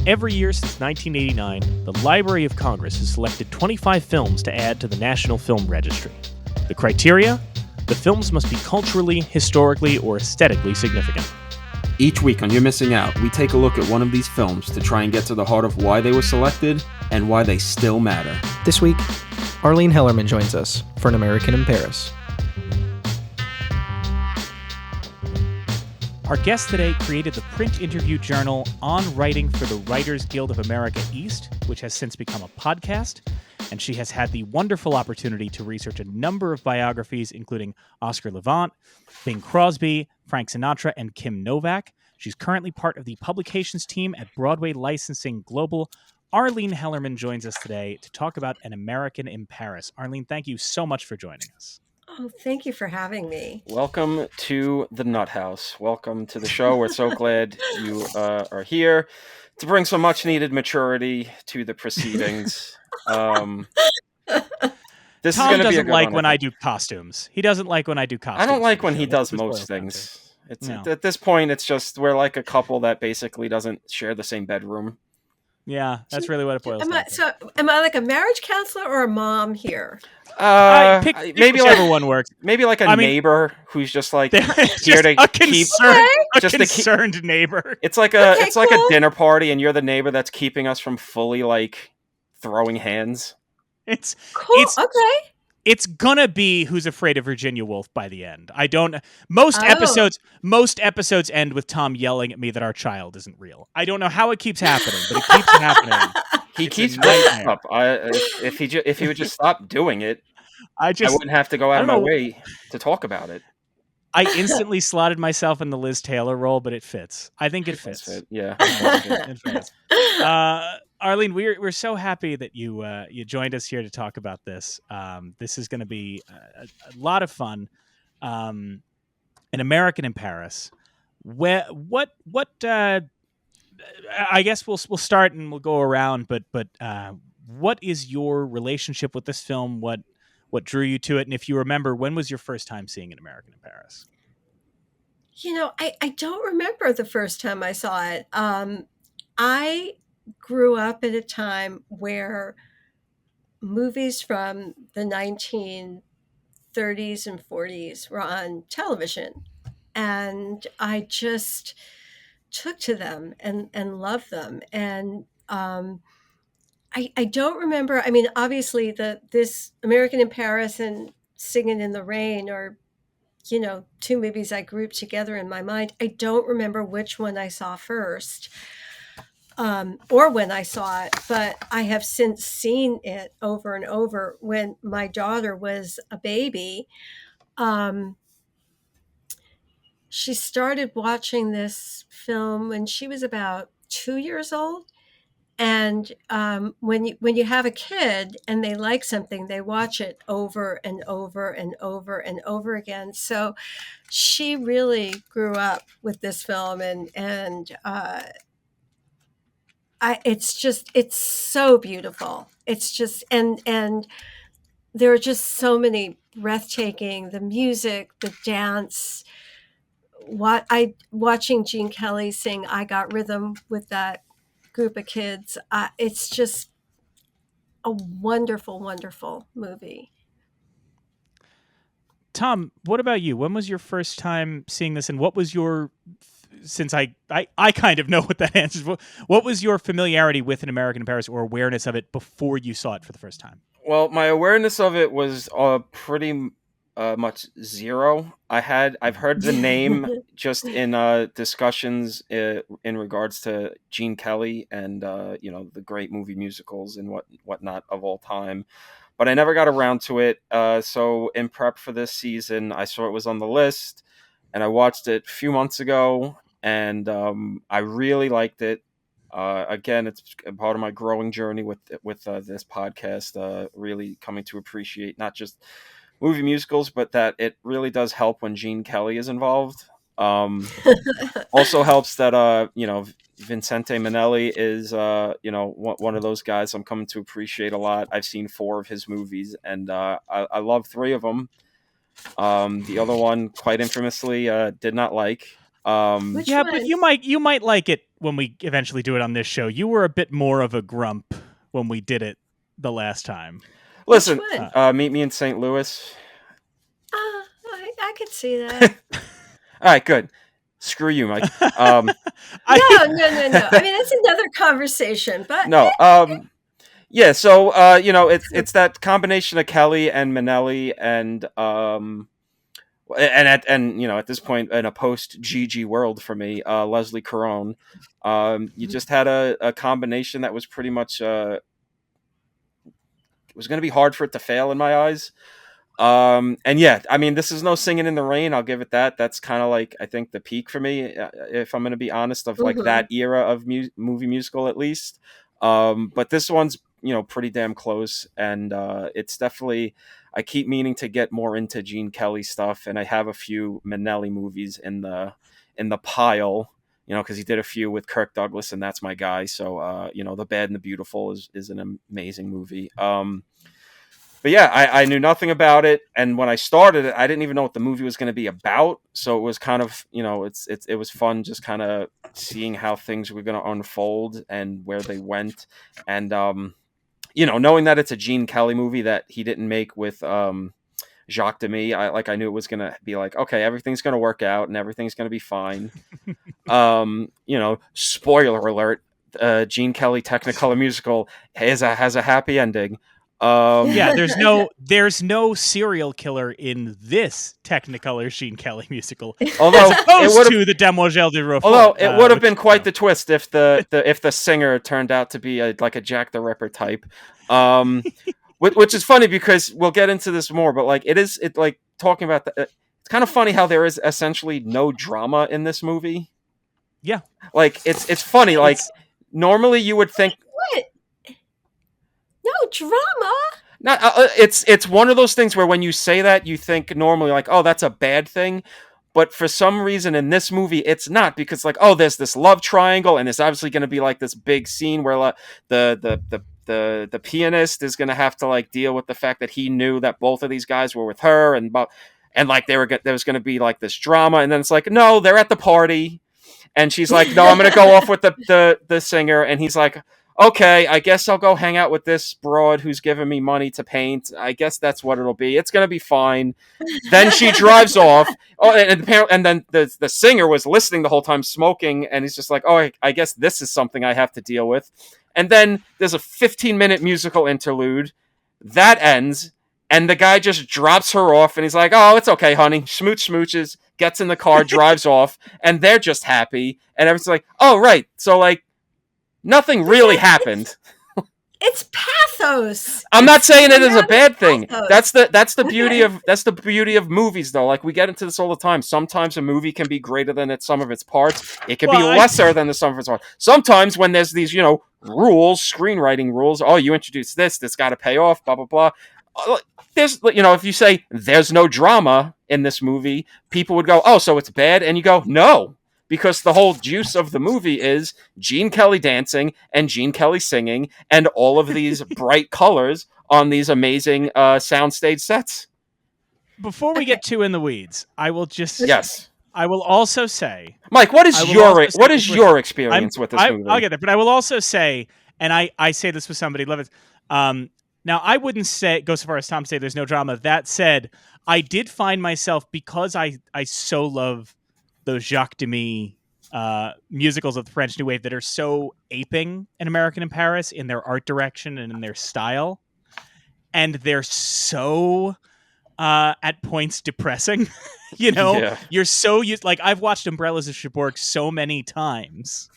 Every year since 1989, the Library of Congress has selected 25 films to add to the National Film Registry. The criteria? The films must be culturally, historically, or aesthetically significant. Each week on You're Missing Out, we take a look at one of these films to try and get to the heart of why they were selected and why they still matter. This week, Arlene Hellerman joins us for An American in Paris. Our guest today created the print interview journal On Writing for the Writers Guild of America East, which has since become a podcast, and she has had the wonderful opportunity to research a number of biographies, including Oscar Levant, Bing Crosby, Frank Sinatra, and Kim Novak. She's currently part of the publications team at Broadway Licensing Global. Arlene Hellerman joins us today to talk about An American in Paris. Arlene, thank you so much for joining us. Oh, thank you for having me. Welcome to the Nut House. Welcome to the show. We're so glad you are here to bring some much-needed maturity to the proceedings. Tom doesn't like when I do costumes. He doesn't like when I do costumes. I don't like when he does most things. At this point, it's just we're like a couple that basically doesn't share the same bedroom. Yeah, that's really what it boils down to. So, am I like a marriage counselor or a mom here? Pick maybe whichever one works. Maybe like a neighbor who's just like here to keep a concerned neighbor. It's like a like a dinner party, and you're the neighbor that's keeping us from fully like throwing hands. It's cool. Okay. It's gonna be Who's Afraid of Virginia Woolf by the end. I don't. Most episodes end with Tom yelling at me that our child isn't real. I don't know how it keeps happening, but it keeps happening. He keeps bringing up. If he would just stop doing it, I wouldn't have to go out of my way to talk about it. I instantly slotted myself in the Liz Taylor role, but it fits. I think it fits. Yeah, it fits. Arlene, we're so happy that you joined us here to talk about this. This is going to be a lot of fun. An American in Paris. What? I guess we'll start and we'll go around. But what is your relationship with this film? What drew you to it? And if you remember, when was your first time seeing An American in Paris? You know, I don't remember the first time I saw it. I grew up at a time where movies from the 1930s and 40s were on television. And I just took to them and loved them. And I don't remember. I mean, obviously, this American in Paris and Singing in the Rain are, two movies I grouped together in my mind. I don't remember which one I saw first or when I saw it, but I have since seen it over and over. When my daughter was a baby, she started watching this film when she was about 2 years old. And when you have a kid and they like something, they watch it over and over and over and over again. So she really grew up with this film, and it's so beautiful. It's just and there are just so many breathtaking, the music, the dance. Watching Gene Kelly sing "I Got Rhythm" with that group of kids, it's just a wonderful, wonderful movie. Tom, what about you? When was your first time seeing this, and what was your, since I kind of know what that answer is, what was your familiarity with An American in Paris or awareness of it before you saw it for the first time? Well, my awareness of it was pretty much zero. I've heard the name just in discussions in regards to Gene Kelly and the great movie musicals and whatnot of all time, but I never got around to it. So in prep for this season, I saw it was on the list, and I watched it a few months ago, and I really liked it. Again, it's part of my growing journey with this podcast. Really coming to appreciate not just movie musicals, but that it really does help when Gene Kelly is involved. Also helps that Vincente Minnelli is one of those guys I'm coming to appreciate a lot. I've seen 4 of his movies, and I love 3 of them. The other one, quite infamously, did not like. Which Yeah, one? but you might like it when we eventually do it on this show. You were a bit more of a grump when we did it the last time. Listen, Which one? meet me in St. Louis. I could see that. All right, good. Screw you, Mike. I, No. I mean, that's another conversation, but No. Yeah. So it's that combination of Kelly and Minnelli, and at this point in a post Gigi world for me, Leslie Caron. You just had a combination that was pretty much it was going to be hard for it to fail in my eyes. And yeah, I mean, this is no Singing in the Rain. I'll give it that. That's kind of like, I think, the peak for me, if I'm going to be honest, of like that era of movie musical at least. But this one's, pretty damn close. And it's definitely, I keep meaning to get more into Gene Kelly stuff. And I have a few Minnelli movies in the pile, because he did a few with Kirk Douglas, and that's my guy. So, The Bad and the Beautiful is an amazing movie. But yeah, I knew nothing about it, and when I started it, I didn't even know what the movie was going to be about. So it was kind of, it was fun just kind of seeing how things were going to unfold and where they went, and knowing that it's a Gene Kelly movie that he didn't make with Jacques Demy. I knew it was going to be like, okay, everything's going to work out and everything's going to be fine. Spoiler alert: Gene Kelly Technicolor musical has a happy ending. yeah, there's no serial killer in this Technicolor Gene Kelly musical, although as opposed to the Demoiselle de Rochefort. Although it would have been quite the twist if the singer turned out to be like a Jack the Ripper type, which is funny because we'll get into this more. But like talking about it's kind of funny how there is essentially no drama in this movie. Yeah, like it's funny. Like normally you would think. What? No drama. Not it's one of those things where when you say that, you think normally like, oh, that's a bad thing, but for some reason in this movie it's not, because like, oh, there's this love triangle and there's obviously going to be like this big scene where the pianist is going to have to like deal with the fact that he knew that both of these guys were with her, and like there was going to be like this drama, and then it's like, no, they're at the party, and she's like, no, I'm going to go off with the singer, and he's like, okay, I guess I'll go hang out with this broad who's giving me money to paint. I guess that's what it'll be. It's going to be fine. Then she drives off. Oh, and then the singer was listening the whole time, smoking, and he's just like, oh, I guess this is something I have to deal with. And then there's a 15-minute musical interlude. That ends, and the guy just drops her off, and he's like, oh, it's okay, honey. Smooches, gets in the car, drives off, and they're just happy. And everyone's like, oh, right. So, like, nothing really happened. It's pathos. I'm not saying it is a bad thing. That's the beauty of movies, though. Like, we get into this all the time. Sometimes a movie can be greater than its some of its parts. It can be lesser than the sum of its parts. Sometimes when there's these, rules, screenwriting rules. Oh, you introduce this got to pay off. Blah blah blah. There's, if you say there's no drama in this movie, people would go, oh, so it's bad, and you go, no. Because the whole juice of the movie is Gene Kelly dancing and Gene Kelly singing and all of these bright colors on these amazing soundstage sets. Before we get too in the weeds, I will just I will also say, Mike, what is your experience with this movie? I'll get there, but I will also say, and I say this with somebody, love it. Now, I wouldn't go so far as Tom to say there's no drama. That said, I did find myself, because I so love those Jacques Demy musicals of the French New Wave that are so aping An American in Paris in their art direction and in their style. And they're so, at points, depressing. You're so used. Like, I've watched Umbrellas of Cherbourg so many times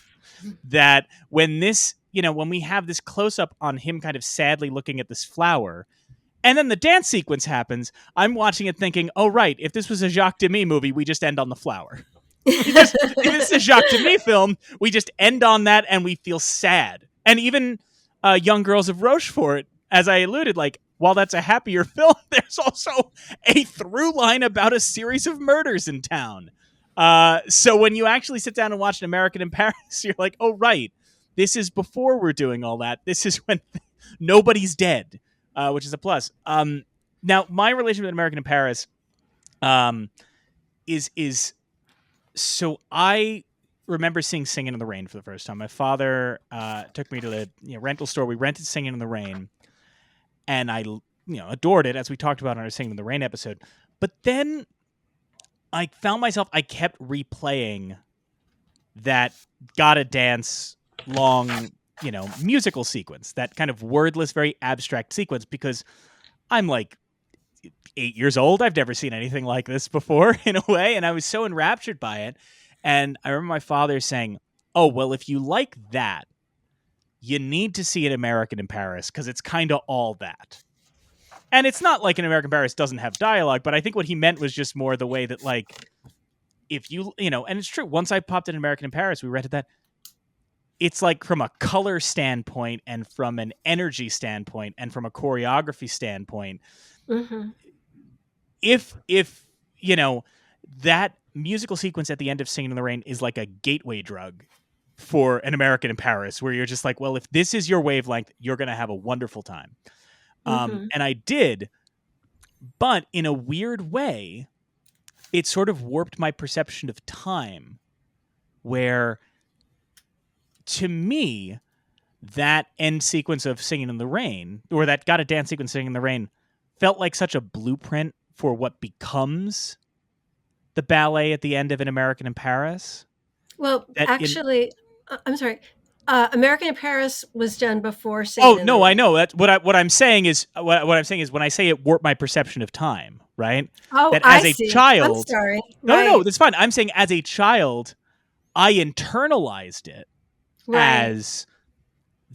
that when we have this close-up on him kind of sadly looking at this flower, and then the dance sequence happens, I'm watching it thinking, oh, right, if this was a Jacques Demy movie, we just end on the flower. If it's a Jacques Demy film, we just end on that and we feel sad. And even Young Girls of Rochefort, as I alluded, like, while that's a happier film, there's also a through line about a series of murders in town. So when you actually sit down and watch An American in Paris, you're like, oh, right, this is before we're doing all that. This is when nobody's dead, which is a plus. Now, my relationship with An American in Paris is So I remember seeing Singing in the Rain for the first time. My father took me to the rental store. We rented Singing in the Rain, and I adored it, as we talked about on our Singing in the Rain episode. But then I found myself, I kept replaying that Gotta Dance long, musical sequence, that kind of wordless, very abstract sequence, because I'm like 8 years old. I've never seen anything like this before, in a way, and I was so enraptured by it. And I remember my father saying, "Oh, well, if you like that, you need to see An American in Paris, because it's kind of all that." And it's not like An American in Paris doesn't have dialogue, but I think what he meant was just more the way that, like, if you, and it's true, once I popped in American in Paris, we rented that, it's like from a color standpoint and from an energy standpoint and from a choreography standpoint, Mm-hmm. if that musical sequence at the end of Singing in the Rain is like a gateway drug for An American in Paris, where you're just like, well, if this is your wavelength, you're going to have a wonderful time. Mm-hmm. And I did, but in a weird way, it sort of warped my perception of time, where to me, that end sequence of Singing in the Rain, or that Gotta Dance sequence Singing in the Rain, felt like such a blueprint for what becomes the ballet at the end of An American in Paris. Well, That actually, I'm sorry. American in Paris was done before Singing in the I Rain. know. That's what I'm saying is what I'm saying is, when I say it warped my perception of time, right? Oh, That as I a see. child, I'm sorry. no, Right. that's fine. I'm saying as a child, I internalized it Right. as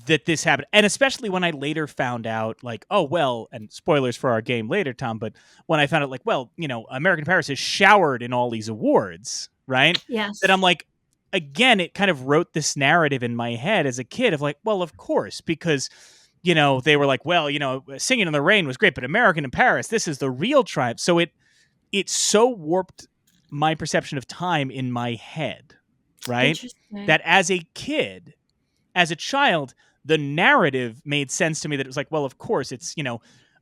that this happened. And especially when I later found out, like, oh, well, and spoilers for our game later, Tom, but when I found out, like, well, American in Paris is showered in all these awards, right? Yes. That I'm like, again, it kind of wrote this narrative in my head as a kid of like, well, of course, because, they were like, well, Singing in the Rain was great, but American in Paris, this is the real triumph. So it so warped my perception of time in my head, right? Interesting. That as a kid, as a child, the narrative made sense to me, that it was like, well, of course, it's,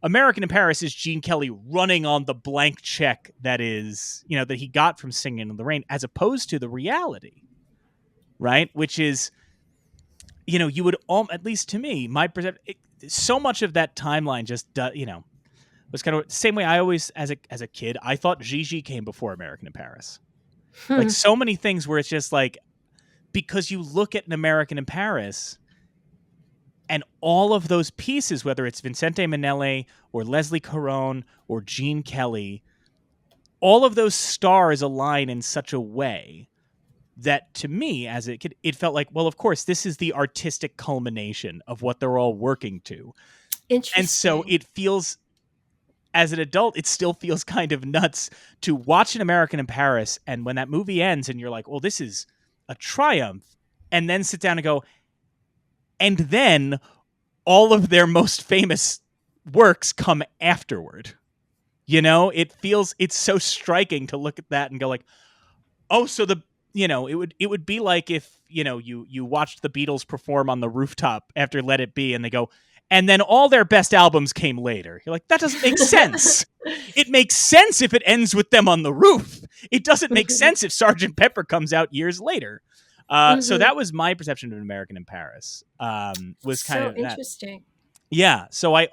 American in Paris is Gene Kelly running on the blank check that is, that he got from Singing in the Rain, as opposed to the reality, right? Which is, you would, at least to me, my perception, so much of that timeline just, was kind of the same way I always, as a kid, I thought Gigi came before American in Paris. Like, so many things where it's just like, because you look at An American in Paris, and all of those pieces, whether it's Vincente Minnelli or Leslie Caron or Gene Kelly, all of those stars align in such a way that, to me, as a kid, it felt like, well, of course, this is the artistic culmination of what they're all working to. Interesting. And so it feels, as an adult, it still feels kind of nuts to watch An American in Paris, and when that movie ends and you're like, well, this is a triumph, and then sit down and go, and then all of their most famous works come afterward. It's so striking to look at that and go like, oh, so it would be like if, you watched the Beatles perform on the rooftop after Let It Be, and they go, and then all their best albums came later. You're like, that doesn't make sense. It makes sense if it ends with them on the roof. It doesn't make sense if Sgt. Pepper comes out years later. So that was my perception of An American in Paris. Was kind of that. Interesting. Yeah. So I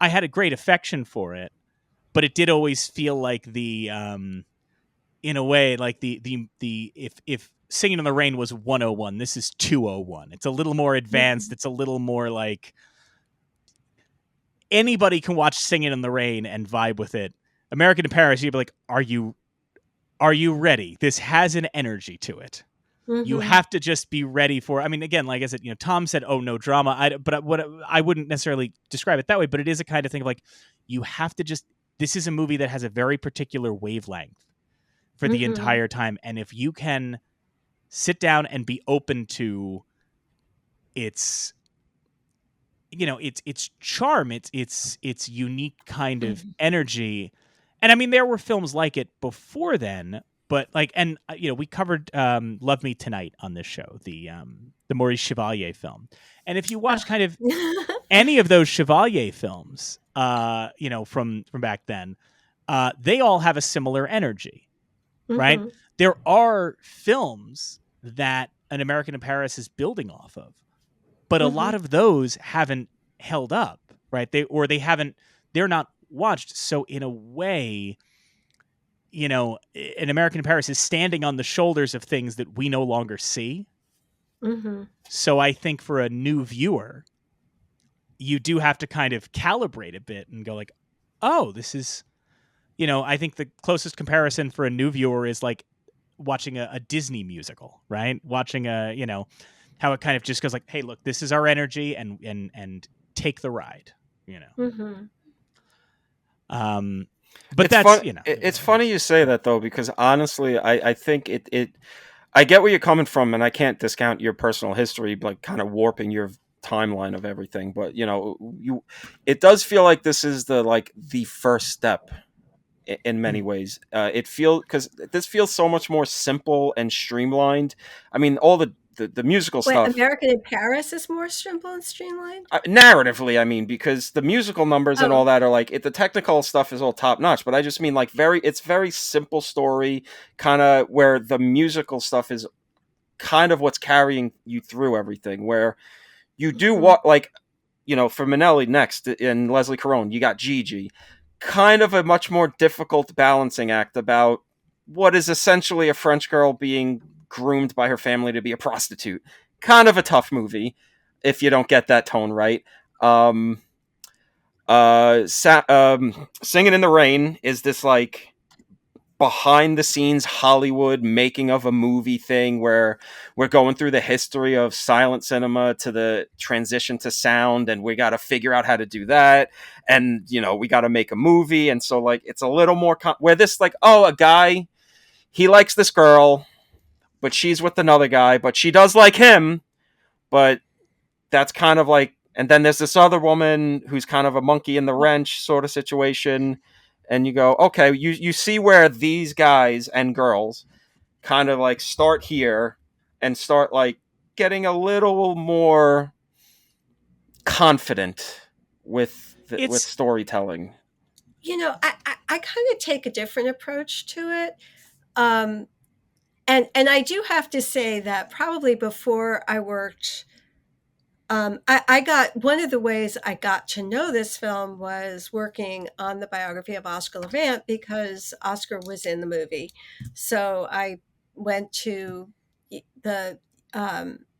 had a great affection for it, but it did always feel like the, in a way, like the if Singing in the Rain was 101, this is 201. It's a little more advanced. It's a little more like, anybody can watch Singing in the Rain and vibe with it. American in Paris, you'd be like, are you ready? This has an energy to it. You have to just be ready for, I mean, again, like I said, Tom said, oh, no drama. I wouldn't necessarily describe it that way, but it is a kind of thing of like, you have to just, this is a movie that has a very particular wavelength for the entire time. And if you can sit down and be open to its, its charm, its unique kind of energy. And I mean, there were films like it before then, but like, and we covered Love Me Tonight on this show, the Maurice Chevalier film. And if you watch kind of any of those Chevalier films, from back then, they all have a similar energy, right? Mm-hmm. There are films that An American in Paris is building off of, but a Mm-hmm. lot of those haven't held up, right? They're not watched. So in a way, An American in Paris is standing on the shoulders of things that we no longer see. Mm-hmm. So I think for a new viewer, you do have to kind of calibrate a bit and go like, oh, this is, I think the closest comparison for a new viewer is like watching a Disney musical, right? Watching how it kind of just goes like, hey, look, this is our energy and take the ride, Mm-hmm. But It's that's, fun. It's funny you say that though, because honestly, I think it. I get where you're coming from, and I can't discount your personal history, like kind of warping your timeline of everything. But it does feel like this is the first step in many ways. It feels because this feels so much more simple and streamlined. I mean, all the musical Wait, stuff. American in Paris is more simple and streamlined? Narratively, I mean, because the musical numbers and Oh, all that are the technical stuff is all top notch, but I just mean it's very simple story, kind of where the musical stuff is kind of what's carrying you through everything. Where you do mm-hmm. what for Minnelli next in Leslie Caron, you got Gigi, kind of a much more difficult balancing act about what is essentially a French girl being groomed by her family to be a prostitute. Kind of a tough movie if you don't get that tone right. Singing in the Rain is this behind the scenes Hollywood making of a movie thing where we're going through the history of silent cinema to the transition to sound, and we got to figure out how to do that, and we got to make a movie. And so it's a little more where this a guy, he likes this girl, but she's with another guy, but she does like him, but that's kind of and then there's this other woman who's kind of a monkey in the wrench sort of situation. And you go, okay, you see where these guys and girls kind of start here and start getting a little more confident with storytelling. I kind of take a different approach to it. And I do have to say that probably before I worked, I got one of the ways I got to know this film was working on the biography of Oscar Levant because Oscar was in the movie. So I went to the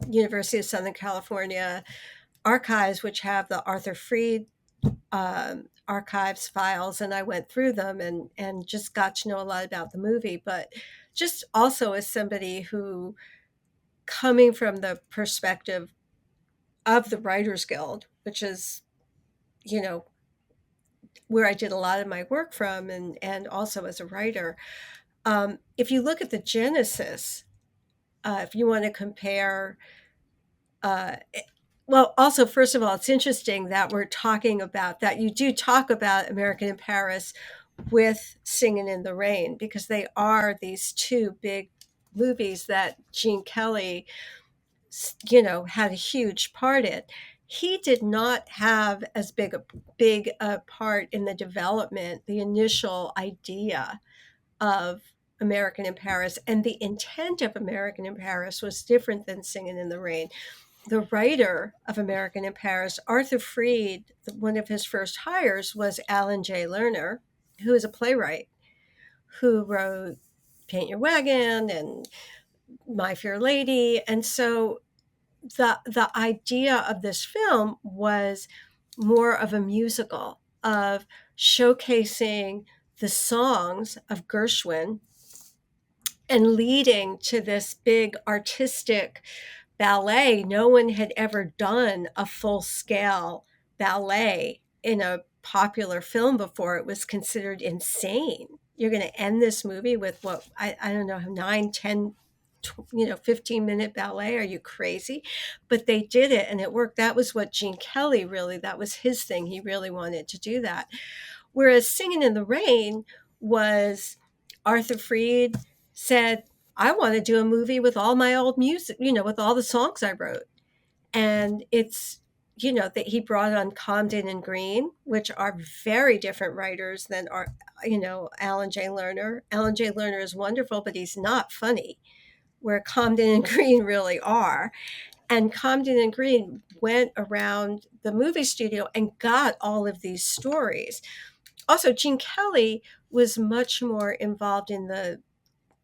University of Southern California archives, which have the Arthur Freed archives files, and I went through them and just got to know a lot about the movie. But just also as somebody who, coming from the perspective of the Writers Guild, which is, where I did a lot of my work from, and also as a writer, if you look at the genesis, if you want to compare, uh, well, also, first of all, it's interesting that we're talking about that. You do talk about American in Paris with Singing in the Rain, because they are these two big movies that Gene Kelly, had a huge part in. He did not have as big a part in the development, the initial idea of American in Paris, and the intent of American in Paris was different than Singing in the Rain. The writer of American in Paris, Arthur Freed, one of his first hires was Alan J. Lerner, who is a playwright who wrote Paint Your Wagon and My Fair Lady. And so the idea of this film was more of a musical, of showcasing the songs of Gershwin and leading to this big artistic ballet. No one had ever done a full scale ballet in a popular film before. It was considered insane. You're going to end this movie with what, I don't know, 9, 10, 15-minute ballet. Are you crazy? But they did it and it worked. That was what Gene Kelly really, that was his thing. He really wanted to do that. Whereas Singing in the Rain was, Arthur Freed said, I want to do a movie with all my old music, with all the songs I wrote. And it's, that he brought on Comden and Green, which are very different writers than Alan J. Lerner. Alan J. Lerner is wonderful, but he's not funny, where Comden and Green really are. And Comden and Green went around the movie studio and got all of these stories. Also, Gene Kelly was much more involved in the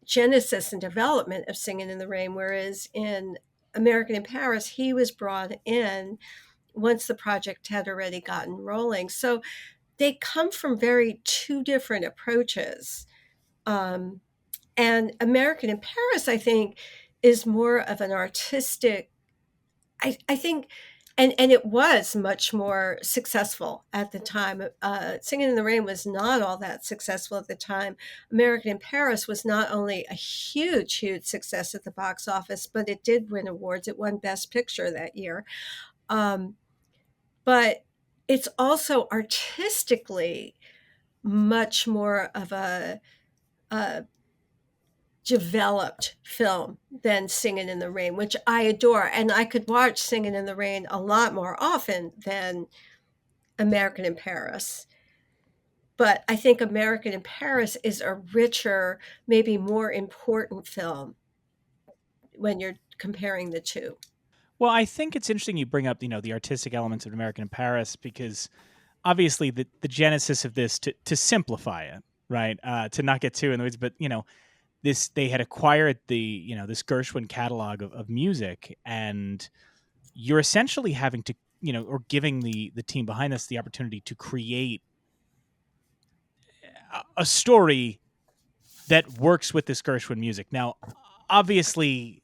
genesis and development of Singing in the Rain, whereas in American in Paris, he was brought in once the project had already gotten rolling. So they come from very two different approaches. And American in Paris, I think, is more of an artistic, I think, and it was much more successful at the time. Singing in the Rain was not all that successful at the time. American in Paris was not only a huge, huge success at the box office, but it did win awards. It won Best Picture that year. But it's also artistically much more of a developed film than Singing in the Rain, which I adore. And I could watch Singing in the Rain a lot more often than American in Paris. But I think American in Paris is a richer, maybe more important film when you're comparing the two. Well, I think it's interesting you bring up, the artistic elements of American in Paris, because obviously the genesis of this, to simplify it, right, to not get too in the weeds, but they had acquired this Gershwin catalog of music, and you're essentially having to, or giving the team behind this the opportunity to create a story that works with this Gershwin music. Now, obviously,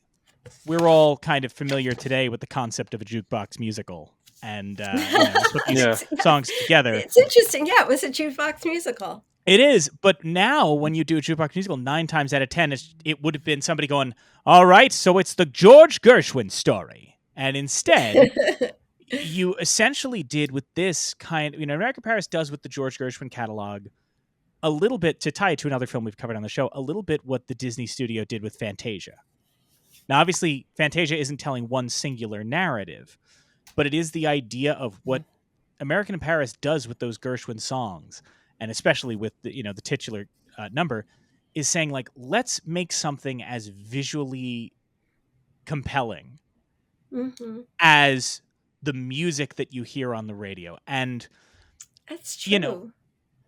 we're all kind of familiar today with the concept of a jukebox musical, and put these songs together. It's interesting. Yeah, it was a jukebox musical. It is, but now when you do a jukebox musical, 9 times out of 10, it would have been somebody going, all right, so it's the George Gershwin story. And instead, you essentially did with this kind of, American Paris does with the George Gershwin catalog a little bit, to tie it to another film we've covered on the show, a little bit what the Disney studio did with Fantasia. Now, obviously, Fantasia isn't telling one singular narrative, but it is the idea of what American in Paris does with those Gershwin songs, and especially with the titular number, is saying, like, let's make something as visually compelling as the music that you hear on the radio. And that's true.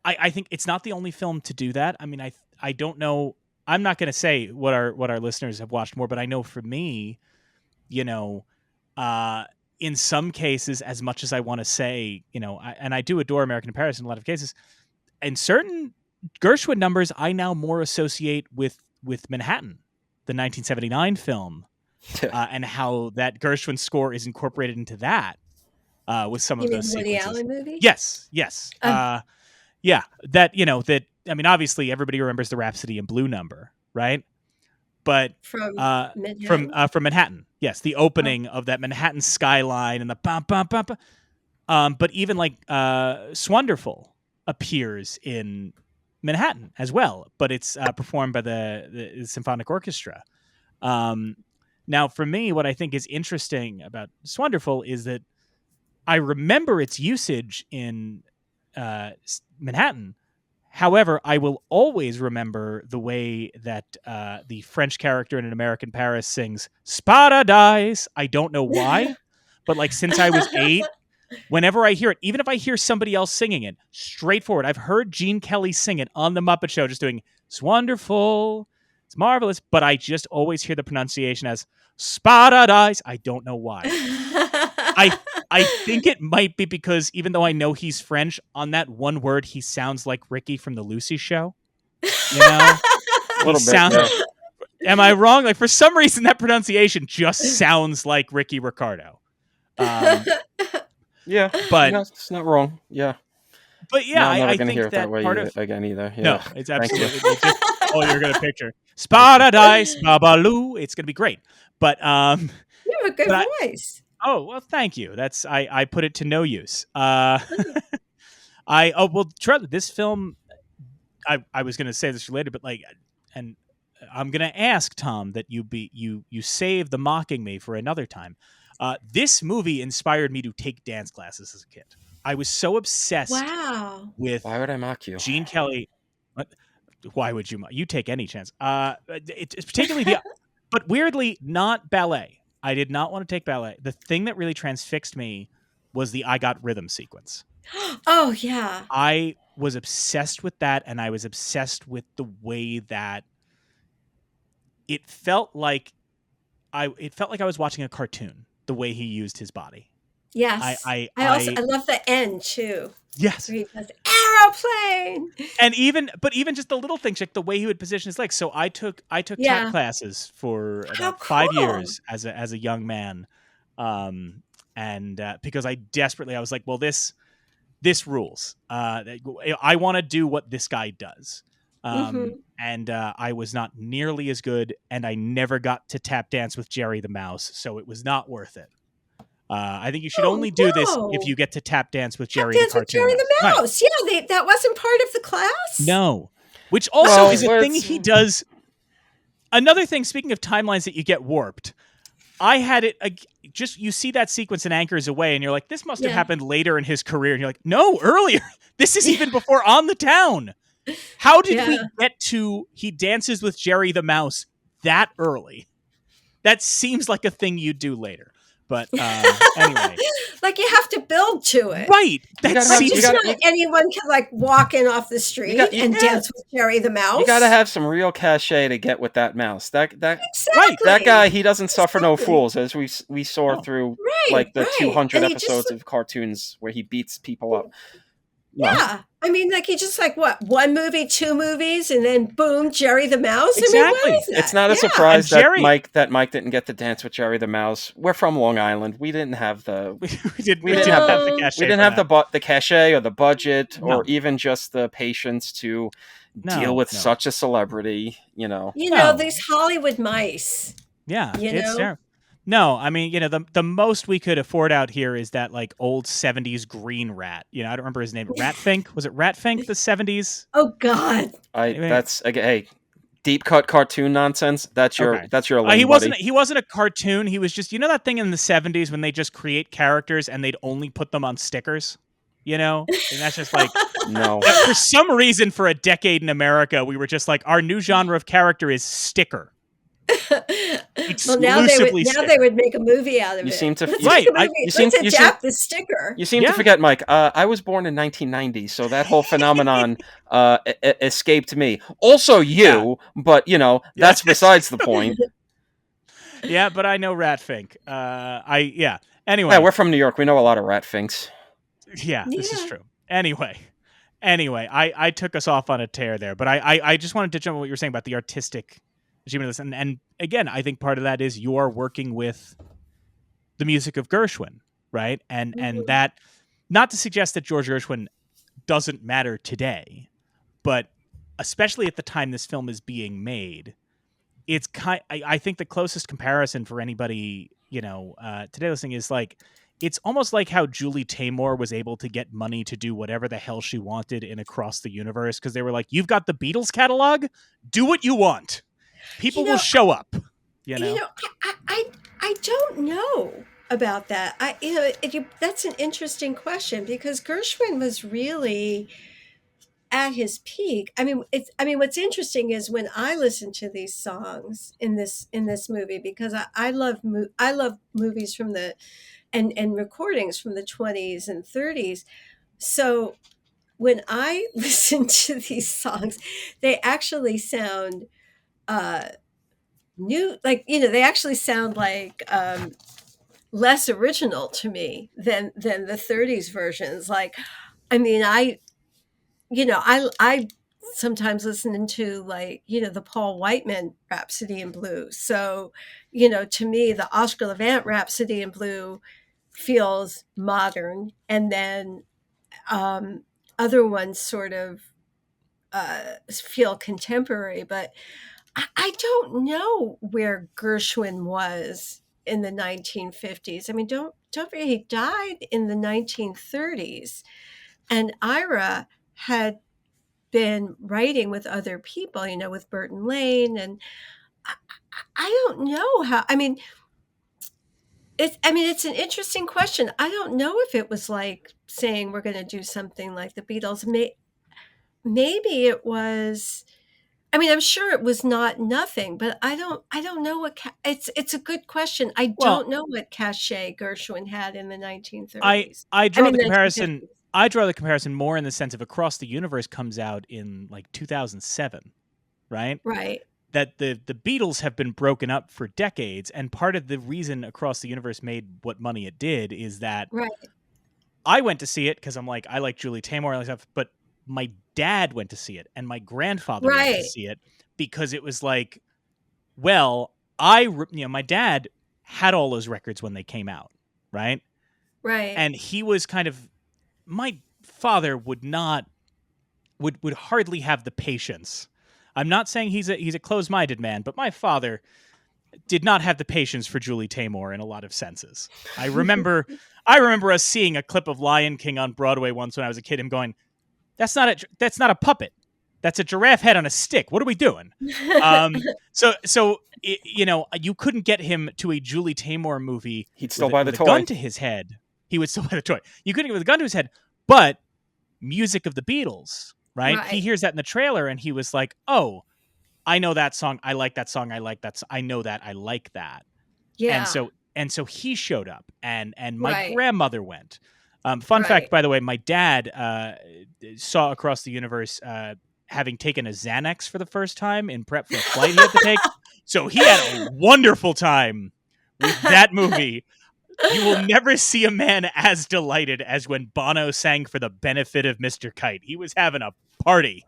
I think it's not the only film to do that. I mean, I don't know. I'm not going to say what our listeners have watched more, but I know for me, in some cases, as much as I want to say, and I do adore American in Paris in a lot of cases, in certain Gershwin numbers, I now more associate with Manhattan, the 1979 film, and how that Gershwin score is incorporated into that with some of those Woody sequences. Allen movie? Yes. Yeah, that I mean, obviously everybody remembers the Rhapsody in Blue number, right? But from Manhattan? From Manhattan, yes, the opening of that Manhattan skyline and the bum bum bum. But even like Swanderful appears in Manhattan as well, but it's performed by the symphonic orchestra. Now, for me, what I think is interesting about Swanderful is that I remember its usage in Manhattan. However, I will always remember the way that the French character in An American Paris sings "Spadadice." I don't know why, but like since I was 8, whenever I hear it, even if I hear somebody else singing it, straightforward, I've heard Gene Kelly sing it on The Muppet Show, just doing "It's wonderful, it's marvelous," but I just always hear the pronunciation as "Spadadice." I don't know why. I think it might be because even though I know he's French, on that one word, he sounds like Ricky from the Lucy Show. A little bit. Am I wrong? Like, for some reason, that pronunciation just sounds like Ricky Ricardo. Yeah, but it's not wrong. Yeah, but yeah, I'm never I gonna think hear it that way part of again either. Yeah. No, it's absolutely it's just all you're gonna picture. Spadadice, Babaloo. It's gonna be great. But you have a good voice. Oh, well, thank you. That's I put it to no use. This film, I was going to say this later, but and I'm going to ask Tom that you save the mocking me for another time. This movie inspired me to take dance classes as a kid. I was so obsessed Wow. with Why would I mock you? Gene Kelly. What? Why would you? You take any chance. It's particularly the, but weirdly not ballet. I did not want to take ballet. The thing that really transfixed me was the "I Got Rhythm" sequence. Oh yeah. I was obsessed with that, and I was obsessed with the way that it felt like I was watching a cartoon. The way he used his body. Yes. I I love the end too. Yes. Where he does aeroplane. And even just the little things, like the way he would position his legs. So I took tap classes for about 5 years as a young man, and because I was like, well, this rules. I want to do what this guy does, and I was not nearly as good, and I never got to tap dance with Jerry the Mouse, so it was not worth it. I think you should only do this if you get to tap dance with Jerry the cartoon Jerry the Mouse. Right. Yeah, that wasn't part of the class. No, which also is a thing he does. Another thing, speaking of timelines that you get warped, I had it just, you see that sequence in Anchors Away and you're like, this must have happened later in his career. And you're like, no, earlier. This is even before On the Town. How did we get to he dances with Jerry the Mouse that early? That seems like a thing you do later. But anyway, like you have to build to it, right? That's not anyone can like walk in off the street and dance with Jerry the Mouse. You got to have some real cachet to get with that mouse. That exactly. That guy, he doesn't suffer no fools, as we saw through like the 200 episodes of cartoons where he beats people up. Yeah. I mean, like he just like what, 1 movie, 2 movies, and then boom, Jerry the Mouse. Exactly. I mean, what is that? It's not a surprise that Mike didn't get to dance with Jerry the Mouse. We're from Long Island. We didn't have the we didn't have the cachet or the budget or even just the patience to deal with such a celebrity. You know, these Hollywood mice. Yeah, it's terrible. No, I mean, the most we could afford out here is that like old 70s green rat. I don't remember his name. Ratfink? Was it Ratfink, the 70s? Oh God. That's hey, deep cut cartoon nonsense. That's your lane, he wasn't a cartoon. He was just, that thing in the 70s when they just create characters and they'd only put them on stickers. And that's just like no. For some reason, for a decade in America, we were just like, our new genre of character is sticker. Well, now they would make a movie out of it. You seem to let's adapt the sticker. You seem to forget, Mike. I was born in 1990, so that whole phenomenon escaped me. Also, but that's besides the point. Yeah, but I know Ratfink. Anyway, yeah, we're from New York. We know a lot of Ratfinks. Yeah, this is true. Anyway, I took us off on a tear there, but I just wanted to jump on what you were saying about the artistic. And again, I think part of that is you are working with the music of Gershwin, right? And that, not to suggest that George Gershwin doesn't matter today, but especially at the time this film is being made, it's I think the closest comparison for anybody today listening is like, it's almost like how Julie Taymor was able to get money to do whatever the hell she wanted in Across the Universe, because they were like, you've got the Beatles catalog, do what you want. People will show up. I don't know about that. That's an interesting question, because Gershwin was really at his peak. I mean, what's interesting is when I listen to these songs in this movie, because I love movies from the and recordings from the 20s and 30s. So when I listen to these songs, they actually sound new, like they actually sound like less original to me than the 30s versions. Like, I mean, I sometimes listen to like the Paul Whiteman Rhapsody in Blue. So to me the Oscar Levant Rhapsody in Blue feels modern, and then other ones sort of feel contemporary. But I don't know where Gershwin was in the 1950s. I mean, don't forget he died in the 1930s, and Ira had been writing with other people, with Burton Lane, and I don't know how. I mean, it's an interesting question. I don't know if it was like saying we're going to do something like the Beatles. Maybe it was. I mean, I'm sure it was not nothing, but I don't know what it's a good question. I Well, don't know what cachet Gershwin had in the I 1930s. I I draw mean, the comparison. 1950s. I draw the comparison more in the sense of Across the Universe comes out in like 2007, right? Right. That the Beatles have been broken up for decades, and part of the reason Across the Universe made what money it did is that Right. I went to see it because I'm like, I like Julie Taymor and stuff, but my dad went to see it and my grandfather went to Right. see it because it was like, well, my dad had all those records when they came out, right? Right. And he was kind of, my father would hardly have the patience. I'm not saying he's a closed-minded man, but my father did not have the patience for Julie Taymor in a lot of senses. I remember us seeing a clip of Lion King on Broadway once when I was a kid, him going, that's not a puppet. That's a giraffe head on a stick. What are we doing? You couldn't get him to a Julie Taymor movie He'd still with buy the a toy. gun to his head. He would still buy the toy. You couldn't get with a gun to his head, but music of the Beatles, right? He Right. hears that in the trailer and he was like, oh, I know that song. I like that song. I like that. I know that. I like that. Yeah. And so he showed up, and my Right. grandmother went. Fun Right. fact, by the way, my dad saw Across the Universe having taken a Xanax for the first time in prep for a flight he had to take. So he had a wonderful time with that movie. You will never see a man as delighted as when Bono sang for the benefit of Mr. Kite. He was having a party.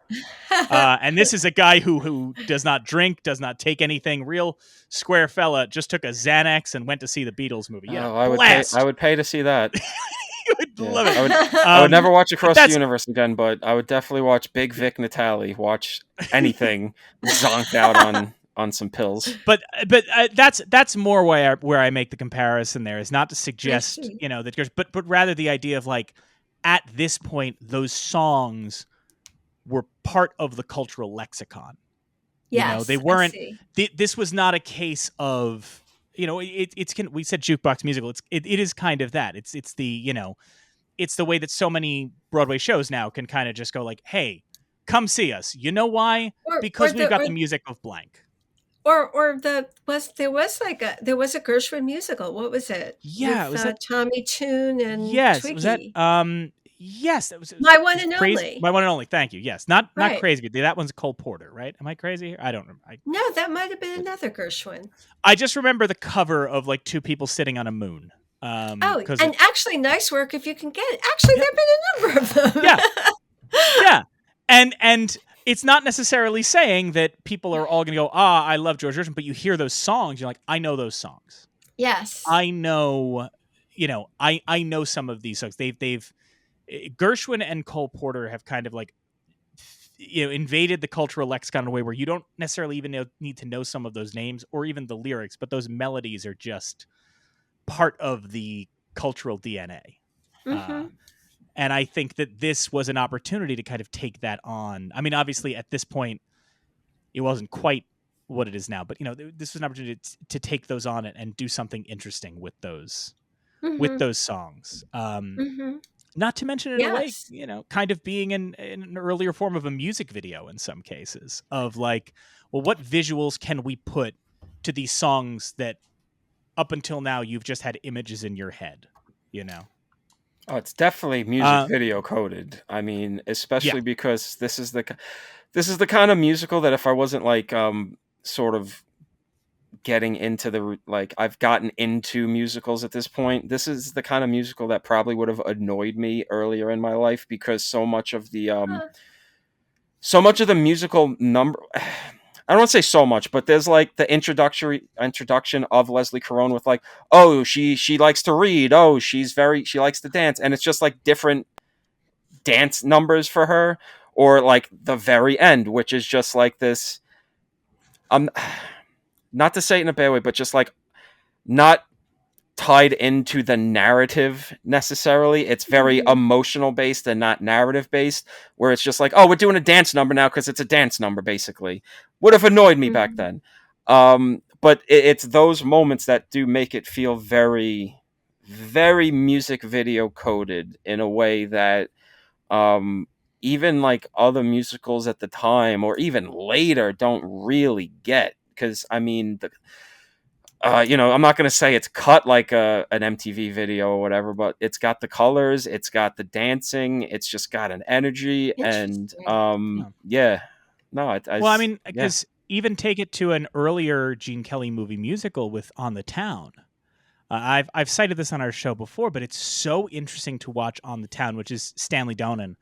And this is a guy who does not drink, does not take anything. Real square fella, just took a Xanax and went to see the Beatles movie. Yeah, I would pay to see that. You would love it. I would never watch Across the that's- Universe again, but I would definitely watch Big Vic Natali watch anything zonked out on some pills. But that's more where I make the comparison. There is not to suggest see. that, but rather the idea of like at this point those songs were part of the cultural lexicon. Yes. They I weren't. see. This was not a case of we said jukebox musical. It is kind of that. It's the way that so many Broadway shows now can kind of just go like, hey, come see us. You know why? Because we've got the music of blank. Or there was a Gershwin musical. What was it? Yeah, with, was that Tommy Tune and yes? Twiggy. Was that Yes, that was My One and crazy, Only. My One and Only. Thank you. Yes, not Right. Crazy. That one's Cole Porter, right? Am I crazy? I don't remember. No, that might have been another Gershwin. I just remember the cover of like two people sitting on a moon. And actually, nice work if you can get it. Actually, there've been a number of them. Yeah, and it's not necessarily saying that people are all going to go, I love George Gershwin, but you hear those songs, you're like, I know those songs. Yes. I know, I know some of these songs. They've Gershwin and Cole Porter have kind of like, invaded the cultural lexicon in a way where you don't necessarily even need to know some of those names or even the lyrics, but those melodies are just part of the cultural DNA. Mm-hmm. And I think that this was an opportunity to kind of take that on. I mean, obviously at this point, it wasn't quite what it is now, but this was an opportunity to take those on and do something interesting with those songs. Not to mention in a way, kind of being in an earlier form of a music video in some cases of like, well, what visuals can we put to these songs that up until now you've just had images in your head, Oh, it's definitely music video coded. I mean, especially because this is the kind of musical that if I wasn't like sort of getting into I've gotten into musicals at this point, this is the kind of musical that probably would have annoyed me earlier in my life because so much of the musical number. I don't want to say so much, but there's like the introduction of Leslie Caron with like, oh, she likes to read. Oh, she likes to dance. And it's just like different dance numbers for her, or like the very end, which is just like this, not to say it in a bad way, but just like not tied into the narrative necessarily. It's very emotional based and not narrative based, where it's just like, oh, we're doing a dance number now because it's a dance number, basically. Would have annoyed me back then. but it's those moments that do make it feel very, very music video coded in a way that even like other musicals at the time or even later don't really get. Because I mean, I'm not going to say it's cut like an MTV video or whatever, but it's got the colors, it's got the dancing, it's just got an energy, and Interesting. yeah, no, Well, I mean, yeah. because even take it to an earlier Gene Kelly movie musical with On the Town. I've cited this on our show before, but it's so interesting to watch On the Town, which is Stanley Donen,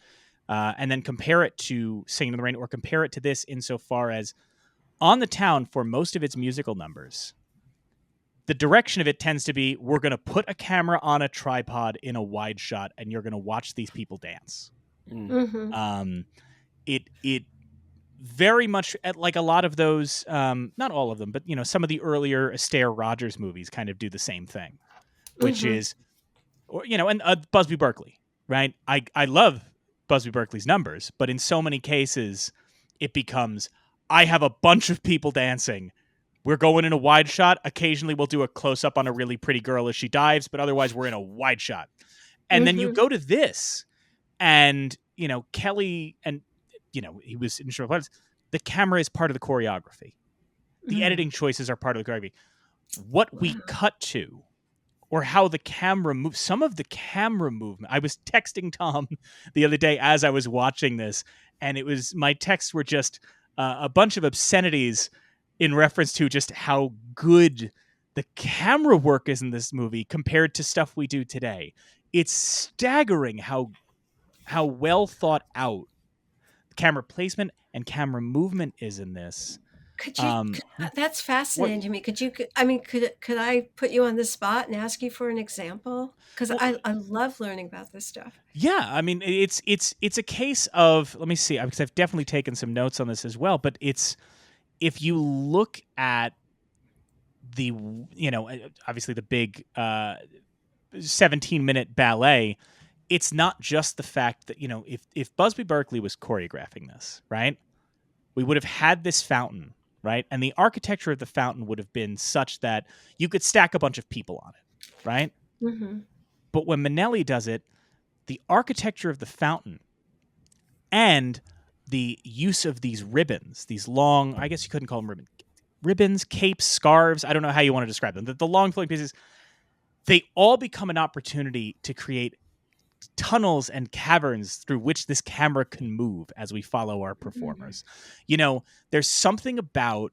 and then compare it to Singing in the Rain, or compare it to this insofar as On the Town, for most of its musical numbers, the direction of it tends to be, we're going to put a camera on a tripod in a wide shot, and you're going to watch these people dance. It very much, like a lot of those, not all of them, but some of the earlier Astaire Rogers movies kind of do the same thing, which is, and Busby Berkeley, right? I love Busby Berkeley's numbers, but in so many cases, it becomes, I have a bunch of people dancing. We're going in a wide shot. Occasionally, we'll do a close up on a really pretty girl as she dives, but otherwise, we're in a wide shot. And then you go to this, and Kelly, and he was in short films. The camera is part of the choreography. The editing choices are part of the choreography. What we cut to, or how the camera moves, some of the camera movement. I was texting Tom the other day as I was watching this, and my texts were just a bunch of obscenities in reference to just how good the camera work is in this movie compared to stuff we do today. It's staggering how well thought out camera placement and camera movement is in this. Could you? That's fascinating to me. Could I put you on the spot and ask you for an example? Because I love learning about this stuff. Yeah, I mean, it's a case of, let me see, because I've definitely taken some notes on this as well. But it's, if you look at the obviously the big 17-minute ballet, it's not just the fact that if Busby Berkeley was choreographing this, right, we would have had this fountain, right? And the architecture of the fountain would have been such that you could stack a bunch of people on it, right? But when Minnelli does it, the architecture of the fountain and the use of these ribbons, these long, I guess you couldn't call them ribbons, capes, scarves, I don't know how you want to describe them, the long flowing pieces, they all become an opportunity to create tunnels and caverns through which this camera can move as we follow our performers. There's something about,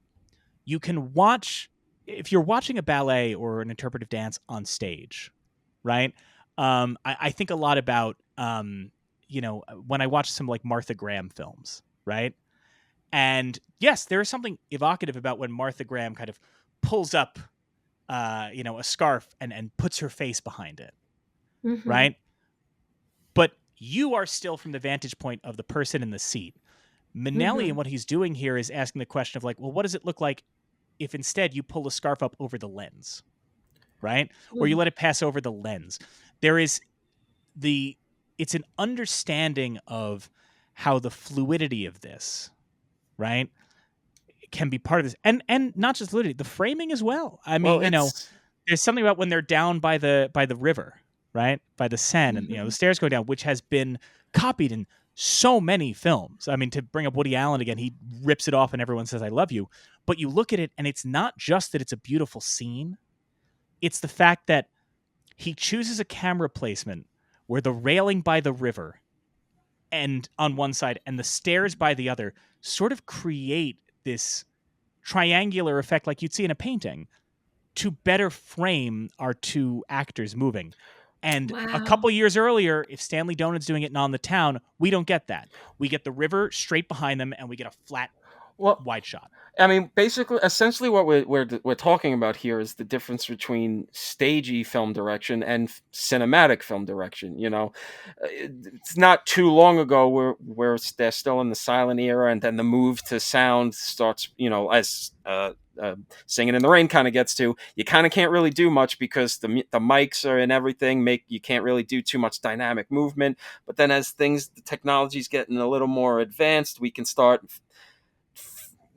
you can watch, if you're watching a ballet or an interpretive dance on stage, right? I think a lot about, when I watch some like Martha Graham films, right? And yes, there is something evocative about when Martha Graham kind of pulls up, a scarf and puts her face behind it, right? But you are still from the vantage point of the person in the seat. Minnelli, and what he's doing here is asking the question of like, well, what does it look like if instead you pull the scarf up over the lens, right? Or you let it pass over the lens. There is it's an understanding of how the fluidity of this, right, can be part of this. And not just fluidity, the framing as well. I mean, there's something about when they're down by the river, right, by the Seine, and the stairs go down, which has been copied in so many films. I mean, to bring up Woody Allen again, he rips it off and everyone says, I love you. But you look at it and it's not just that it's a beautiful scene. It's the fact that he chooses a camera placement where the railing by the river and on one side and the stairs by the other sort of create this triangular effect like you'd see in a painting to better frame our two actors moving. And a couple years earlier, if Stanley Donen's doing it in On the Town, we don't get that. We get the river straight behind them, and we get a flat, wide shot. I mean, essentially, what we're talking about here is the difference between stagey film direction and cinematic film direction. It's not too long ago where they're still in the silent era, and then the move to sound starts. As Singing in the Rain kind of gets to, you kind of can't really do much because the mics are and everything you can't really do too much dynamic movement. But then as the technology's getting a little more advanced, we can start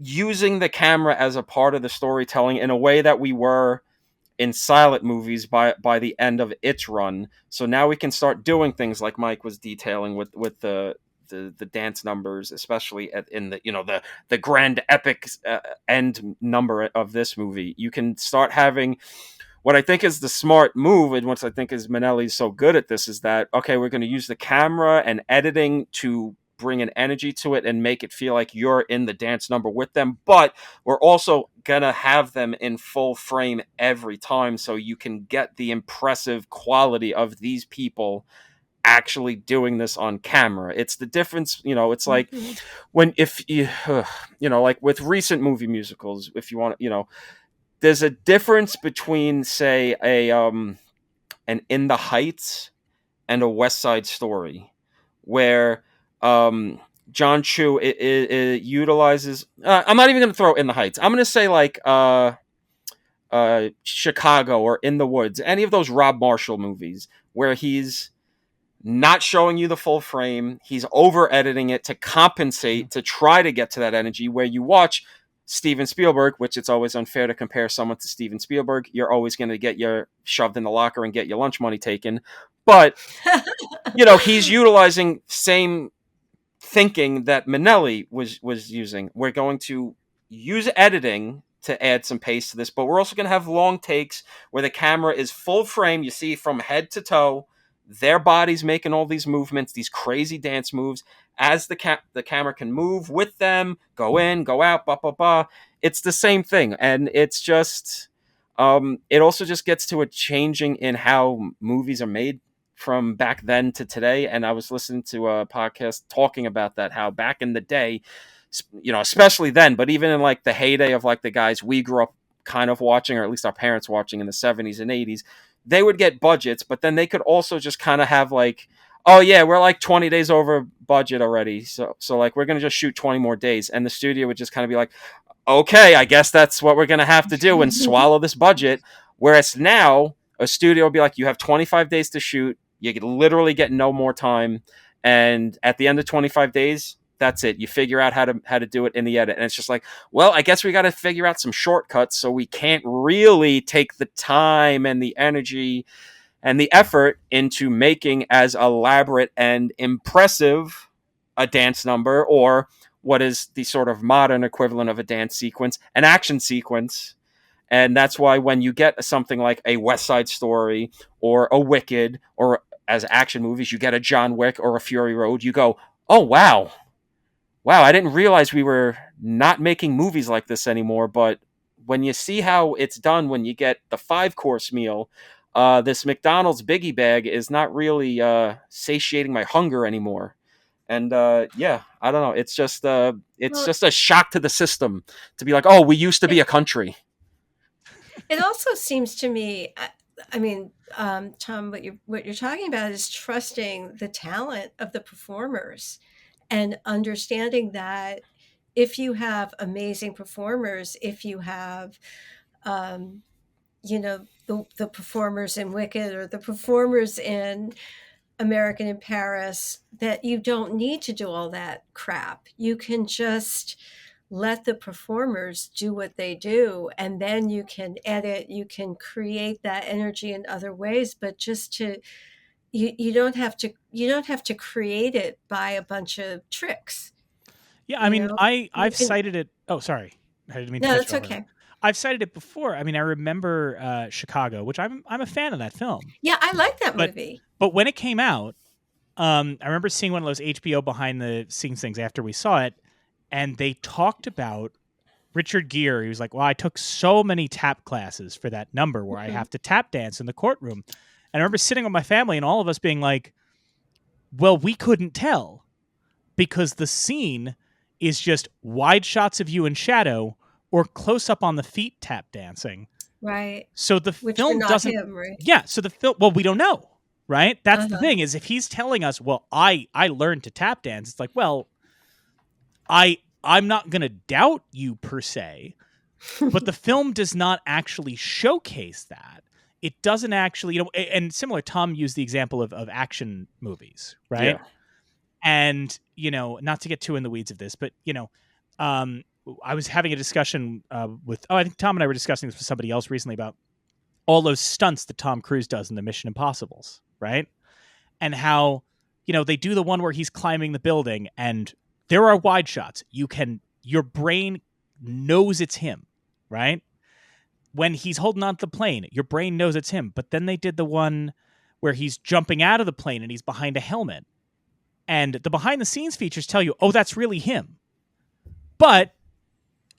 using the camera as a part of the storytelling in a way that we were in silent movies by the end of its run. So now we can start doing things like Mike was detailing with the dance numbers, especially in the the grand epic end number of this movie. You can start having what I think is the smart move, and what I think is Minnelli's so good at this, is that, okay, we're going to use the camera and editing to bring an energy to it and make it feel like you're in the dance number with them, but we're also going to have them in full frame every time so you can get the impressive quality of these people actually doing this on camera. It's the difference, it's like when, if you, like with recent movie musicals, if you want, there's a difference between, say, an In the Heights and a West Side Story, where John Chu it utilizes. I'm not even going to throw In the Heights. I'm going to say like Chicago or In the Woods, any of those Rob Marshall movies where he's not showing you the full frame. He's over editing it to compensate, to try to get to that energy. Where you watch Steven Spielberg, which it's always unfair to compare someone to Steven Spielberg. You're always going to get your shoved in the locker and get your lunch money taken. But, he's utilizing same thinking that Minnelli was using. We're going to use editing to add some pace to this, but we're also going to have long takes where the camera is full frame. You see from head to toe, their bodies making all these movements, these crazy dance moves, as the camera can move with them, go in, go out, blah, blah, blah. It's the same thing. And it's just, it also just gets to a changing in how movies are made from back then to today. And I was listening to a podcast talking about that, how back in the day, especially then, but even in like the heyday of like the guys we grew up kind of watching, or at least our parents watching in the 70s and 80s, they would get budgets, but then they could also just kind of have like, oh yeah, we're like 20 days over budget already. So like, we're going to just shoot 20 more days. And the studio would just kind of be like, okay, I guess that's what we're going to have to do and swallow this budget. Whereas now a studio will be like, you have 25 days to shoot. You could literally get no more time. And at the end of 25 days, that's it. You figure out how to do it in the edit. And it's just like, well, I guess we got to figure out some shortcuts, so we can't really take the time and the energy and the effort into making as elaborate and impressive a dance number, or what is the sort of modern equivalent of a dance sequence, an action sequence. And that's why when you get something like a West Side Story or a Wicked, or as action movies, you get a John Wick or a Fury Road, you go, oh, wow, I didn't realize we were not making movies like this anymore. But when you see how it's done, when you get the 5-course meal, this McDonald's biggie bag is not really satiating my hunger anymore. And yeah, I don't know. It's just just a shock to the system to be like, oh, we used to be a country. It also seems to me, I mean, Tom, what you're talking about is trusting the talent of the performers and understanding that if you have amazing performers, if you have, the performers in Wicked or the performers in American in Paris, that you don't need to do all that crap. You can just let the performers do what they do, and then you can edit, you can create that energy in other ways, but you don't have to create it by a bunch of tricks. Yeah, I mean, I've cited it. Oh, sorry, I didn't mean to. No, that's okay. I've cited it before. I mean, I remember Chicago, which I'm a fan of that film. Yeah, I like that movie. But when it came out, I remember seeing one of those HBO behind the scenes things after we saw it, and they talked about Richard Gere. He was like, well, I took so many tap classes for that number where I have to tap dance in the courtroom. And I remember sitting with my family and all of us being like, well, we couldn't tell because the scene is just wide shots of you in shadow or close up on the feet tap dancing. Right. So the Which film doesn't. Him, right? Yeah. So the film. Well, we don't know. Right. That's the thing, is if he's telling us, well, I learned to tap dance. It's like, well, I'm not going to doubt you per se, but the film does not actually showcase that. It doesn't actually, and similar, Tom used the example of action movies, right? Yeah. And, not to get too in the weeds of this, but, I was having a discussion I think Tom and I were discussing this with somebody else recently about all those stunts that Tom Cruise does in the Mission Impossibles, right? And how, they do the one where he's climbing the building and there are wide shots. Your brain knows it's him, right? When he's holding onto the plane, your brain knows it's him. But then they did the one where he's jumping out of the plane and he's behind a helmet. And the behind the scenes features tell you, oh, that's really him. But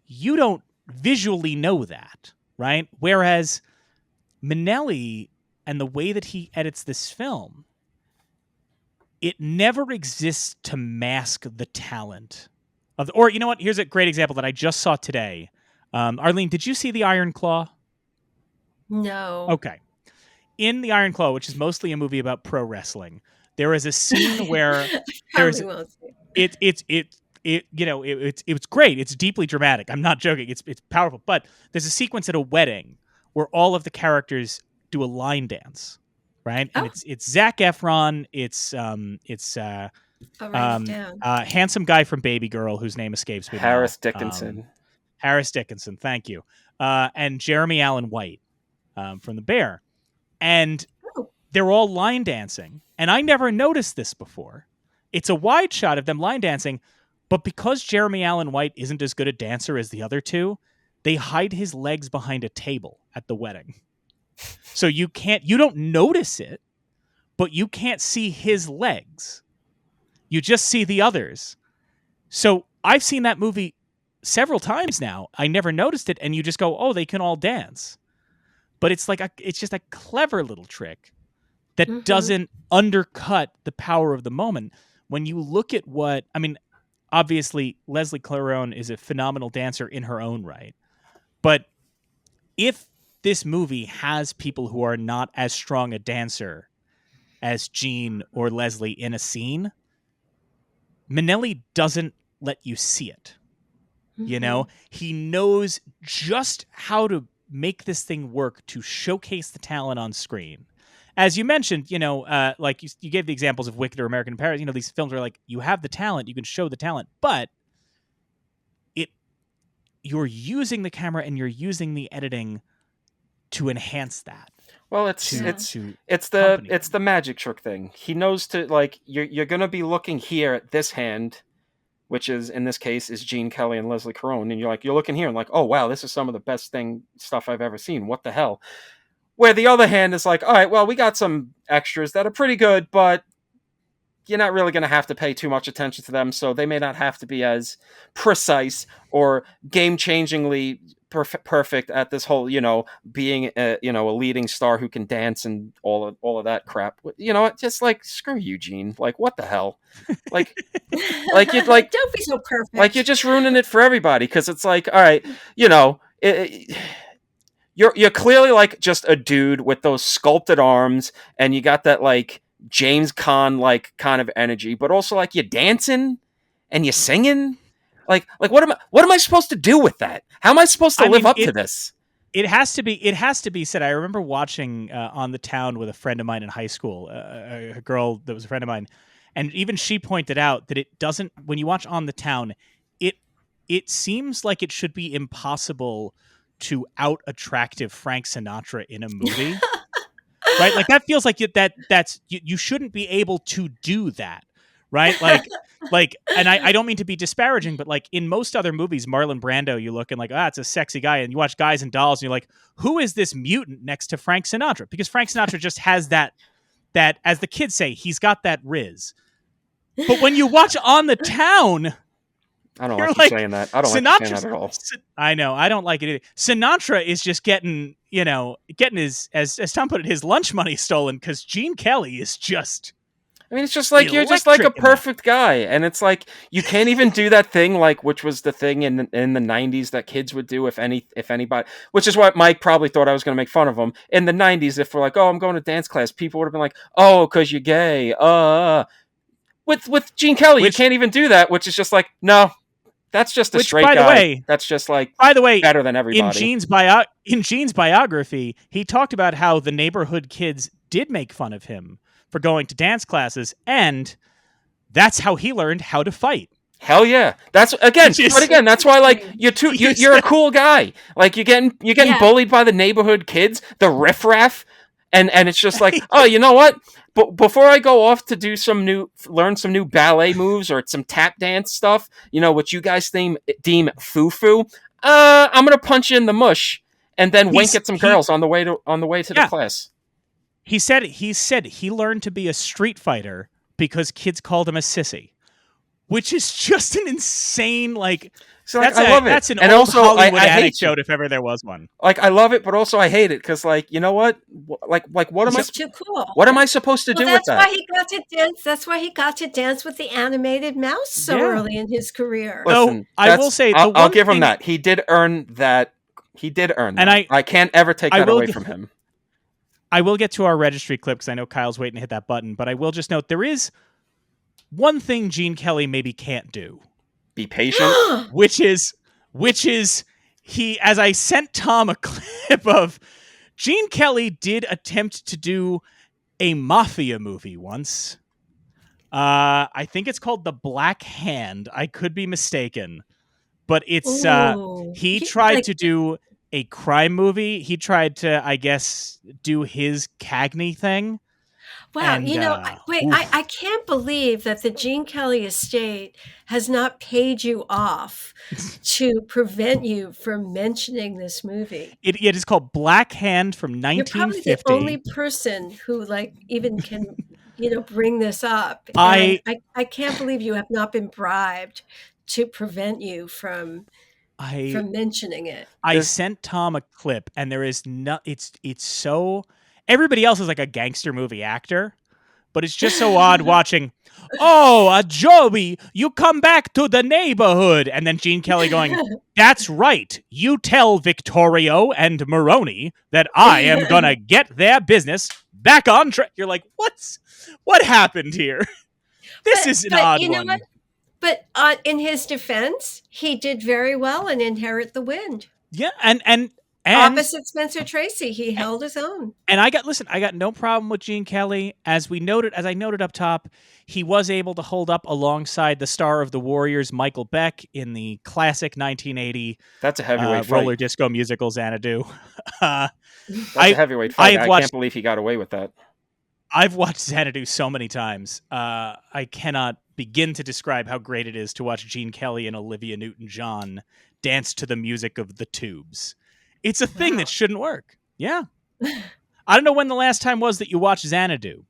you don't visually know that, right? Whereas Minnelli and the way that he edits this film, it never exists to mask the talent of or you know what? Here's a great example that I just saw today. Arlene, did you see The Iron Claw? No. Okay. In The Iron Claw, which is mostly a movie about pro wrestling, there is a scene where there's it's great. It's deeply dramatic. I'm not joking. It's powerful. But there's a sequence at a wedding where all of the characters do a line dance, right? And it's Zac Efron. It's handsome guy from Baby Girl whose name escapes me. Harris Dickinson. Harris Dickinson. Thank you. And Jeremy Allen White from The Bear, and they're all line dancing. And I never noticed this before. It's a wide shot of them line dancing. But because Jeremy Allen White isn't as good a dancer as the other two, they hide his legs behind a table at the wedding. So you don't notice it, but you can't see his legs. You just see the others. So I've seen that movie several times now. I never noticed it. And you just go, oh, they can all dance. But it's just a clever little trick that doesn't undercut the power of the moment. When you look at obviously, Leslie Caron is a phenomenal dancer in her own right. But if this movie has people who are not as strong a dancer as Jean or Leslie in a scene, Minnelli doesn't let you see it. He knows just how to make this thing work to showcase the talent on screen. As you mentioned, like you gave the examples of Wicked or American in Paris. These films are like, you have the talent, you can show the talent, but you're using the camera and you're using the editing to enhance that. Well, it's the magic trick thing. He knows to you're gonna be looking here at this hand, which is in this case is Gene Kelly and Leslie Caron, and you're looking here and like, oh wow, this is some of the best stuff I've ever seen. What the hell? Where the other hand is like, all right, well, we got some extras that are pretty good, but you're not really going to have to pay too much attention to them, so they may not have to be as precise or game-changingly perfect at this whole, being a leading star who can dance and all of that crap. Just screw you, Gene. What the hell? Don't be so perfect. You're just ruining it for everybody, because it's all right, You're clearly just a dude with those sculpted arms, and you got that James Caan kind of energy, but also you're dancing and you're singing. What am I supposed to do with that? How am I supposed to live up to this? It has to be said. I remember watching On the Town with a friend of mine in high school, a girl that was a friend of mine, and even she pointed out that it doesn't. When you watch On the Town, it seems like it should be impossible to out attractive Frank Sinatra in a movie. Right? That feels like you shouldn't be able to do that. Right? And I don't mean to be disparaging, but in most other movies, Marlon Brando, you look and it's a sexy guy, and you watch Guys and Dolls and you're like, who is this mutant next to Frank Sinatra? Because Frank Sinatra just has that, as the kids say, he's got that riz. But when you watch On the Town, I don't like you saying that. I don't like you saying that at all. I know. I don't like it either. Sinatra is just getting his, as Tom put it, his lunch money stolen, because Gene Kelly is just... it's just you're just a perfect guy. And it's you can't even do that thing, which was the thing in the 90s that kids would do if anybody, which is what Mike probably thought I was going to make fun of him. In the 90s, if we're oh, I'm going to dance class, people would have been oh, because you're gay. With Gene Kelly, you can't even do that, which is just no. That's just a straight guy. By the way, that's just better than everybody. In Gene's biography, he talked about how the neighborhood kids did make fun of him for going to dance classes, and that's how he learned how to fight. Hell yeah. That's again, Which is- but again, that's why like You you're a said- cool guy. Like you're getting Yeah. bullied by the neighborhood kids, the riffraff, and it's just like, oh, you know what? But before I go off to learn some new ballet moves or some tap dance stuff, what you guys deem foo-foo, I'm gonna punch you in the mush and then wink at some girls on the way to the class. He said he learned to be a street fighter because kids called him a sissy, which is just an insane So I love it. That's an and old also, Hollywood I hate anecdote if ever there was one. Like I love it, but also I hate it because you know what? Like what am I? It's too cool. What am I supposed to do with that? That's why he got to dance. That's why he got to dance with the animated mouse so early in his career. Listen, I will say I'll give him that. He did earn that. And I can't ever take that away from him. I will get to our registry clip because I know Kyle's waiting to hit that button, but I will just note there is one thing Gene Kelly maybe can't do. Be patient. which is he, as I sent Tom a clip of, Gene Kelly did attempt to do a mafia movie once. I think it's called The Black Hand. I could be mistaken, but it's he tried to do a crime movie. He tried to, I guess, do his Cagney thing. Wow, And, I can't believe that the Gene Kelly estate has not paid you off to prevent you from mentioning this movie. It is called Black Hand from 1950. You're probably the only person who even can bring this up. I can't believe you have not been bribed to prevent you from mentioning it. I sent Tom a clip, and there is it's so. Everybody else is like a gangster movie actor, but it's just so odd watching. Oh, Joby, you come back to the neighborhood, and then Gene Kelly going, "That's right. You tell Victorio and Maroney that I am gonna get their business back on track." You're like, what happened here? This is an odd you know one. What? But in his defense, he did very well in Inherit the Wind. Yeah, and opposite Spencer Tracy, he held his own. And I got no problem with Gene Kelly. As I noted up top, he was able to hold up alongside the star of the Warriors, Michael Beck, in the classic 1980 That's a heavyweight roller fight. disco musical Xanadu. That's a heavyweight fight. I can't believe he got away with that. I've watched Xanadu so many times. I cannot begin to describe how great it is to watch Gene Kelly and Olivia Newton-John dance to the music of the Tubes. It's a thing that shouldn't work. Yeah. I don't know when the last time was that you watched Xanadu.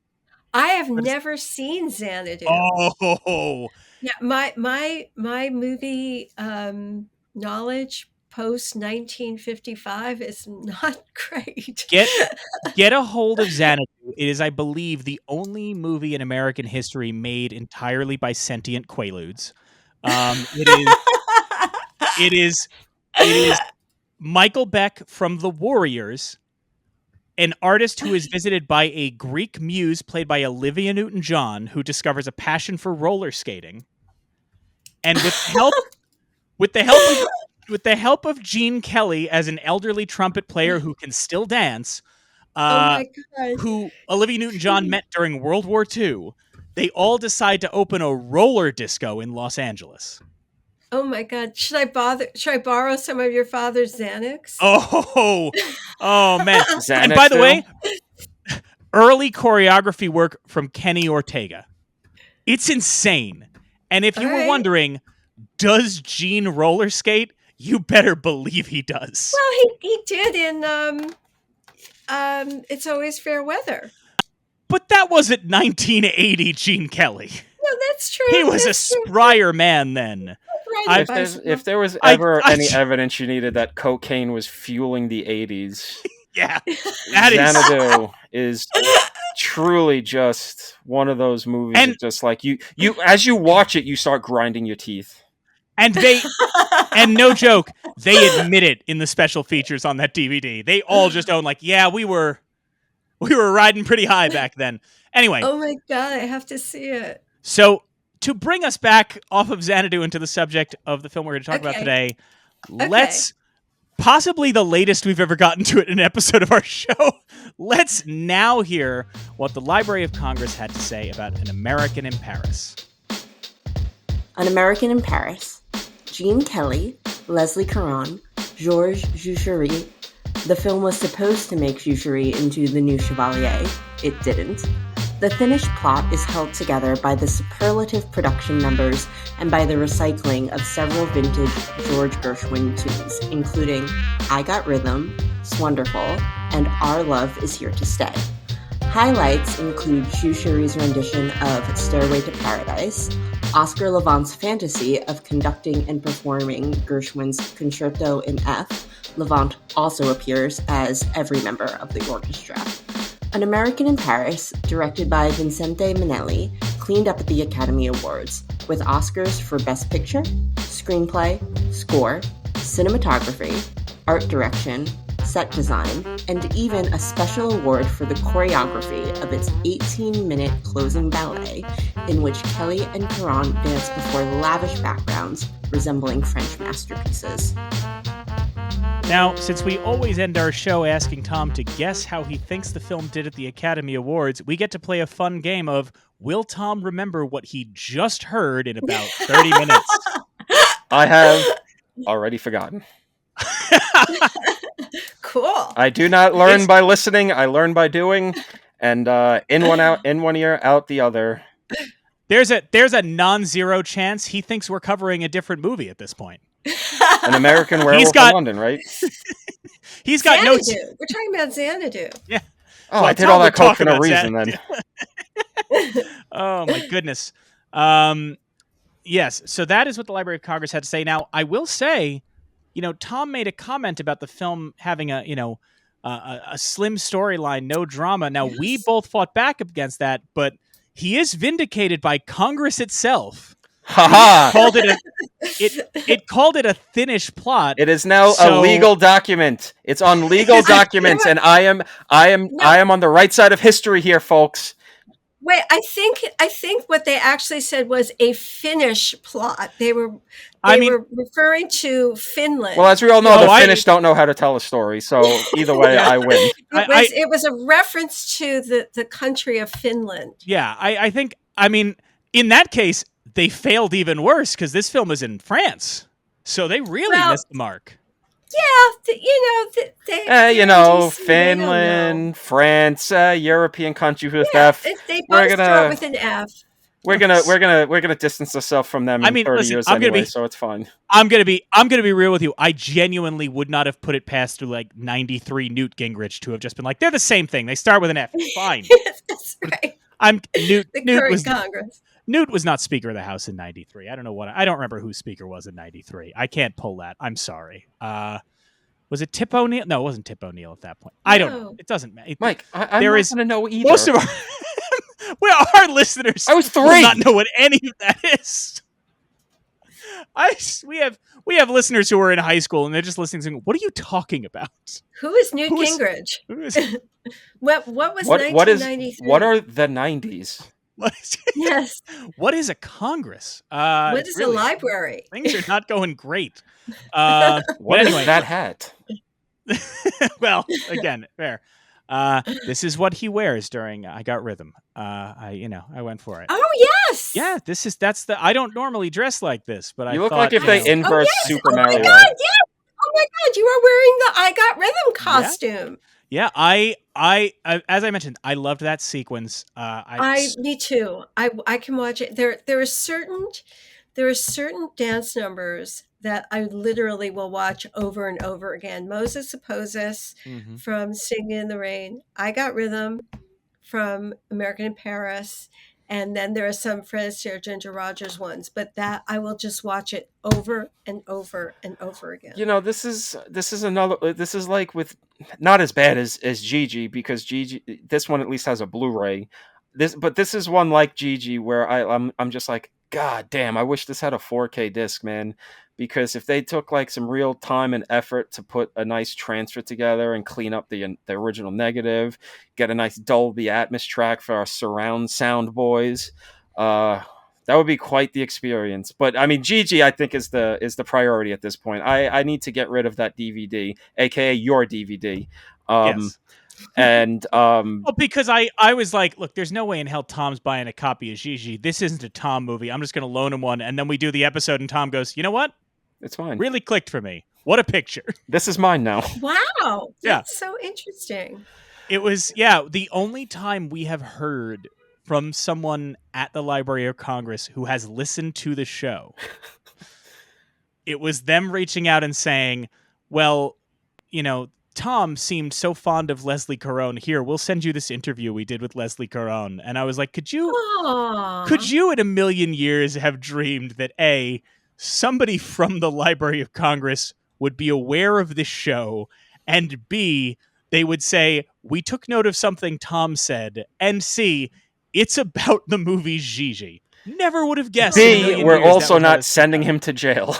I have never seen Xanadu. Oh. Yeah, my movie knowledge post 1955 is not great. Get a hold of Xanadu. It is, I believe, the only movie in American history made entirely by sentient quaaludes. It is Michael Beck from The Warriors, an artist who is visited by a Greek muse played by Olivia Newton-John, who discovers a passion for roller skating, and with the help of Gene Kelly as an elderly trumpet player who can still dance, who Olivia Newton-John met during World War II, they all decide to open a roller disco in Los Angeles. Oh my God! Should I borrow some of your father's Xanax? Oh man! Xanax, and by the way, early choreography work from Kenny Ortega. It's insane. And if you were wondering, does Gene roller skate? You better believe he does. Well, he did in It's Always Fair Weather. But that wasn't 1980 Gene Kelly. No, that's true. He was a sprier man then. If there was ever any evidence you needed that cocaine was fueling the 80s, yeah, Xanadu is truly just one of those movies that just like you as you watch it, you start grinding your teeth. And and no joke, they admit it in the special features on that DVD. They all just own we were riding pretty high back then. Anyway. Oh my God, I have to see it. So to bring us back off of Xanadu into the subject of the film we're going to talk about today, let's, possibly the latest we've ever gotten to it in an episode of our show, let's now hear what the Library of Congress had to say about An American in Paris. An American in Paris, Gene Kelly, Leslie Caron, Georges Juchery. The film was supposed to make Juchery into the new Chevalier. It didn't. The finished plot is held together by the superlative production numbers and by the recycling of several vintage George Gershwin tunes, including I Got Rhythm, Swonderful, and Our Love Is Here to Stay. Highlights include Juchery's rendition of Stairway to Paradise, Oscar Levant's fantasy of conducting and performing Gershwin's Concerto in F. Levant also appears as every member of the orchestra. An American in Paris, directed by Vincente Minnelli, cleaned up at the Academy Awards, with Oscars for Best Picture, Screenplay, Score, Cinematography, Art Direction, Set Design, and even a special award for the choreography of its 18-minute closing ballet, in which Kelly and Caron dance before lavish backgrounds resembling French masterpieces. Now, since we always end our show asking Tom to guess how he thinks the film did at the Academy Awards, we get to play a fun game of Will Tom remember what he just heard in about 30 minutes? I have already forgotten. Cool. I do not learn by listening. I learn by doing, and in one ear, out the other. There's a non-zero chance he thinks we're covering a different movie at this point. An American Werewolf in London, right? He's got Xanadu. notes. We're talking about Xanadu. Yeah. Oh, I did all that coke for no reason then. Oh my goodness. Yes. So that is what the Library of Congress had to say. Now, I will say, Tom made a comment about the film having a slim storyline, no drama. Now, we both fought back against that, but he is vindicated by Congress itself. Ha It called it a thinnish plot. It is now a legal document. It's on legal documents, and I am on the right side of history here, folks. Wait, I think what they actually said was a Finnish plot. They were referring to Finland. Well, as we all know, the Finnish don't know how to tell a story, so either way, I win. It was a reference to the country of Finland. Yeah, I think, in that case, they failed even worse because this film is in France, so they really missed the mark. Yeah, Finland, France, European country with F. They both start with an F. We're gonna distance ourselves from them in 30 years anyway, so it's fine. I'm gonna be real with you. I genuinely would not have put it past like 93 Newt Gingrich to have just been like, they're the same thing. They start with an F. Fine. That's right. Congress. Newt was not Speaker of the House in 93. I don't remember who Speaker was in 93. I can't pull that. I'm sorry. Was it Tip O'Neill? No, it wasn't Tip O'Neill at that point. No. I don't know. It doesn't matter. Mike, I'm not going to know either. Most of our listeners will not know what any of that is. We have listeners who are in high school and they're just listening to, what are you talking about? Who is Newt Gingrich? What was 1993? What are the 90s? Yes. What is a Congress? What is a library? Things are not going great. What is that hat? Well, again, fair. This is what he wears during I Got Rhythm. I went for it. Oh yes. Yeah, I don't normally dress like this, but you look like if they invert Super Mario. Oh my god, yeah. Oh my god, you are wearing the I Got Rhythm costume. Yeah, I as I mentioned, I loved that sequence. Me too. I can watch it. There are certain dance numbers that I literally will watch over and over again. Moses Opposes from Singing in the Rain. I Got Rhythm from American in Paris. And then there are some Fred Astaire, Ginger Rogers ones, but that I will just watch it over and over and over again. This is like with not as bad as Gigi, because Gigi, this one at least has a Blu-ray. This is one like Gigi where I'm just like, God damn, I wish this had a 4K disc, man. Because if they took like some real time and effort to put a nice transfer together and clean up the original negative, get a nice Dolby Atmos track for our surround sound boys, that would be quite the experience. But I mean, Gigi, I think is the priority at this point. I need to get rid of that DVD, aka your DVD. Yes. And Well, because I was like, look, there's no way in hell Tom's buying a copy of Gigi. This isn't a Tom movie. I'm just going to loan him one. And then we do the episode and Tom goes, you know what? it's mine. Really clicked for me. What a picture. This is mine now. Wow. Yeah. That's so interesting. It was, yeah, the only time we have heard from someone at the Library of Congress who has listened to the show. It was them reaching out and saying, well, you know, Tom seemed so fond of Leslie Caron. Here, we'll send you this interview we did with Leslie Caron. And I was like, could you in a million years have dreamed that A, somebody from the Library of Congress would be aware of this show, and B, they would say, we took note of something Tom said, and C, it's about the movie Gigi. Never would have guessed. B, we're also not sending him to jail.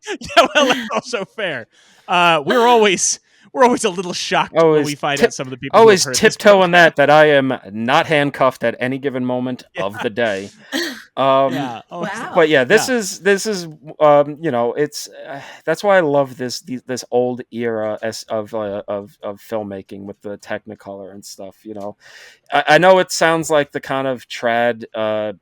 Yeah, well, that's also fair. We're always a little shocked when we find out some of the people. Always tiptoeing that I am not handcuffed at any given moment of the day. Wow. But yeah, this is you know, it's that's why I love this old era of filmmaking with the Technicolor and stuff. You know, I know it sounds like the kind of trad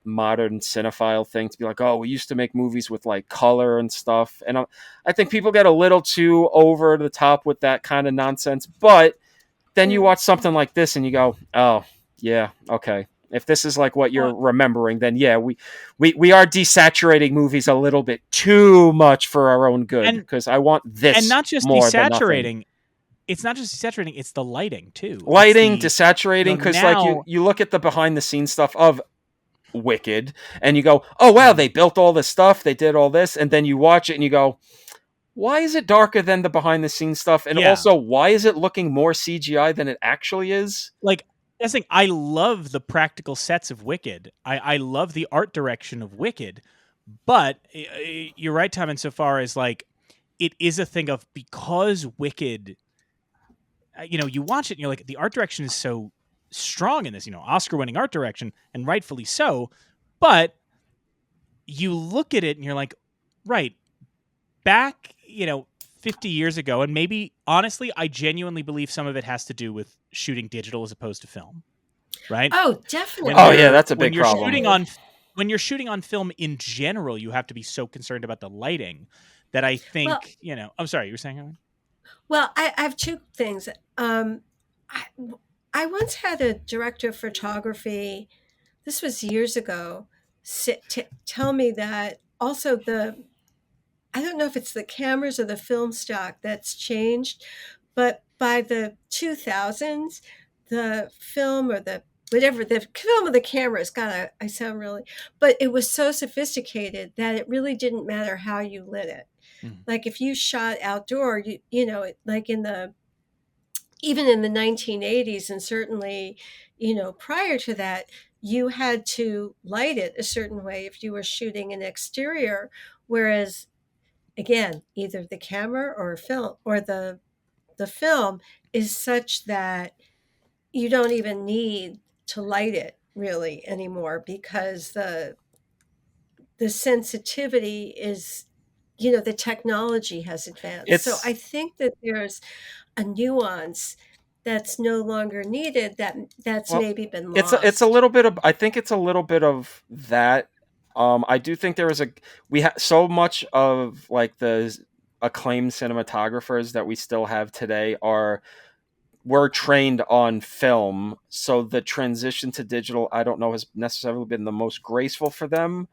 modern cinephile thing to be like, oh, we used to make movies with like color and stuff, and I think people get a little too over the top with that kind of nonsense. But then you watch something like this and you go, oh yeah, okay. If this is like what you're remembering, then yeah, we are desaturating movies a little bit too much for our own good, because I want this and not just more desaturating. It's not just desaturating; it's the lighting too. Desaturating, because like you look at the behind the scenes stuff of Wicked, and you go, oh wow, they built all this stuff, they did all this, and then you watch it and you go, why is it darker than the behind the scenes stuff, and also why is it looking more CGI than it actually is? Like. That's the thing. I love the practical sets of Wicked. I love the art direction of Wicked. But you're right, Tom, insofar as like it is a thing of, because Wicked, you know, you watch it and you're like, the art direction is so strong in this, you know, Oscar-winning art direction, and rightfully so. But you look at it and you're like, right, back, you know, 50 years ago, and maybe, honestly, I genuinely believe some of it has to do with shooting digital as opposed to film, right? Oh, definitely. That's a big problem. When you're shooting on film in general, you have to be so concerned about the lighting that I think, you know... I'm sorry, you were saying something? Well, I have two things. I once had a director of photography, this was years ago, tell me that also I don't know if it's the cameras or the film stock that's changed, but by the 2000s, the film or the film of the cameras, God, I sound really, but it was so sophisticated that it really didn't matter how you lit it. Mm-hmm. Like if you shot outdoor, you know, like even in the 1980s, and certainly, you know, prior to that, you had to light it a certain way if you were shooting an exterior, whereas again, either the camera or film or the film is such that you don't even need to light it really anymore, because the sensitivity is, you know, the technology has advanced. So I think that there's a nuance that's no longer needed that's maybe been lost. It's a little bit of, I think it's a little bit of that. I do think we have so much of like the acclaimed cinematographers that we still have today were trained on film. So the transition to digital, I don't know, has necessarily been the most graceful for them.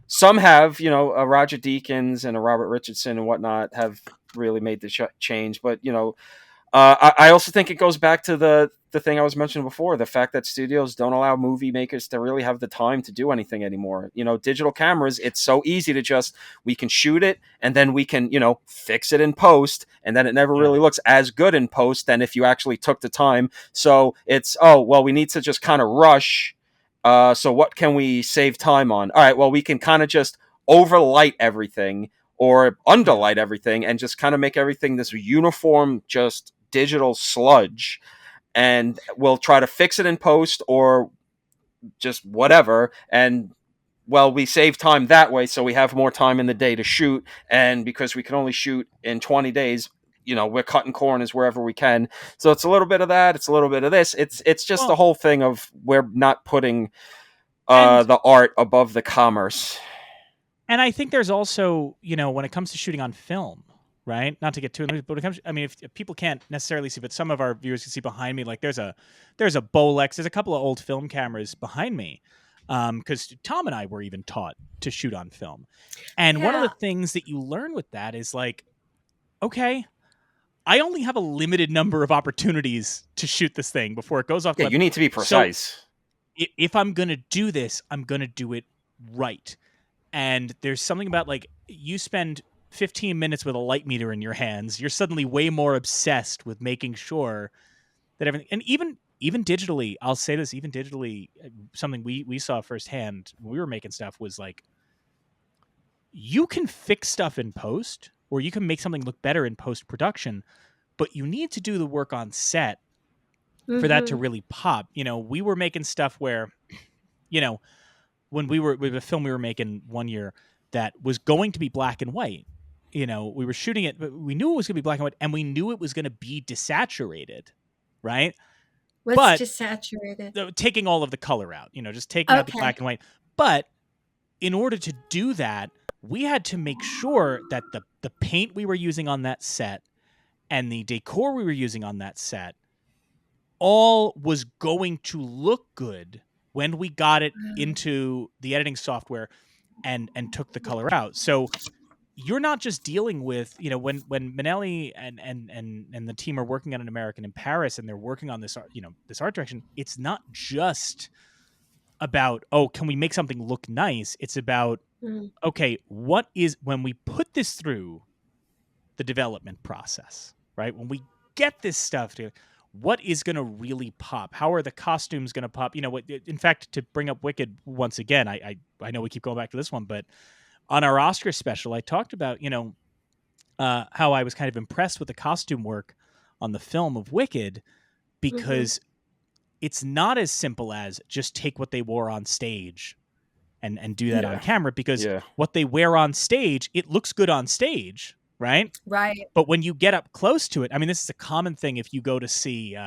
Some have, you know, Roger Deakins and a Robert Richardson and whatnot have really made the change. But, you know, I also think it goes back to the thing I was mentioning before, the fact that studios don't allow movie makers to really have the time to do anything anymore. You know, digital cameras, it's so easy to we can shoot it and then we can, you know, fix it in post, and then it never really looks as good in post than if you actually took the time. So it's, we need to just kind of rush. So what can we save time on? All right, well, we can kind of just overlight everything or underlight everything and just kind of make everything this uniform, just digital sludge, and we'll try to fix it in post or just whatever, and we save time that way, so we have more time in the day to shoot, and because we can only shoot in 20 days, we're cutting corners wherever we can. So it's a little bit of that. It's a little bit of this. It's just the whole thing of we're not putting the art above the commerce. And I think there's also, when it comes to shooting on film, right? Not to get too, but when it comes, if people can't necessarily see, but some of our viewers can see behind me, like there's a Bolex, there's a couple of old film cameras behind me, because Tom and I were even taught to shoot on film. And one of the things that you learn with that is like, okay, I only have a limited number of opportunities to shoot this thing before it goes off. Yeah, you need to be precise. So if I'm going to do this, I'm going to do it right. And there's something about like you spend 15 minutes with a light meter in your hands, you're suddenly way more obsessed with making sure that everything, and even digitally, I'll say this, even digitally, something we saw firsthand when we were making stuff was like, you can fix stuff in post, or you can make something look better in post-production, but you need to do the work on set for that to really pop. We were making stuff where, when we were with a film we were making one year that was going to be black and white, we were shooting it, but we knew it was going to be black and white, and we knew it was going to be desaturated, right? What's desaturated? Taking all of the color out, just taking out the black and white. But in order to do that, we had to make sure that the paint we were using on that set and the decor we were using on that set all was going to look good when we got it into the editing software and took the color out. So you're not just dealing with, when Minnelli and the team are working on An American in Paris and they're working on this, this art direction, it's not just about, can we make something look nice? It's about, okay, when we put this through the development process, right? When we get this stuff to, what is going to really pop? How are the costumes going to pop? In fact, to bring up Wicked once again, I know we keep going back to this one, but on our Oscar special, I talked about, how I was kind of impressed with the costume work on the film of Wicked, because it's not as simple as just take what they wore on stage and do that on camera, because what they wear on stage, it looks good on stage. Right. But when you get up close to it, this is a common thing if you go to see,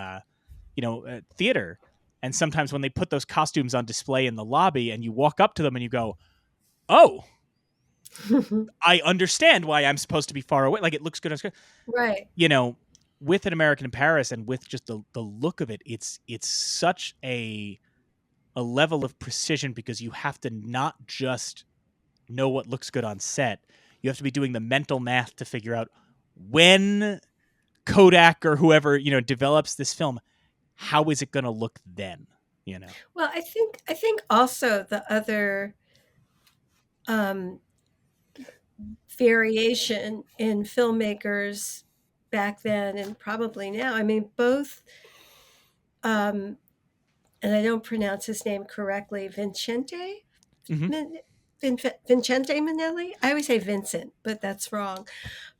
theater, and sometimes when they put those costumes on display in the lobby and you walk up to them and you go, oh, I understand why I'm supposed to be far away. Like, it looks good on screen. Right. With An American in Paris and with just the look of it, it's such a level of precision, because you have to not just know what looks good on set. You have to be doing the mental math to figure out when Kodak or whoever, develops this film, how is it going to look then, Well, I think also the other variation in filmmakers back then and probably now, both, and I don't pronounce his name correctly, Vincente Minnelli. I always say Vincent, but that's wrong.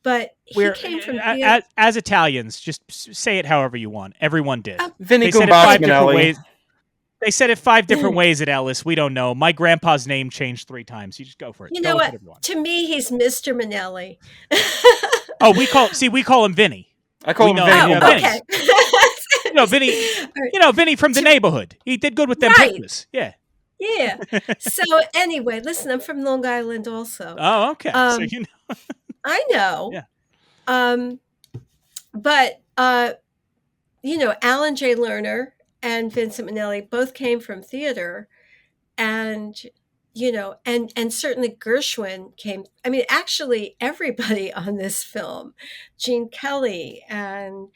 But he came from as Italians, just say it however you want. Everyone did. Vinny they said it 5 different Minnelli. ways. They said it 5 different ways at Ellis. We don't know. My grandpa's name changed 3 times. You just go for it. You know what? To me, he's Mr. Minnelli. Oh, we call him Vinny. I call him Vinny. Okay. Vinny. Vinny from the neighborhood. He did good with them pictures. Yeah. Yeah. So anyway, listen, I'm from Long Island also. Oh, okay. So I know. Yeah. But Alan J. Lerner and Vincent Minnelli both came from theater, and and certainly Gershwin came. Actually, everybody on this film, Gene Kelly and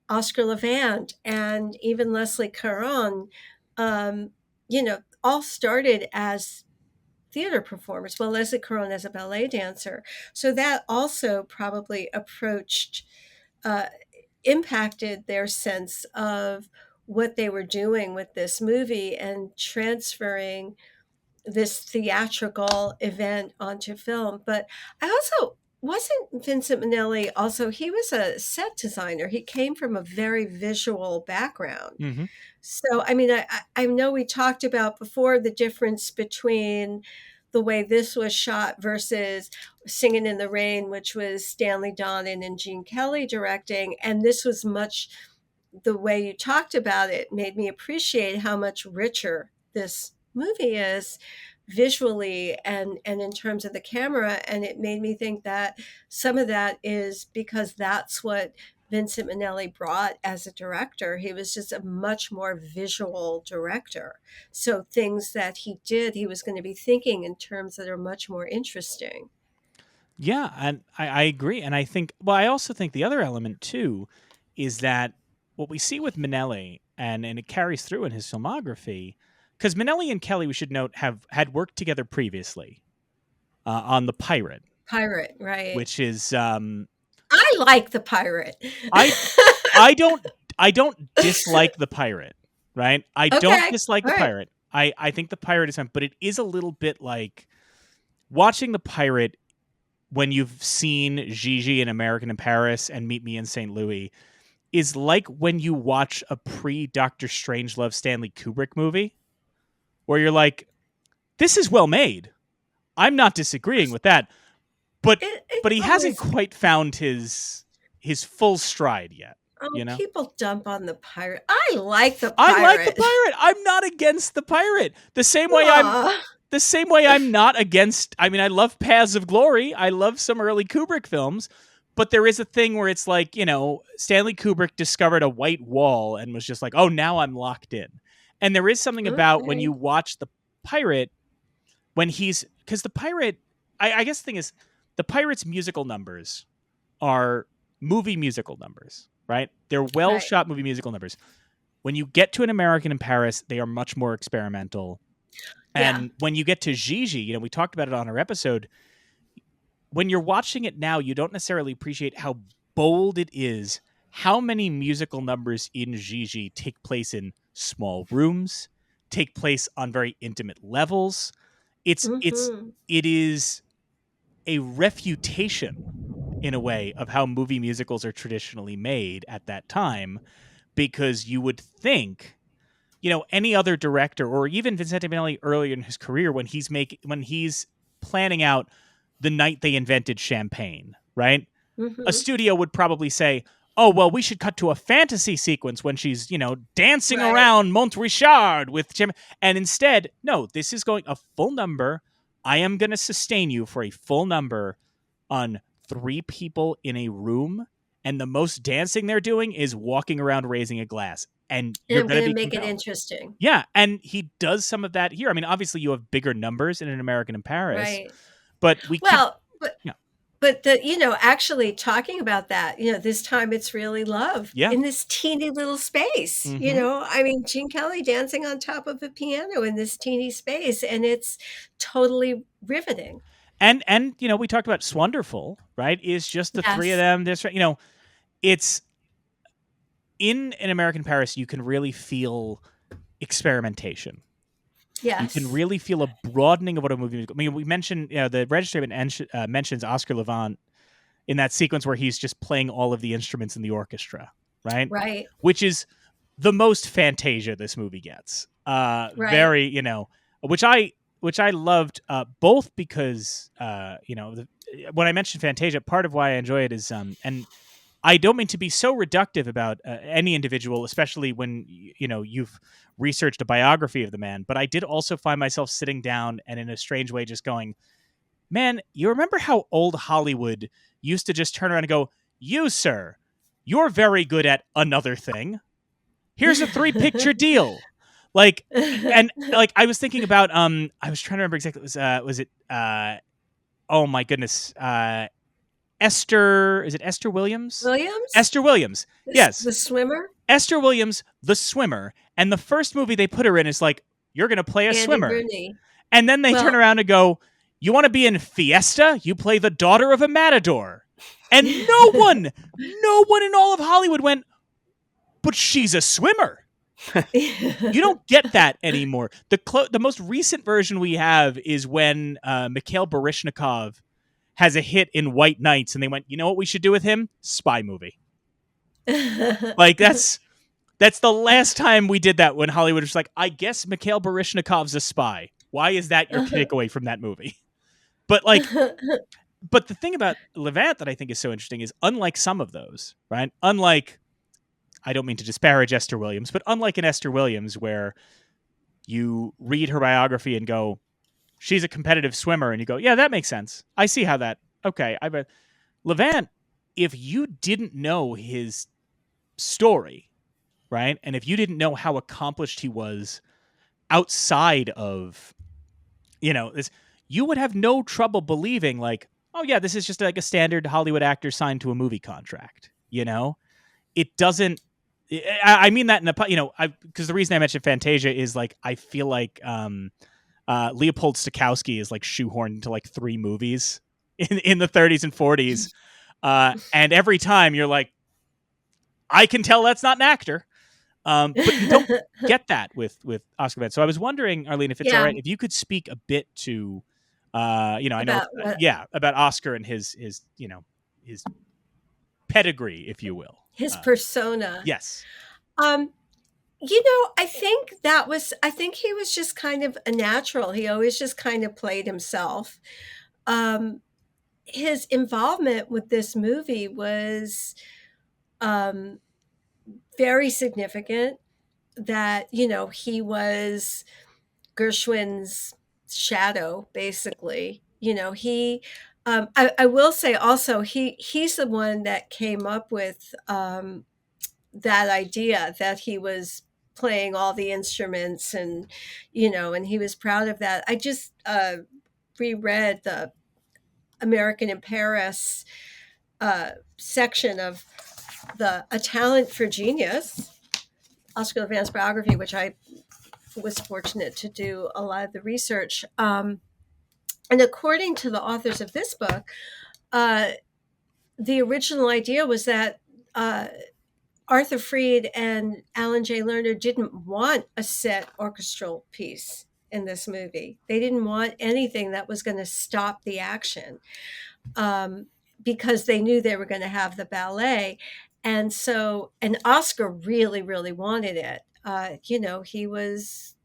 Oscar Levant and even Leslie Caron, all started as theater performers. Well, Leslie Caron as a ballet dancer. So that also probably impacted their sense of what they were doing with this movie and transferring this theatrical event onto film. But wasn't Vincent Minnelli also, he was a set designer. He came from a very visual background. Mm-hmm. So, I know we talked about before the difference between the way this was shot versus Singing in the Rain, which was Stanley Donen and Gene Kelly directing. And this was much, the way you talked about it made me appreciate how much richer this movie is visually and in terms of the camera. And it made me think that some of that is because that's what Vincent Minnelli brought as a director. He was just a much more visual director. So things that he did, he was going to be thinking in terms that are much more interesting. Yeah, and I agree. And I think, well, I also think the other element too is that what we see with Minnelli, and it carries through in his filmography, because Minnelli and Kelly, we should note, had worked together previously on The Pirate. Pirate, right. Which is... I like The Pirate. I don't dislike The Pirate, right? I don't dislike The Pirate. I think The Pirate is fine, but it is a little bit like watching The Pirate when you've seen Gigi in American in Paris and Meet Me in St. Louis is like when you watch a pre-Dr. Strangelove Stanley Kubrick movie where you're like, this is well made. I'm not disagreeing with that. But he hasn't quite found his full stride yet. Oh, you know? People dump on The Pirate. I like The Pirate. I like The Pirate. I'm not against The Pirate. The same way I'm not against. I mean, I love Paths of Glory. I love some early Kubrick films, but there is a thing where it's like, Stanley Kubrick discovered a white wall and was just like, oh, now I'm locked in. And there is something about when you watch The Pirate, because The Pirate, I guess the thing is, The Pirate's musical numbers are movie musical numbers, right? They're well-shot movie musical numbers. When you get to An American in Paris, they are much more experimental. And when you get to Gigi, we talked about it on our episode, when you're watching it now, you don't necessarily appreciate how bold it is, how many musical numbers in Gigi take place in small rooms, take place on very intimate levels. It is a refutation, in a way, of how movie musicals are traditionally made at that time, because you would think, any other director, or even Vincente Minnelli earlier in his career, when he's planning out the night they invented champagne, right? Mm-hmm. A studio would probably say, oh, well, we should cut to a fantasy sequence when she's, dancing around Mont Richard with champagne. And instead, no, this is going a full number. I am going to sustain you for a full number on 3 people in a room, and the most dancing they're doing is walking around raising a glass. And you're going to make it interesting. Yeah, and he does some of that here. I mean, obviously you have bigger numbers in An American in Paris. Right. But But actually talking about that, this time it's really love in this teeny little space. Mm-hmm. I mean, Gene Kelly dancing on top of a piano in this teeny space, and it's totally riveting. And we talked about Swonderful, right? Is just the 3 of them. There's it's in An American Paris, you can really feel experimentation. Yes. You can really feel a broadening of what a movie is. I mean, we mentioned, the Registry mentions Oscar Levant in that sequence where he's just playing all of the instruments in the orchestra, right? Right. Which is the most Fantasia this movie gets. Very, which I loved, both because, when I mentioned Fantasia, part of why I enjoy it is, and I don't mean to be so reductive about any individual, especially when, you've researched a biography of the man, but I did also find myself sitting down and in a strange way just going, man, you remember how old Hollywood used to just turn around and go, you, sir, you're very good at another thing. Here's a 3-picture deal. I was thinking about, I was trying to remember exactly, was it, oh my goodness, Esther, is it Esther Williams? Esther Williams, yes. The swimmer? Esther Williams, the swimmer. And the first movie they put her in is like, you're going to play a swimmer. Rooney. And then they turn around and go, you want to be in Fiesta? You play the daughter of a matador. And no one in all of Hollywood went, but she's a swimmer. You don't get that anymore. The most recent version we have is when Mikhail Baryshnikov has a hit in White Knights, and they went, you know what we should do with him? Spy movie. That's the last time we did that, when Hollywood was like, I guess Mikhail Baryshnikov's a spy. Why is that your takeaway from that movie? But like, but the thing about Levant that I think is so interesting is, unlike some of those, right? Unlike, I don't mean to disparage Esther Williams, but unlike an Esther Williams where you read her biography and go, she's a competitive swimmer, and you go, yeah, that makes sense. I see how that. Okay, I bet Levant, if you didn't know his story, right, and if you didn't know how accomplished he was outside of, this, you would have no trouble believing, like, oh yeah, this is just like a standard Hollywood actor signed to a movie contract. It doesn't. I mean that in a, because the reason I mentioned Fantasia is like, I feel like Leopold Stokowski is like shoehorned into like 3 movies in the 30s and 40s, and every time you're like, I can tell that's not an actor. But you don't get that with Oscar Vance. So I was wondering, Arlene, if it's all right, if you could speak a bit to, I know, about Oscar and his pedigree, if you will, his persona. Yes. I think he was just kind of a natural. He always just kind of played himself. His involvement with this movie was very significant. That, he was Gershwin's shadow, basically. I will say also, he's the one that came up with that idea that he was playing all the instruments, and he was proud of that. I just reread the American in Paris section of A Talent for Genius, Oscar Levant's biography, which I was fortunate to do a lot of the research. And according to the authors of this book, the original idea was that Arthur Freed and Alan J. Lerner didn't want a set orchestral piece in this movie. They didn't want anything that was going to stop the action, because they knew they were going to have the ballet. And Oscar really, really wanted it. He was,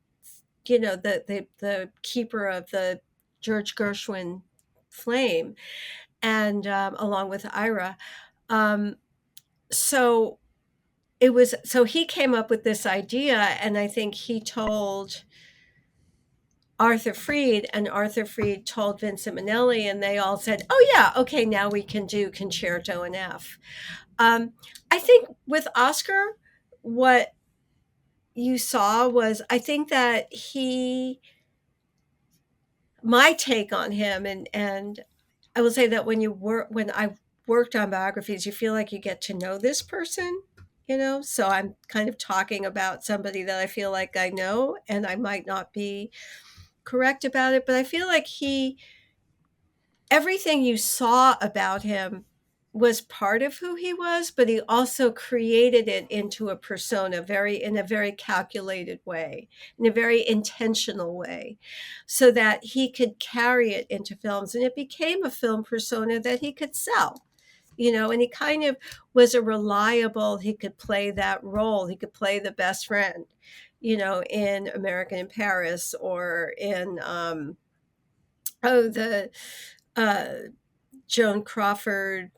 the keeper of the George Gershwin flame, and along with Ira. So he came up with this idea, and I think he told Arthur Freed, and Arthur Freed told Vincent Minnelli, and they all said, oh yeah, okay, now we can do concerto in F. I think with Oscar, what you saw was, I think that my take on him, and I will say that when I worked on biographies, you feel like you get to know this person, so I'm kind of talking about somebody that I feel like I know, and I might not be correct about it, but I feel like everything you saw about him was part of who he was, but he also created it into a persona in a very calculated way, in a very intentional way, so that he could carry it into films, and it became a film persona that he could sell. And he kind of was he could play that role. He could play the best friend, in American in Paris, or in, the Joan Crawford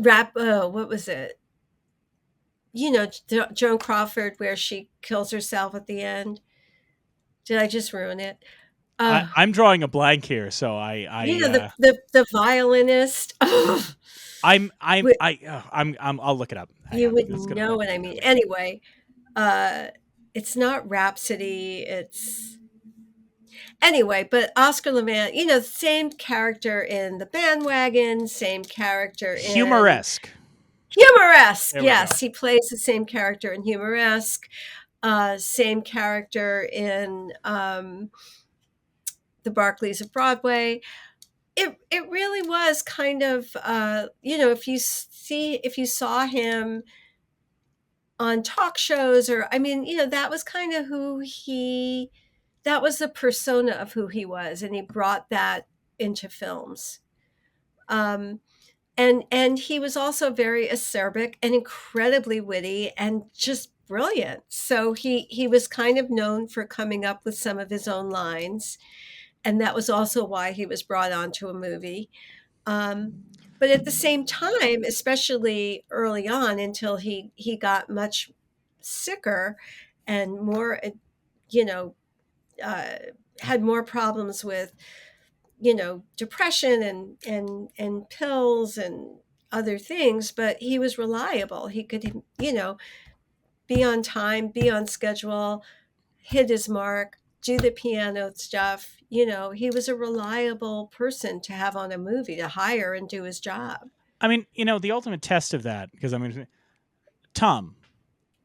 what was it? Joan Crawford, where she kills herself at the end. Did I just ruin it? I'm drawing a blank here, so the violinist. I'll look it up. You wouldn't know what I mean. Anyway, it's not Rhapsody. But Oscar Levant, same character in The Bandwagon, same character in Humoresque. Yes, he plays the same character in Humoresque. Same character in The Barclays of Broadway. It really was kind of, if you saw him on talk shows, or that was kind of that was the persona of who he was, and he brought that into films. And he was also very acerbic and incredibly witty and just brilliant. So he was kind of known for coming up with some of his own lines, and that was also why he was brought onto a movie. But at the same time, especially early on, until he got much sicker and more, you know, uh, had more problems with, depression and pills and other things. But he was reliable. He could, be on time, be on schedule, hit his mark, do the piano stuff. He was a reliable person to have on a movie, to hire and do his job. I mean, the ultimate test of that, because Tom,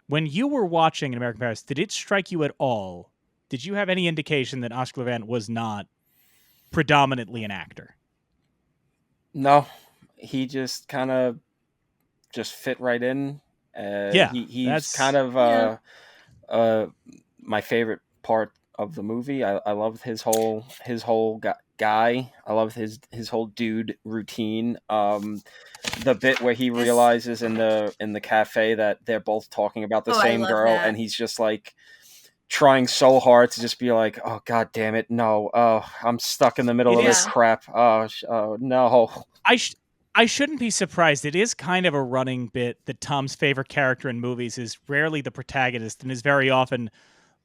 when you were watching An American Paris, did it strike you at all? Did you have any indication that Oscar Levant was not predominantly an actor? No, he just kind of just fit right in. Yeah, he's kind of my favorite part of the movie. I love his whole guy. I love his whole dude routine. The bit where he realizes in the cafe that they're both talking about the same girl, and he's just like trying so hard to just be like, oh god damn it, no, I'm stuck in the middle of this crap. Oh no. I shouldn't be surprised. It is kind of a running bit that Tom's favorite character in movies is rarely the protagonist and is very often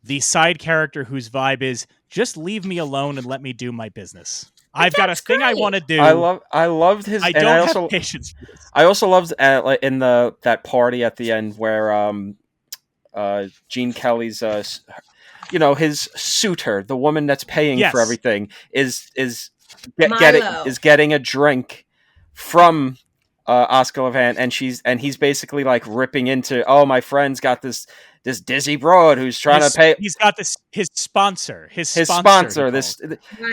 the side character whose vibe is just leave me alone and let me do my business. I've got a thing I want to do. I loved his. I don't have patience for this. I also loved in that party at the end where Gene Kelly's his suitor, the woman that's paying for everything, is getting a drink from Oscar Levant, and he's basically like ripping into, oh, my friend's got this dizzy broad who's trying to pay. He's got his sponsor. This,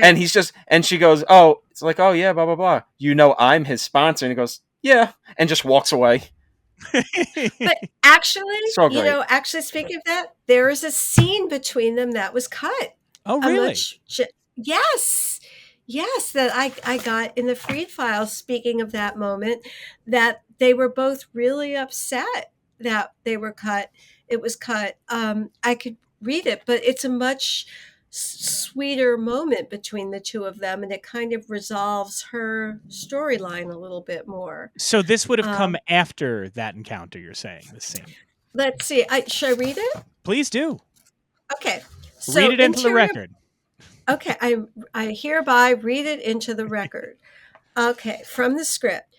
and he's just, and she goes, oh, it's like, oh yeah, blah blah blah. I'm his sponsor, and he goes, yeah, and just walks away. But actually, actually speaking of that, there is a scene between them that was cut. Oh, really? Yes, that I got in the Freed files, speaking of that moment, that they were both really upset that they were cut. It was cut. I could read it, but it's a much sweeter moment between the two of them, and it kind of resolves her storyline a little bit more. So this would have come after that encounter, you're saying, this scene? Let's see. Should I read it? Please do. Okay. So read it into the record. Okay, I hereby read it into the record. Okay, from the script.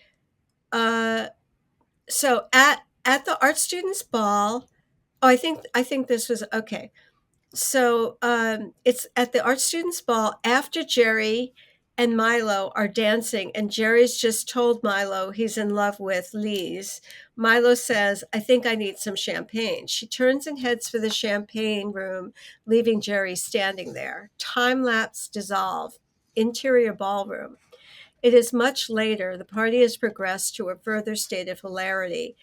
So at the art students' ball, I think this was okay. So it's at the art students' ball after Jerry and Milo are dancing, and Jerry's just told Milo he's in love with Lise. Milo says, I think I need some champagne. She turns and heads for the champagne room, leaving Jerry standing there. Time lapse dissolve. Interior ballroom. It is much later. The party has progressed to a further state of hilarity.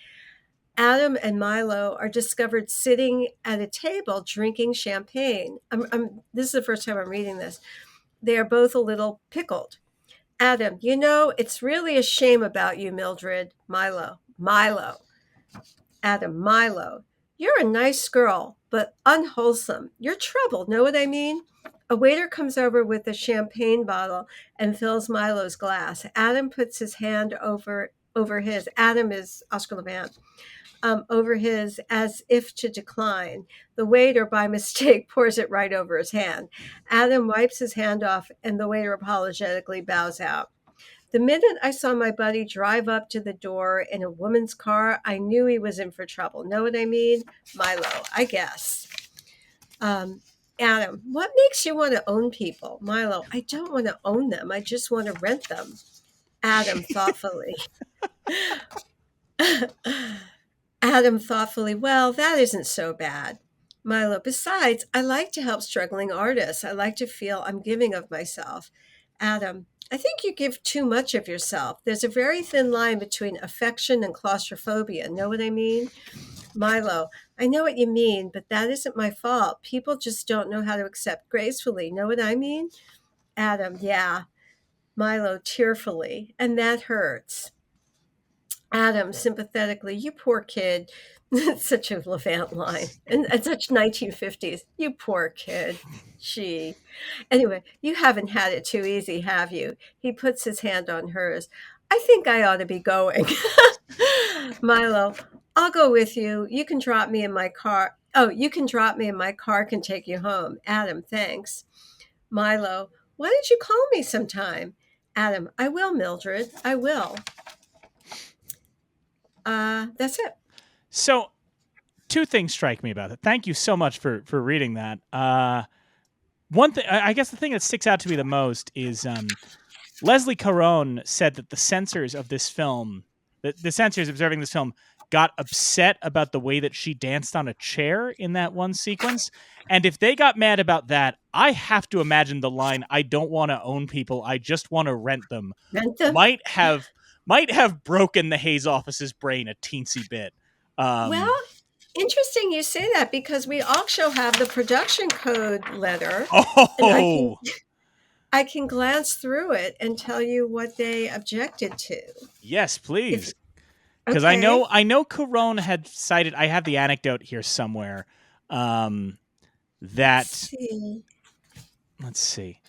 Adam and Milo are discovered sitting at a table drinking champagne. This is the first time I'm reading this. They are both a little pickled. Adam, it's really a shame about you, Mildred. Milo. Adam, Milo. You're a nice girl, but unwholesome. You're trouble, know what I mean? A waiter comes over with a champagne bottle and fills Milo's glass. Adam puts his hand over his. Adam is Oscar Levant. Over his as if to decline. The waiter, by mistake, pours it right over his hand. Adam wipes his hand off, and the waiter apologetically bows out. The minute I saw my buddy drive up to the door in a woman's car, I knew he was in for trouble. Know what I mean? Milo, I guess. Adam, what makes you want to own people? Milo, I don't want to own them. I just want to rent them. Adam, thoughtfully. Adam, thoughtfully, well, that isn't so bad. Milo, besides, I like to help struggling artists. I like to feel I'm giving of myself. Adam, I think you give too much of yourself. There's a very thin line between affection and claustrophobia. Know what I mean? Milo, I know what you mean, but that isn't my fault. People just don't know how to accept gracefully. Know what I mean? Adam, yeah. Milo, tearfully, and that hurts. Adam sympathetically, "You poor kid." It's such a Levant line, and such 1950s. "You poor kid." Gee. Anyway, "You haven't had it too easy, have you?" He puts his hand on hers. "I think I ought to be going." Milo, "I'll go with you. You can drop me in my car. Oh, you can drop me in my car, can take you home." Adam, "Thanks." Milo, "Why don't you call me sometime?" Adam, "I will, Mildred. I will." That's it. So, two things strike me about it. Thank you so much for reading that. One thing, I guess the thing that sticks out to me the most is Leslie Caron said that the censors of this film, the censors observing this film, got upset about the way that she danced on a chair in that one sequence. And if they got mad about that, I have to imagine the line, "I don't want to own people, I just want to rent them," Rent them? might have broken the Hayes office's brain a teensy bit. Well, interesting you say that, because we also have the production code letter. And I can glance through it and tell you what they objected to. Yes, please. Because Okay. I know Caron had cited, I have the anecdote here somewhere, that, let's see.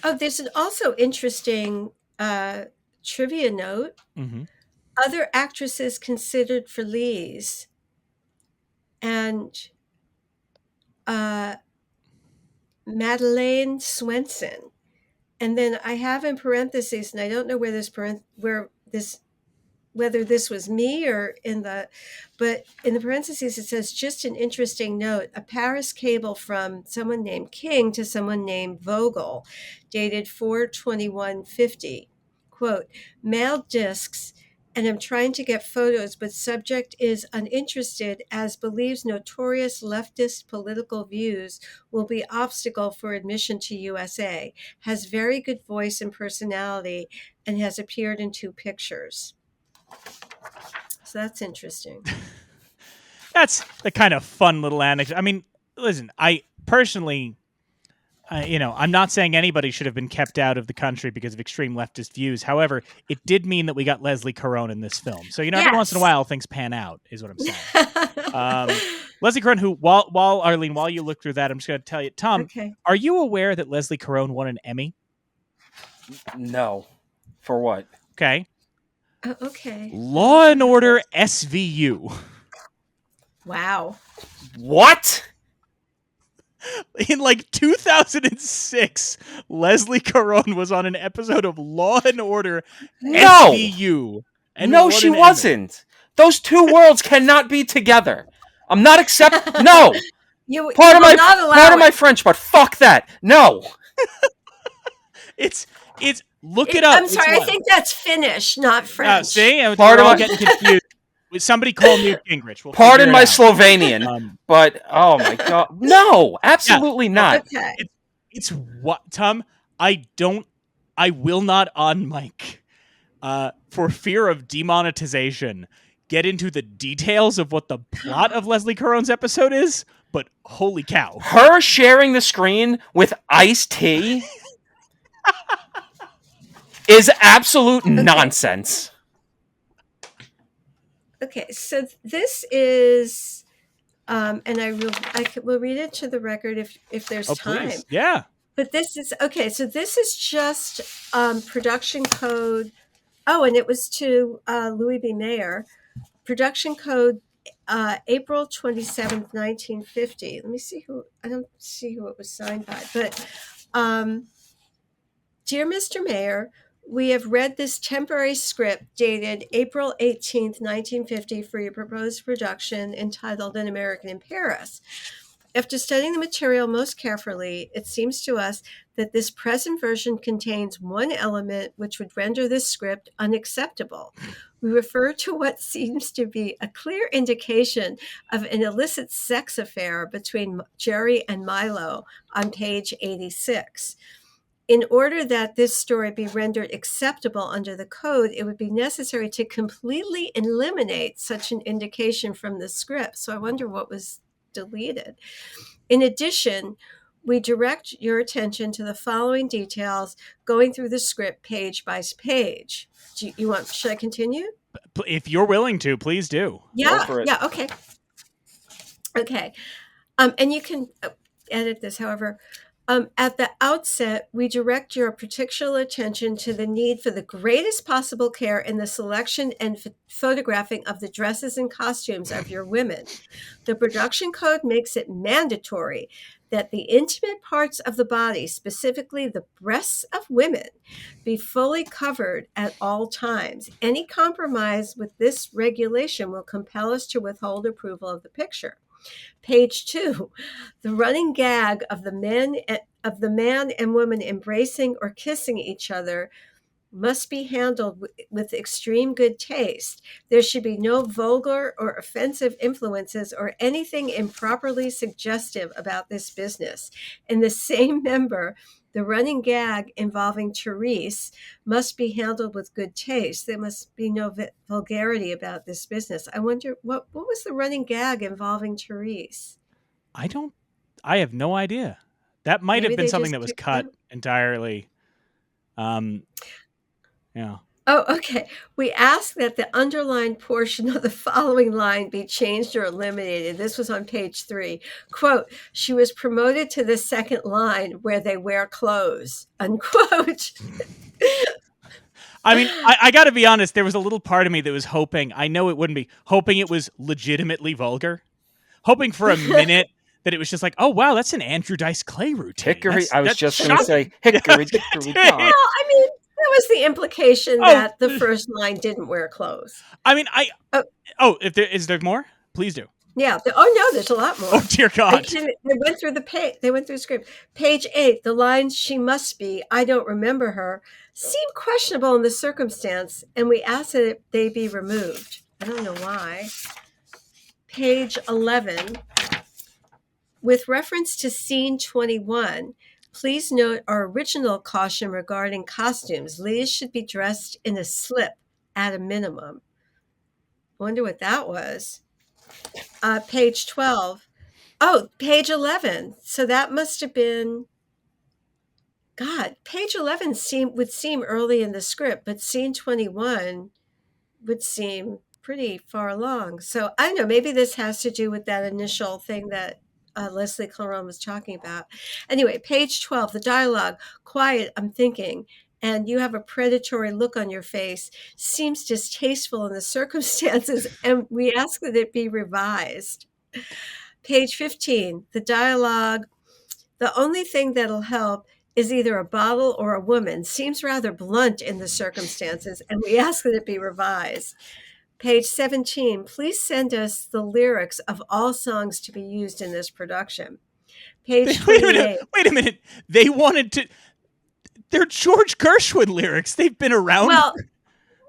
Oh, there's an also interesting trivia note. Mm-hmm. Other actresses considered for Lee's, and Madeleine Swenson. And then I have in parentheses, and I don't know whether this was me or but in the parentheses it says, "Just an interesting note, a Paris cable from someone named King to someone named Vogel, dated 4/21/50. Quote, mailed discs, and I'm trying to get photos, but subject is uninterested, as believes notorious leftist political views will be obstacle for admission to USA. Has very good voice and personality, and has appeared in 2 pictures." So that's interesting. That's the kind of fun little anecdote. I mean, listen, I personally, I'm not saying anybody should have been kept out of the country because of extreme leftist views. However, it did mean that we got Leslie Caron in this film. So, every once in a while things pan out, is what I'm saying. Leslie Caron, who, while Arlene, while you look through that, I'm just going to tell you, Tom, Okay. Are you aware that Leslie Caron won an Emmy? No. For what? Okay. Okay. Law and Order SVU. Wow. What? In 2006, Leslie Caron was on an episode of Law and Order SVU. And no, she wasn't. Those two worlds cannot be together. I'm not No. Part of my French, but fuck that. No. It's look it up. I'm sorry, I think that's Finnish, not French. See, we're all getting confused. Somebody call Newt Gingrich. We'll pardon my Slovenian, but oh my god, no, absolutely not. Okay. It's what, Tom? I will not on mic, for fear of demonetization, get into the details of what the plot of Leslie Caron's episode is. But holy cow, her sharing the screen with Ice-T is absolute nonsense. Okay, so this is, and I will read it to the record if there's time. Please. Yeah. But this is okay. So this is just production code. Oh, and it was to Louis B. Mayer. Production code April 27th, 1950. Let me see who. I don't see who it was signed by, but dear Mr. Mayer, we have read this temporary script dated April 18th, 1950 for your proposed production entitled An American in Paris. After studying the material most carefully, it seems to us that this present version contains one element which would render this script unacceptable. We refer to what seems to be a clear indication of an illicit sex affair between Jerry and Milo on page 86. In order that this story be rendered acceptable under the code, it would be necessary to completely eliminate such an indication from the script. So I wonder what was deleted. In addition, we direct your attention to the following details going through the script page by page. Should I continue? If you're willing to, please do. Yeah. Go for it. Yeah. Okay. Okay. And you can edit this, however. At the outset, we direct your particular attention to the need for the greatest possible care in the selection and photographing of the dresses and costumes of your women. The production code makes it mandatory that the intimate parts of the body, specifically the breasts of women, be fully covered at all times. Any compromise with this regulation will compel us to withhold approval of the picture. Page 2, the running gag of the man and woman embracing or kissing each other must be handled with extreme good taste. There should be no vulgar or offensive influences or anything improperly suggestive about this business. In the same member, the running gag involving Therese must be handled with good taste. There must be no vulgarity about this business. I wonder, what was the running gag involving Therese? I have no idea. That might have been something that was cut entirely. Yeah. Oh, okay. We ask that the underlined portion of the following line be changed or eliminated. This was on page 3. Quote, she was promoted to the second line where they wear clothes, unquote. I mean, I got to be honest. There was a little part of me that was hoping, I know it wouldn't be, hoping it was legitimately vulgar. Hoping for a minute that it was just like, oh, wow, that's an Andrew Dice Clay routine. Hickory. I was just going to say hickory dickory dock. Well, I mean, that was the implication that the first line didn't wear clothes. I mean, is there more? Please do. Yeah. No, there's a lot more. Oh, dear God. They went through the page. They went through the script. Page 8, the lines "she must be, I don't remember her" seem questionable in the circumstance, and we ask that they be removed. I don't know why. Page 11, with reference to scene 21, please note our original caution regarding costumes. Ladies should be dressed in a slip at a minimum. Wonder what that was. Page 12. Oh, page 11. So that must have been, God, page 11 would seem early in the script, but scene 21 would seem pretty far along. So I don't know, maybe this has to do with that initial thing that Leslie Caron was talking about. Anyway, page 12, the dialogue, quiet, I'm thinking, and you have a predatory look on your face, seems distasteful in the circumstances, and we ask that it be revised. Page 15, the dialogue, the only thing that'll help is either a bottle or a woman, seems rather blunt in the circumstances, and we ask that it be revised. Page 17, please send us the lyrics of all songs to be used in this production. Page 28. Wait a minute. They wanted to... They're George Gershwin lyrics. They've been around. Well,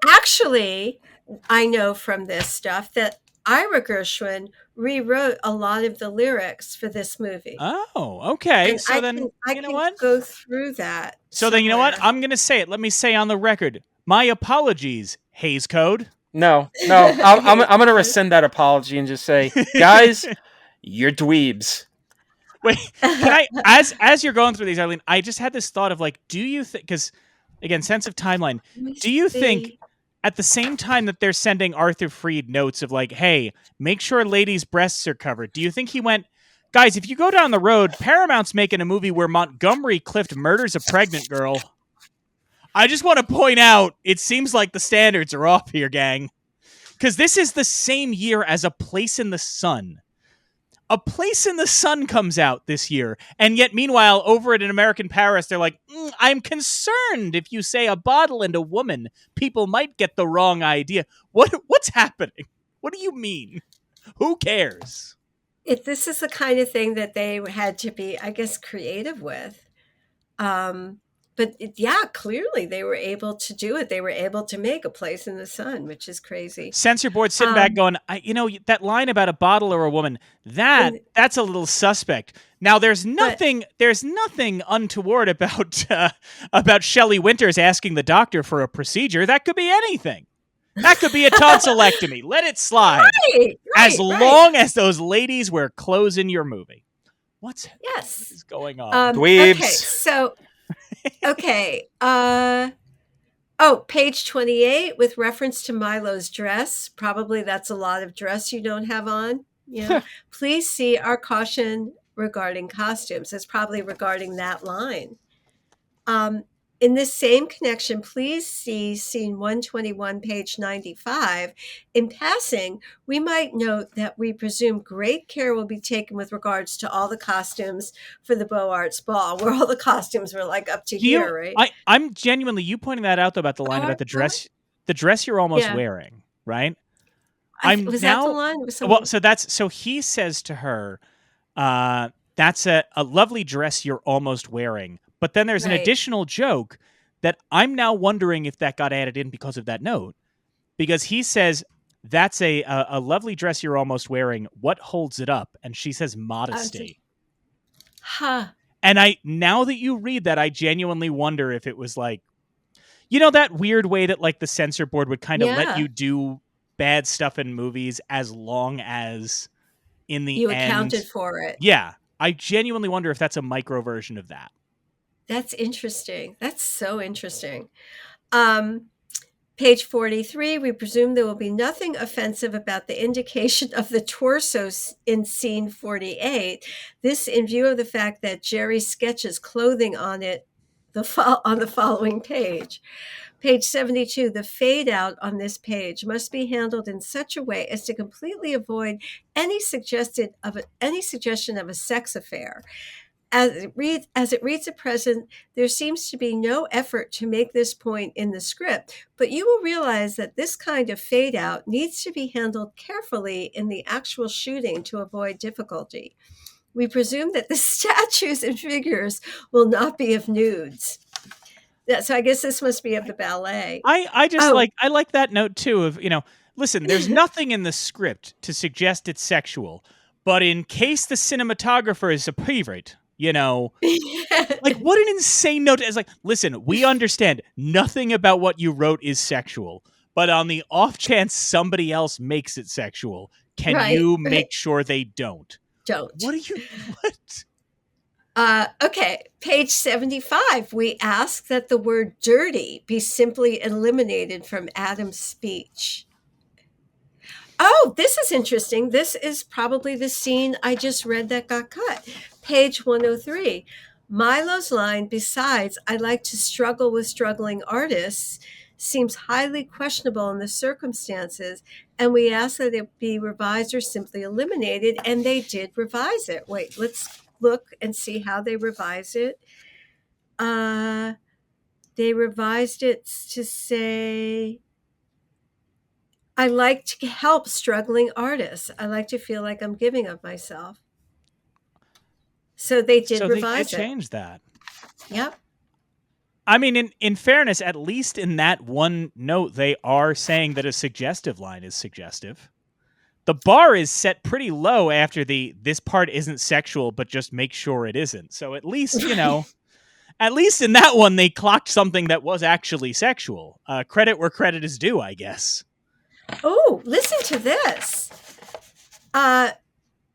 actually, I know from this stuff that Ira Gershwin rewrote a lot of the lyrics for this movie. Oh, okay. And so I then, can what? Go through that. So then, you know what? I'm going to say it. Let me say on the record, my apologies, Hays Code. No. I'm going to rescind that apology and just say, guys, you're dweebs. Wait, can I, as you're going through these, Arlene, I just had this thought of like, do you think, because again, sense of timeline, do you think at the same time that they're sending Arthur Freed notes of like, hey, make sure ladies' breasts are covered, do you think he went, guys, if you go down the road, Paramount's making a movie where Montgomery Clift murders a pregnant girl. I just want to point out, it seems like the standards are off here, gang. Because this is the same year as A Place in the Sun. A Place in the Sun comes out this year. And yet, meanwhile, over at An American Paris, they're like, I'm concerned if you say a bottle and a woman, people might get the wrong idea. What's happening? What do you mean? Who cares? This is the kind of thing that they had to be, I guess, creative with. But clearly they were able to do it. They were able to make A Place in the Sun, which is crazy. Censor board sitting back going, that line about a bottle or a woman, that's a little suspect. Now there's nothing untoward about Shelley Winters asking the doctor for a procedure. That could be anything. That could be a tonsillectomy. Let it slide. Right, long as those ladies wear clothes in your movie. What Yes. is going on? Dweebs. Okay, so okay. Page 28 with reference to Milo's dress. Probably that's a lot of dress you don't have on. Yeah. Please see our caution regarding costumes. It's probably regarding that line. In this same connection, please see scene 121, page 95. In passing, we might note that we presume great care will be taken with regards to all the costumes for the Beaux Arts Ball, where all the costumes were like up to here, right? I'm genuinely, you pointing that out though about the line about the dress you're almost wearing, right? Was that the line? So he says to her, that's a lovely dress you're almost wearing. But then there's an additional joke that I'm now wondering if that got added in because of that note. Because he says, that's a lovely dress you're almost wearing. What holds it up? And she says, modesty. And now that you read that, I genuinely wonder if it was like, that weird way that like the censor board would kind of let you do bad stuff in movies as long as in the you end accounted for it. Yeah. I genuinely wonder if that's a micro version of that. That's interesting. That's so interesting. Page 43, we presume there will be nothing offensive about the indication of the torso in scene 48. This in view of the fact that Jerry sketches clothing on it on the following page. Page 72, the fade out on this page must be handled in such a way as to completely avoid any suggestion of a sex affair. As it reads at present, there seems to be no effort to make this point in the script, but you will realize that this kind of fade out needs to be handled carefully in the actual shooting to avoid difficulty. We presume that the statues and figures will not be of nudes. So I guess this must be of the ballet. I like that note too of, listen, there's nothing in the script to suggest it's sexual, but in case the cinematographer is a pervert, like what an insane note. It's like, listen, we understand nothing about what you wrote is sexual, but on the off chance somebody else makes it sexual, can you make sure they don't? What? Okay, page 75, we ask that the word dirty be simply eliminated from Adam's speech. Oh, this is interesting. This is probably the scene I just read that got cut. Page 103. Milo's line, besides, I like to struggle with struggling artists, seems highly questionable in the circumstances, and we ask that it be revised or simply eliminated, and they did revise it. Wait, let's look and see how they revised it. They revised it to say, I like to help struggling artists. I like to feel like I'm giving of myself. So they did revise it. They changed that. Yep. I mean, in fairness, at least in that one note, they are saying that a suggestive line is suggestive. The bar is set pretty low after this part isn't sexual, but just make sure it isn't. So at least, at least in that one, they clocked something that was actually sexual. Credit where credit is due, I guess. Oh, listen to this.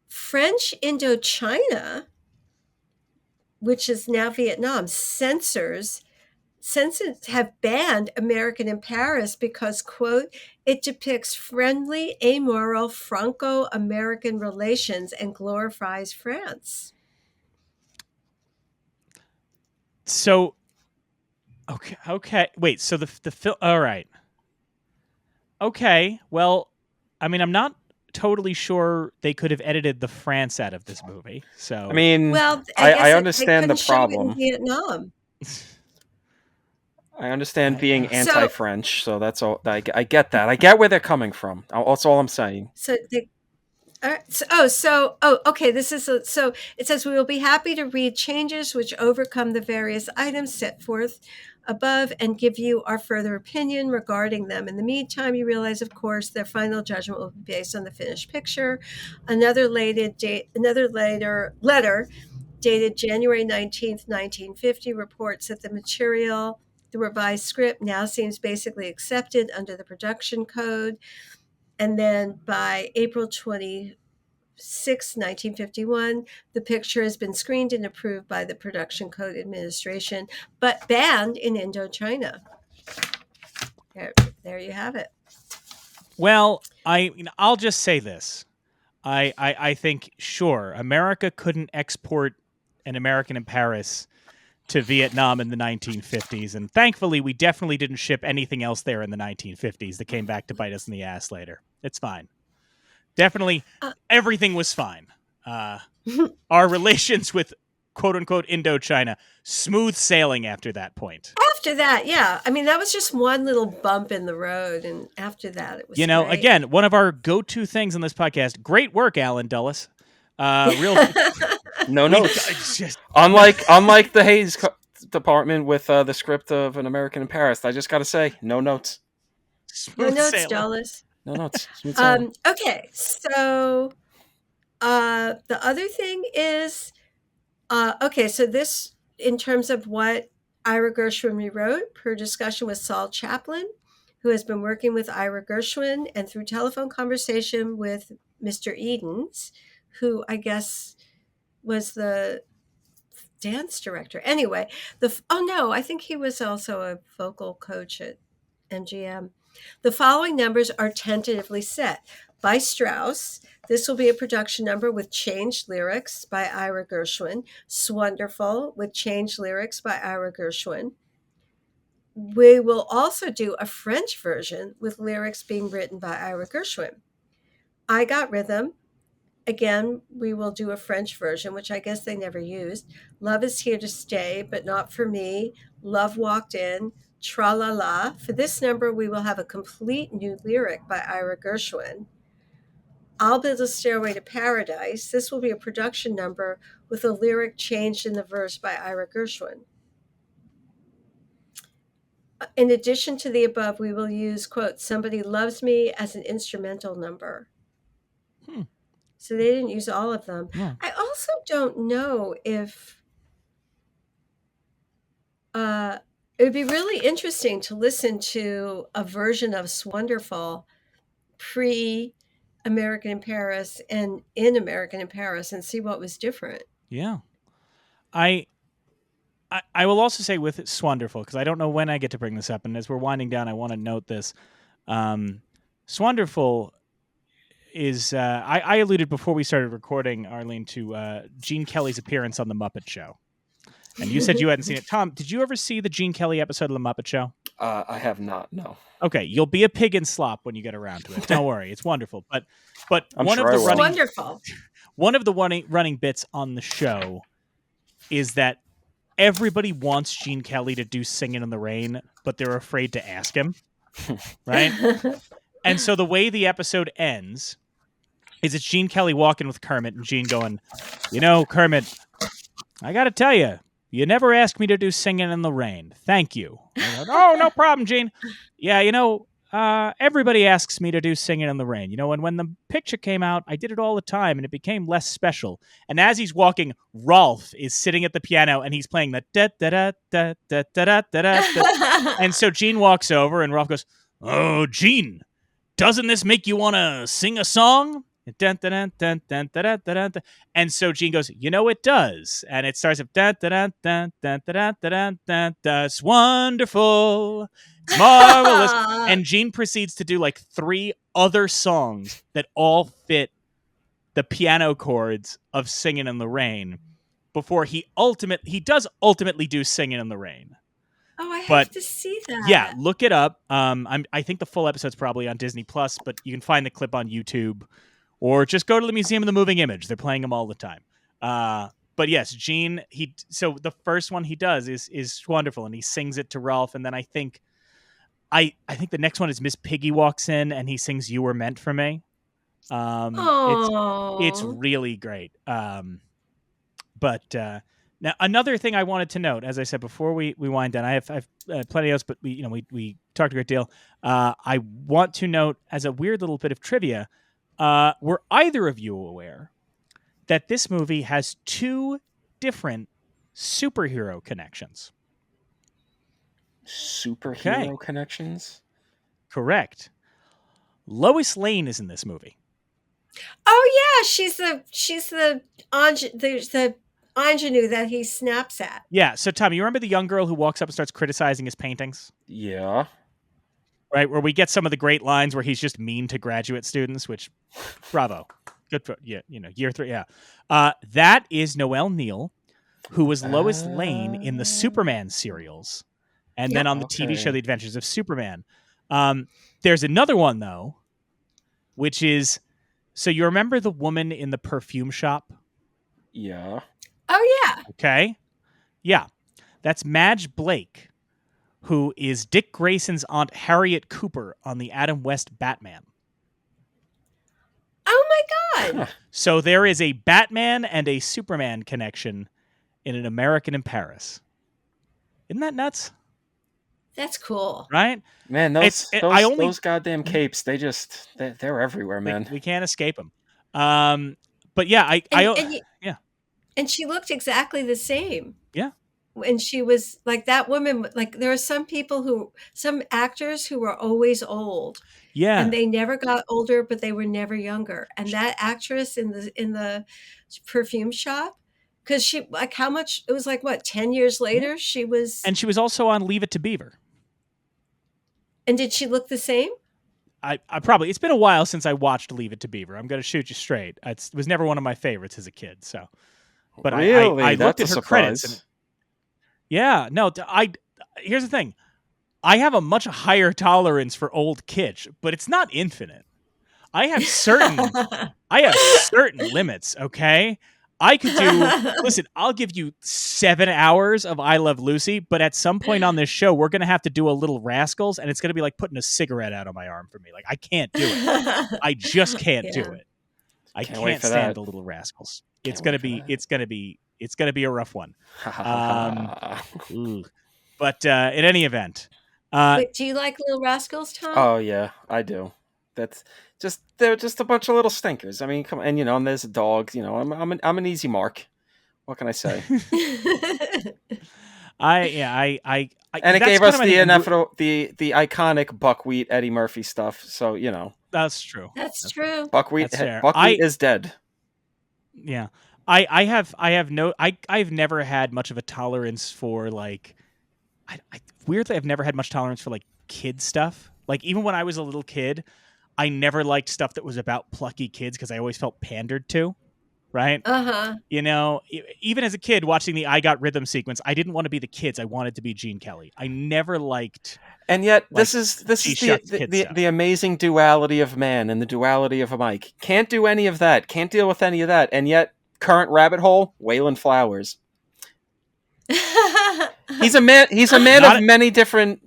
French Indochina, which is now Vietnam, censors have banned American in Paris because, quote, it depicts friendly, amoral, Franco-American relations and glorifies France. So, okay. Wait, so the film, all right. Okay, well, I mean, I'm not totally sure they could have edited the France out of this movie. So, I mean, well, I understand the problem. In Vietnam. I understand being anti-French, so that's all. I get that. I get where they're coming from. That's all I'm saying. So okay. This is so. It says we will be happy to read changes which overcome the various items set forth above and give you our further opinion regarding them. In the meantime, you realize, of course, their final judgment will be based on the finished picture. Another letter dated January 19th, 1950, reports that the revised script now seems basically accepted under the production code. And then by April 27th, 6, 1951. The picture has been screened and approved by the Production Code Administration, but banned in Indochina. There you have it. Well, I'll just say this. I think, sure, America couldn't export An American in Paris to Vietnam in the 1950s, and thankfully we definitely didn't ship anything else there in the 1950s that came back to bite us in the ass later. It's fine. Definitely, everything was fine. Our relations with quote-unquote Indochina, smooth sailing after that point. After that, yeah. I mean, that was just one little bump in the road, and after that, it was great. Again, one of our go-to things on this podcast. Great work, Alan Dulles. Real no notes. Unlike the Hayes department with the script of An American in Paris, I just got to say, no notes. No notes, Dulles. No notes. Okay, so the other thing is, so this, in terms of what Ira Gershwin rewrote, per discussion with Saul Chaplin, who has been working with Ira Gershwin, and through telephone conversation with Mr. Edens, who I guess was the dance director. Anyway, I think he was also a vocal coach at MGM. The following numbers are tentatively set by Strauss. This will be a production number with changed lyrics by Ira Gershwin. Swonderful with changed lyrics by Ira Gershwin. We will also do a French version with lyrics being written by Ira Gershwin. I Got Rhythm. Again, we will do a French version, which I guess they never used. Love Is Here to Stay, but Not for Me. Love Walked In. Tra La La. For this number, we will have a complete new lyric by Ira Gershwin. I'll Build a Stairway to Paradise. This will be a production number with a lyric changed in the verse by Ira Gershwin. In addition to the above, we will use, quote, Somebody Loves Me as an instrumental number. So they didn't use all of them. Yeah. I also don't know if it would be really interesting to listen to a version of Swonderful pre-American in Paris and in American in Paris and see what was different. Yeah. I will also say with Swonderful, because I don't know when I get to bring this up, and as we're winding down, I want to note this. Swonderful is, I alluded before we started recording, Arlene, to Gene Kelly's appearance on The Muppet Show. And you said you hadn't seen it. Tom, did you ever see the Gene Kelly episode of The Muppet Show? I have not, no. Okay, you'll be a pig in slop when you get around to it. Don't worry, it's wonderful. But one of the running bits on the show is that everybody wants Gene Kelly to do Singin' in the Rain, but they're afraid to ask him, right? And so the way the episode ends is it's Gene Kelly walking with Kermit and Gene going, Kermit, I got to tell you, you never asked me to do Singin' in the Rain. Thank you. Like, oh, no problem, Gene. Yeah, everybody asks me to do Singin' in the Rain. And when the picture came out, I did it all the time, and it became less special. And as he's walking, Rolf is sitting at the piano, and he's playing the da-da-da-da-da-da-da-da-da. And so Gene walks over, and Rolf goes, oh, Gene, doesn't this make you want to sing a song? And so Gene goes, it does. And it starts with it's wonderful. It's marvelous. And Gene proceeds to do like 3 other songs that all fit the piano chords of Singin' in the Rain before he does ultimately do Singin' in the Rain. Oh, I have to see that. Yeah, look it up. I think the full episode's probably on Disney Plus, but you can find the clip on YouTube. Or just go to the Museum of the Moving Image. They're playing them all the time. But yes, Gene, so the first one he does is wonderful, and he sings it to Ralph, and then I think the next one is Miss Piggy walks in and he sings You Were Meant for Me. It's really great. But now another thing I wanted to note, as I said before we wind down, I've plenty of notes, but we talked a great deal. I want to note as a weird little bit of trivia. Were either of you aware that this movie has 2 different superhero connections? Superhero connections? Correct. Lois Lane is in this movie. Oh yeah, there's the ingenue that he snaps at. Yeah. So, Tom, you remember the young girl who walks up and starts criticizing his paintings? Yeah. Right, where we get some of the great lines where he's just mean to graduate students, which, bravo. Good for, yeah, year 3, yeah. That is Noelle Neal, who was Lois Lane in the Superman serials, and then on the TV show The Adventures of Superman. There's another one, though, which is, so you remember the woman in the perfume shop? Yeah. Oh yeah. Okay. Yeah. That's Madge Blake, who is Dick Grayson's Aunt Harriet Cooper on the Adam West Batman. Oh my God. So there is a Batman and a Superman connection in An American in Paris. Isn't that nuts? That's cool. Right? Man, those goddamn capes, they're everywhere, man. We can't escape them. But yeah, yeah. And she looked exactly the same. Yeah. And she was like that woman, like there are some actors who were always old. Yeah. And they never got older, but they were never younger. And that actress in the perfume shop, because she, like, how much, it was like, what, 10 years later, she was. And she was also on Leave It to Beaver. And did she look the same? I probably, it's been a while since I watched Leave It to Beaver. I'm going to shoot you straight. It was never one of my favorites as a kid. So, but really? I looked That's at her a surprise. credits. Yeah, no, here's the thing. I have a much higher tolerance for old kitsch, but it's not infinite. I have certain limits, okay? I could listen, I'll give you 7 hours of I Love Lucy, but at some point on this show, we're going to have to do a Little Rascals, and it's going to be like putting a cigarette out on my arm for me. Like, I can't do it. I just can't do it. I can't stand the Little Rascals. It's going to be a rough one. But in any event. Wait, do you like Little Rascals, Tom? Oh, yeah, I do. They're just a bunch of little stinkers. I mean, come on, and and there's a dog. I'm an easy mark. What can I say? And it gave us the inevitable, the iconic Buckwheat Eddie Murphy stuff. So that's true. That's true. Buckwheat is dead. Yeah, I've never had much of a tolerance for like, weirdly I've never had much tolerance for like kid stuff. Like even when I was a little kid, I never liked stuff that was about plucky kids because I always felt pandered to. Right? Uh-huh. Even as a kid watching the I Got Rhythm sequence, I didn't want to be the kids. I wanted to be Gene Kelly. I never liked. And yet, this is the amazing duality of man and the duality of a Mike. Can't do any of that. Can't deal with any of that. And yet, current rabbit hole, Waylon Flowers. He's a man of many different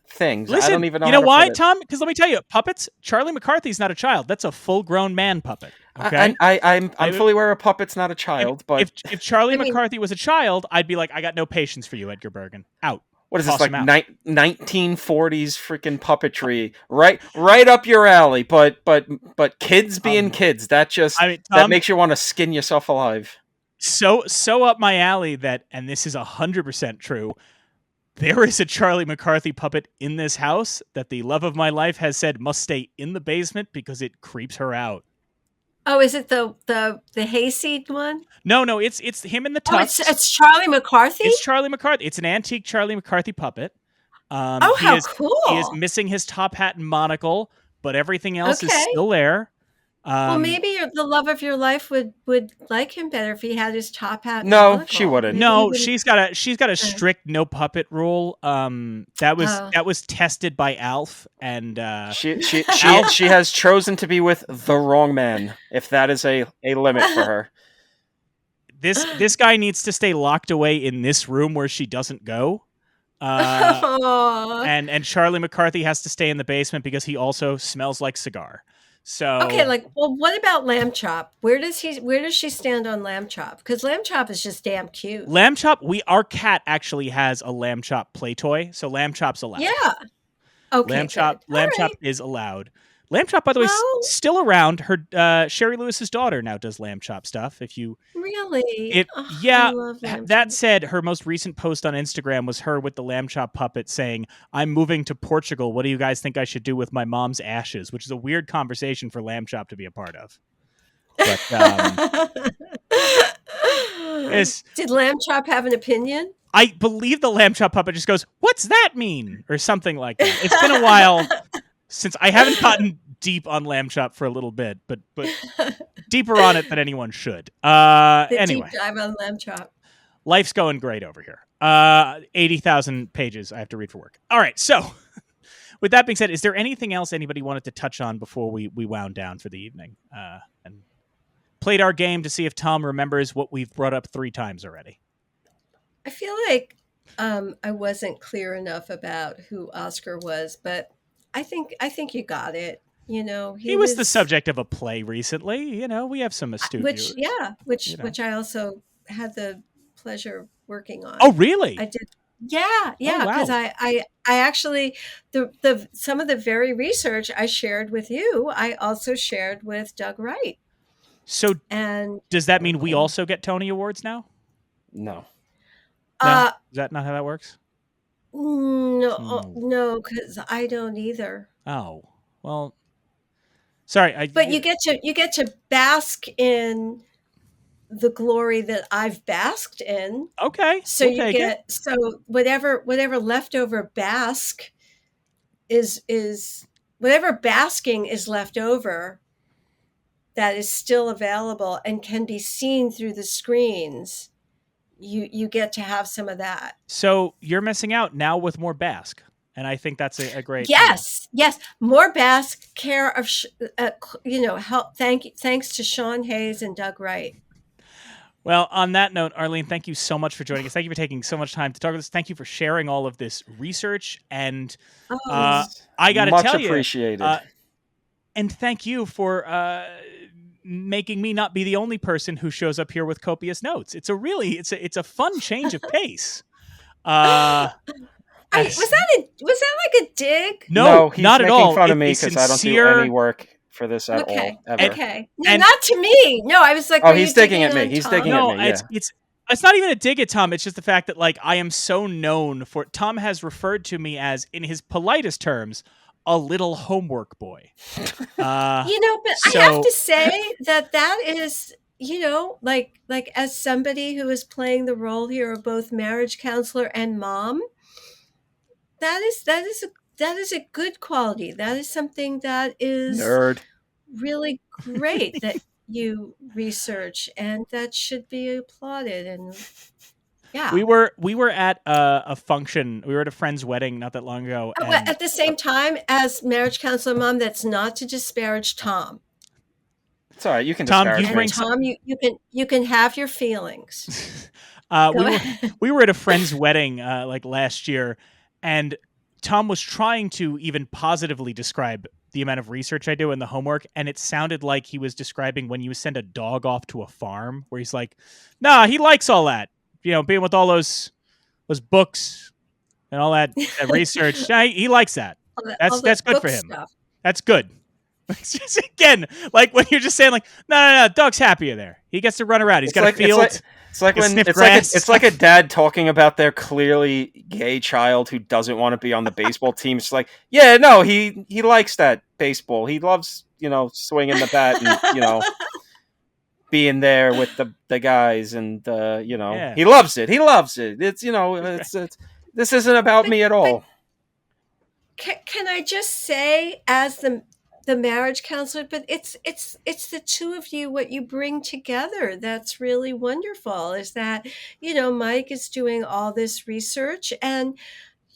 things. Listen, I don't even know. You know why, Tom? Because let me tell you, puppets. Charlie McCarthy's not a child. That's a full-grown man puppet. Okay, I'm fully aware a puppet's not a child, but if Charlie McCarthy was a child, I'd be like, I got no patience for you, Edgar Bergen. Out. What is this, like 1940s freaking puppetry? Right up your alley. But kids being kids, that makes you want to skin yourself alive. So up my alley that, and this is 100% true, there is a Charlie McCarthy puppet in this house that the love of my life has said must stay in the basement because it creeps her out. Oh, is it the hayseed one? No, it's him in the tux. Oh, it's Charlie McCarthy? It's Charlie McCarthy. It's an antique Charlie McCarthy puppet. How cool. He is missing his top hat and monocle, but everything else is still there. Well, maybe the love of your life would like him better if he had his top hat. No, she wouldn't. No, she's got a strict no puppet rule. That was tested by Alf, and she has chosen to be with the wrong man. If that is a limit for her, this guy needs to stay locked away in this room where she doesn't go. And Charlie McCarthy has to stay in the basement because he also smells like cigar. So okay, what about Lamb Chop? Where does she stand on Lamb Chop? Because Lamb Chop is just damn cute. Lamb Chop, our cat actually has a Lamb Chop play toy, so Lamb Chop's allowed. Yeah. Okay. Lamb Chop is allowed. Lamb Chop, by the way, Well- still around. Her Sherry Lewis's daughter now does Lamb Chop stuff. If you Really? yeah. I love lamb That chop. said, her most recent post on Instagram was her with the Lamb Chop puppet saying, "I'm moving to Portugal. What do you guys think I should do with my mom's ashes?" Which is a weird conversation for Lamb Chop to be a part of. But Did Lamb Chop have an opinion? I believe the Lamb Chop puppet just goes, "What's that mean?" or something like that. It's been a while since I haven't gotten deep on Lamb Chop for a little bit, but deeper on it than anyone should. Anyway, deep dive on Lamb Chop. life's going great over here. 80,000 pages I have to read for work. All right, so with that being said, is there anything else anybody wanted to touch on before we wound down for the evening? And played our game to see if Tom remembers what we've brought up 3 times already. I feel like I wasn't clear enough about who Oscar was, but I think you got it. You know, he was the subject of a play recently. You know, we have some astute viewers. Which I also had the pleasure of working on. Oh, really? I did. Yeah, because I actually the some of the very research I shared with you, I also shared with Doug Wright. So, and does that mean we also get Tony Awards now? No. Is that not how that works? No, because I don't either. Oh, well, sorry. But you get to bask in the glory that I've basked in. Okay. So you get so whatever leftover bask is whatever basking is left over that is still available and can be seen through the screens. You get to have some of that. So you're missing out now with more Basque. And I think that's a great yes. More Basque, care of help. Thanks to Sean Hayes and Doug Wright. Well, on that note, Arlene, thank you so much for joining us. Thank you for taking so much time to talk about this. Thank you for sharing all of this research. And I got to tell you, much appreciated. And thank you for making me not be the only person who shows up here with copious notes. It's a fun change of pace. Was that like a dig? No, he's not at making all. fun of me because I don't do any work for this at all. Ever. Okay. No, not to me. No, I was like, oh, he's digging at me. He's digging at me. Yeah. It's not even a dig at Tom. It's just the fact that I am so known for. Tom has referred to me as, in his politest terms, a little homework boy. But I have to say that is, like as somebody who is playing the role here of both marriage counselor and mom, that is a good quality. That is something that is nerd. Really great that you research, and that should be applauded. And yeah, we were at a function. We were at a friend's wedding not that long ago. At the same time as marriage counselor mom, that's not to disparage Tom. It's all right. You can Tom, disparage me. Tom, you can have your feelings. We were at a friend's wedding last year, and Tom was trying to even positively describe the amount of research I do and the homework, and it sounded like he was describing when you send a dog off to a farm, where he's like, "Nah, he likes all that, being with all those books and all that research. Nah, he likes that. That's good for him. Stuff. That's good." Again, like when you're just saying, no, Doug's happier there. He gets to run around. He's got a field. It's like a dad talking about their clearly gay child who doesn't want to be on the baseball team. It's like, yeah, no, he likes that baseball. He loves, swinging the bat and, being there with the guys and, he loves it. He loves it. It's, it's this isn't about me at all. Can I just say, as the marriage counselor, but it's the two of you, what you bring together that's really wonderful is that Mike is doing all this research, and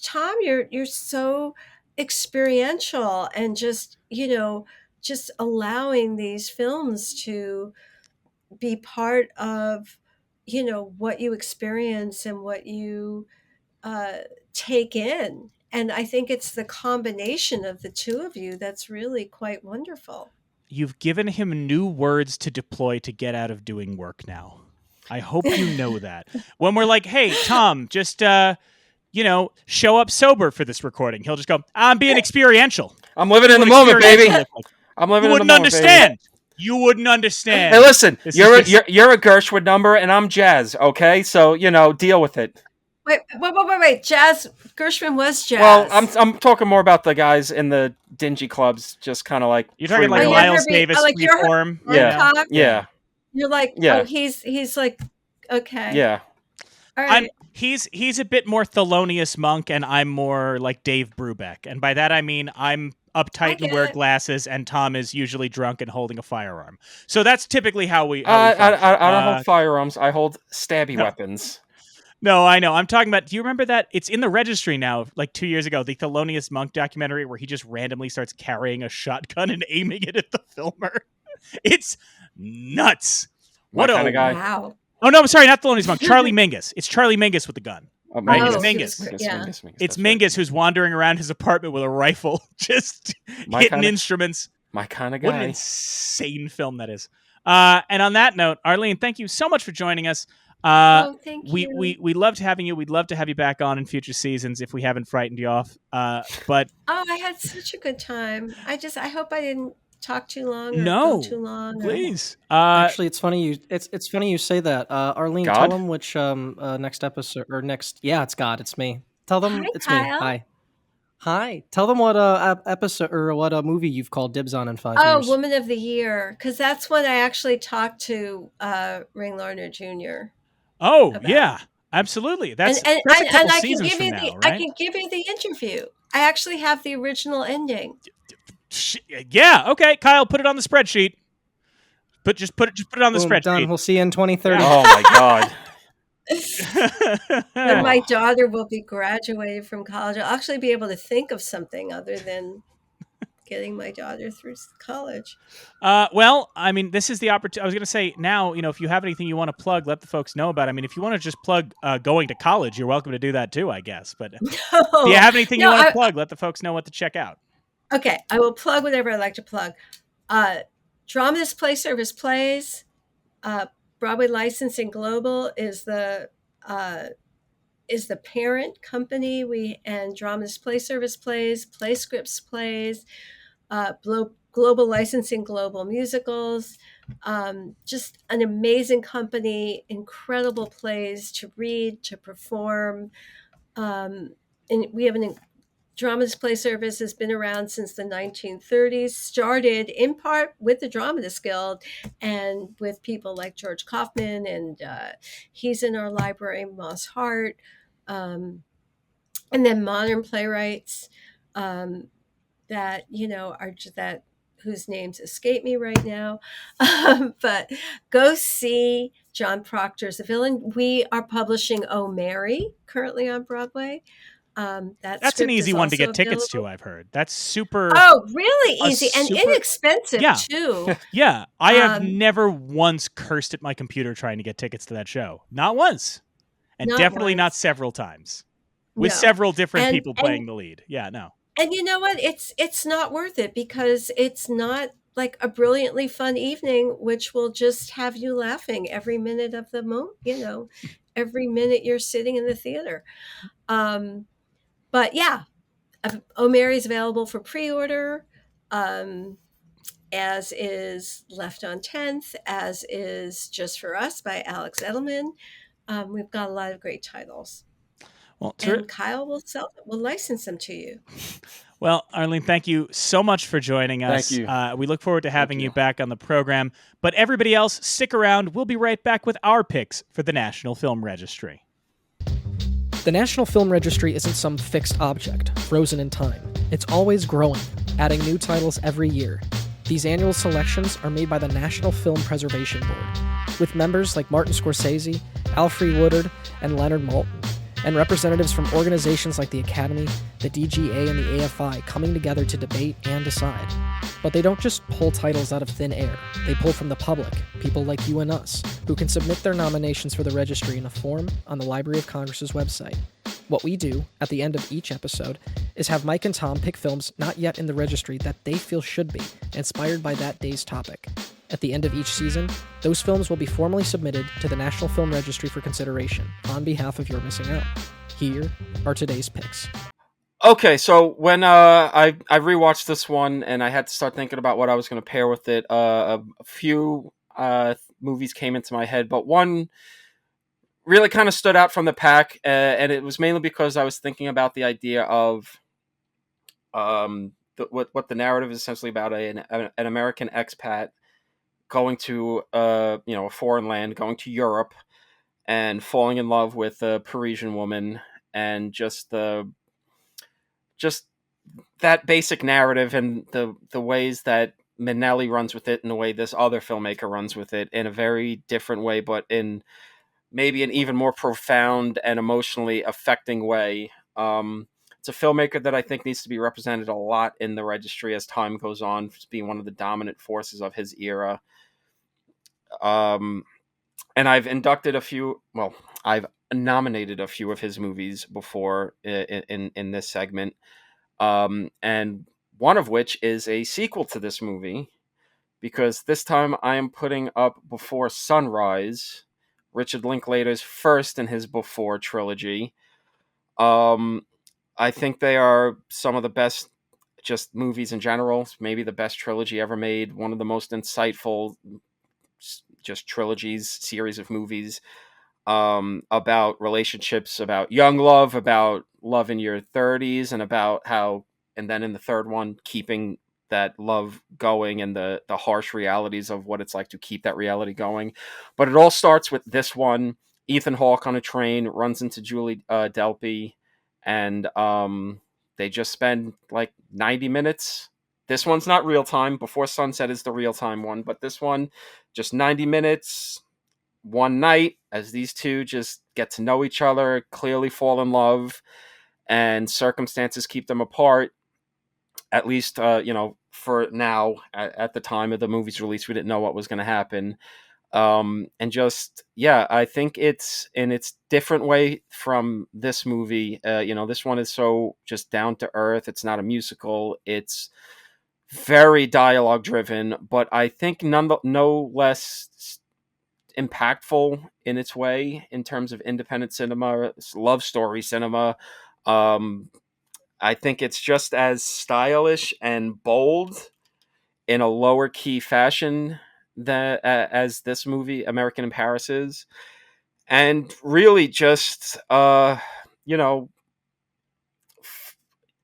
Tom, you're so experiential and just allowing these films to be part of what you experience and what you take in. And I think it's the combination of the two of you that's really quite wonderful. You've given him new words to deploy to get out of doing work now. I hope you know that. When we're like, "Hey, Tom, just, show up sober for this recording," he'll just go, "I'm being experiential." I'm living in the What moment, experience baby. you live like. I'm living You in the wouldn't moment, understand. You wouldn't understand. Hey, listen, This you're is just- a Gershwin number, and I'm jazz. Okay, so deal with it. Wait. Jazz. Gershwin was jazz. Well, I'm talking more about the guys in the dingy clubs, just kind of like You're talking like Oh, freewheeling. yeah, Miles Herbie. Davis Like you're freeform. Yeah. talk. Yeah, You're like, Yeah. oh, he's like, okay. yeah. All right. He's a bit more Thelonious Monk, and I'm more like Dave Brubeck. And by that I mean I'm uptight and wear get it. glasses, and Tom is usually drunk and holding a firearm. So that's typically how we. I function. don't hold firearms. I hold stabby weapons. No, I know. I'm talking about. Do you remember that? It's in the Registry now. Like 2 years ago, the Thelonious Monk documentary where he just randomly starts carrying a shotgun and aiming it at the filmer. It's nuts. My kind of guy. Wow. Oh no, I'm sorry, not Thelonious Monk. Charlie Mingus. It's Charlie Mingus with the gun. Right? Mingus. It's Mingus. Mingus. It's That's right. Mingus who's wandering around his apartment with a rifle, just My hitting kinda- instruments. My kind of What an guy. insane film that is. And on that note, Arlene, thank you so much for joining us. Thank you. We loved having you. We'd love to have you back on in future seasons if we haven't frightened you off. But I had such a good time. I hope I didn't talk too long. Or No, go too long. please. Actually, it's funny you say that. Arlene, God? tell them which next episode or next. Yeah, it's God. It's me. Tell them Hi, it's Kyle. me. Hi. Hi. Tell them what episode or what movie you've called dibs on in 5 Oh, years. Woman of the Year, because that's when I actually talked to Ring Lardner Jr. Oh about yeah, absolutely. That's and that's a couple I can seasons give from you now, the right? I can give you the interview. I actually have the original ending. Yeah. Okay, Kyle, put it on the spreadsheet. Just put it on the Boom, spreadsheet. done. We'll see you in 2030. Oh my god. When my daughter will be graduated from college, I'll actually be able to think of something other than getting my daughter through college. Well, I mean, this is the opportunity. I was going to say now, if you have anything you want to plug, let the folks know about it. I mean, if you want to just plug going to college, you're welcome to do that too, I guess. But do you have anything you want to plug? Let the folks know what to check out. Okay, I will plug whatever I like to plug. Dramatist Play Service Plays. Broadway Licensing Global is the parent company. And Dramatist Play Service Plays, Play Scripts Plays, Global Licensing Global Musicals. Just an amazing company, incredible plays to read, to perform. And we have Dramatist Play Service has been around since the 1930s, started in part with the Dramatist Guild and with people like George Kaufman, and he's in our library, Moss Hart, and then modern playwrights that, whose names escape me right now. But go see John Proctor's The Villain. We are publishing Oh, Mary currently on Broadway. That's an easy one to get tickets to, I've heard. That's super. Oh, really easy and inexpensive too. Yeah, I have never once cursed at my computer trying to get tickets to that show. Not once. And definitely not several times. With several different people playing the lead. Yeah, no. And you know what? It's not worth it because it's not like a brilliantly fun evening, which will just have you laughing every minute of the moment, every minute you're sitting in the theater. But yeah, Oh, Mary's available for pre-order, as is Left on 10th, as is Just for Us by Alex Edelman. We've got a lot of great titles. Well, and Kyle will license them to you. Well, Arlene, thank you so much for joining us. Thank you. We look forward to having you back on the program. But everybody else, stick around. We'll be right back with our picks for the National Film Registry. The National Film Registry isn't some fixed object, frozen in time. It's always growing, adding new titles every year. These annual selections are made by the National Film Preservation Board, with members like Martin Scorsese, Alfre Woodard, and Leonard Maltin, and representatives from organizations like the Academy, the DGA, and the AFI coming together to debate and decide. But they don't just pull titles out of thin air. They pull from the public, people like you and us, who can submit their nominations for the registry in a form on the Library of Congress's website. What we do, at the end of each episode, is have Mike and Tom pick films not yet in the registry that they feel should be, inspired by that day's topic. At the end of each season, those films will be formally submitted to the National Film Registry for consideration, on behalf of You're Missing Out. Here are today's picks. Okay, so when I rewatched this one and I had to start thinking about what I was going to pair with it, a few movies came into my head, but one really kind of stood out from the pack, and it was mainly because I was thinking about the idea of what the narrative is essentially about an American expat going to a foreign land, going to Europe, and falling in love with a Parisian woman, and just that basic narrative and the ways that Minnelli runs with it and the way this other filmmaker runs with it in a very different way, but in maybe an even more profound and emotionally affecting way. It's a filmmaker that I think needs to be represented a lot in the registry as time goes on, being one of the dominant forces of his era. Um, and I've inducted a few. Well, I've nominated a few of his movies before in this segment, and one of which is a sequel to this movie, because this time I am putting up Before Sunrise, Richard Linklater's first in his Before trilogy. Um, I think they are some of the best just movies in general, maybe the best trilogy ever made, one of the most insightful just trilogies, series of movies about relationships, about young love, about love in your 30s, and about how, and then in the third one, keeping that love going and the harsh realities of what it's like to keep that reality going. But it all starts with this one. Ethan Hawke on a train runs into Julie Delpy, and they just spend like 90 minutes. This one's not real time. Before Sunset is the real time one, but this one, just 90 minutes, one night, as these two just get to know each other, clearly fall in love, and circumstances keep them apart. At least, for now, at the time of the movie's release, we didn't know what was going to happen. And just, yeah, I think it's in its different way from this movie. This one is so just down to earth. It's not a musical. It's very dialogue driven, but I think no less impactful in its way in terms of independent cinema, love story cinema. Um, I think it's just as stylish and bold in a lower key fashion that as this movie American in Paris is, and really just you know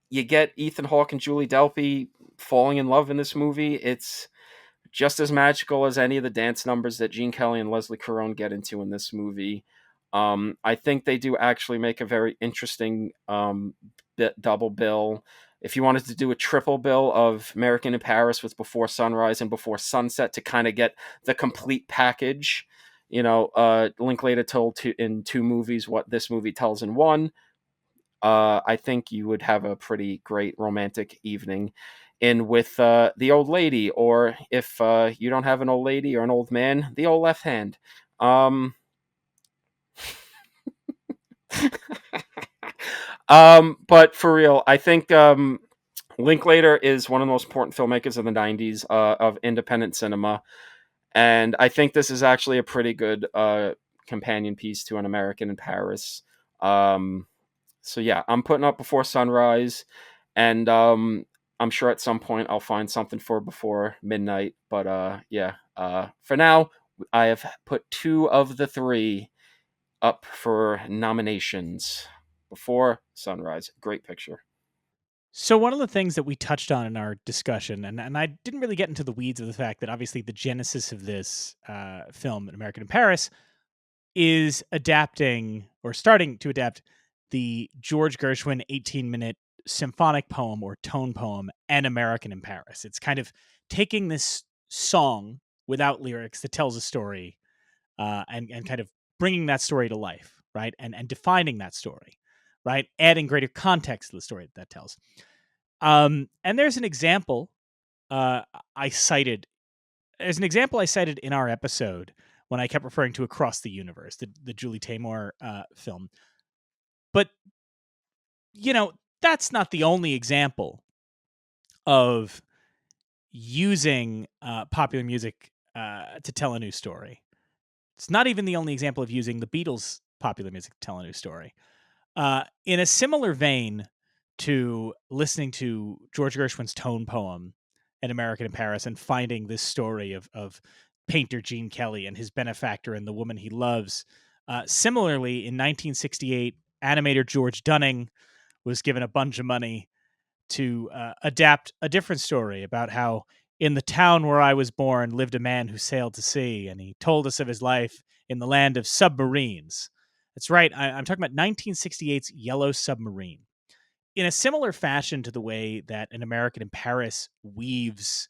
you get Ethan Hawke and Julie Delpy falling in love in this movie. It's just as magical as any of the dance numbers that Gene Kelly and Leslie Caron get into in this movie. I think they do actually make a very interesting double bill. If you wanted to do a triple bill of American in Paris with Before Sunrise and Before Sunset to kind of get the complete package, Linklater told in two movies what this movie tells in one. I think you would have a pretty great romantic evening in with the old lady, or if you don't have an old lady or an old man, the old left hand. But for real, I think Linklater is one of the most important filmmakers of the 90s of independent cinema. And I think this is actually a pretty good companion piece to An American in Paris. So yeah, I'm putting up Before Sunrise, and I'm sure at some point I'll find something for Before Midnight. But for now, I have put two of the three up for nominations. Before Sunrise, great picture. So one of the things that we touched on in our discussion, and I didn't really get into the weeds of the fact that obviously the genesis of this film, An American in Paris, is adapting or starting to adapt the George Gershwin 18-minute symphonic poem or tone poem, An American in Paris. It's kind of taking this song without lyrics that tells a story and kind of bringing that story to life, right? And defining that story, right? Adding greater context to the story that tells. And there's an example I cited. There's an example I cited in our episode when I kept referring to Across the Universe, the Julie Taymor film. But, that's not the only example of using popular music to tell a new story. It's not even the only example of using the Beatles' popular music to tell a new story. In a similar vein to listening to George Gershwin's tone poem, An American in Paris, and finding this story of painter Gene Kelly and his benefactor and the woman he loves. Similarly, in 1968, animator George Dunning was given a bunch of money to adapt a different story about how in the town where I was born lived a man who sailed to sea, and he told us of his life in the land of submarines. That's right, I'm talking about 1968's Yellow Submarine. In a similar fashion to the way that An American in Paris weaves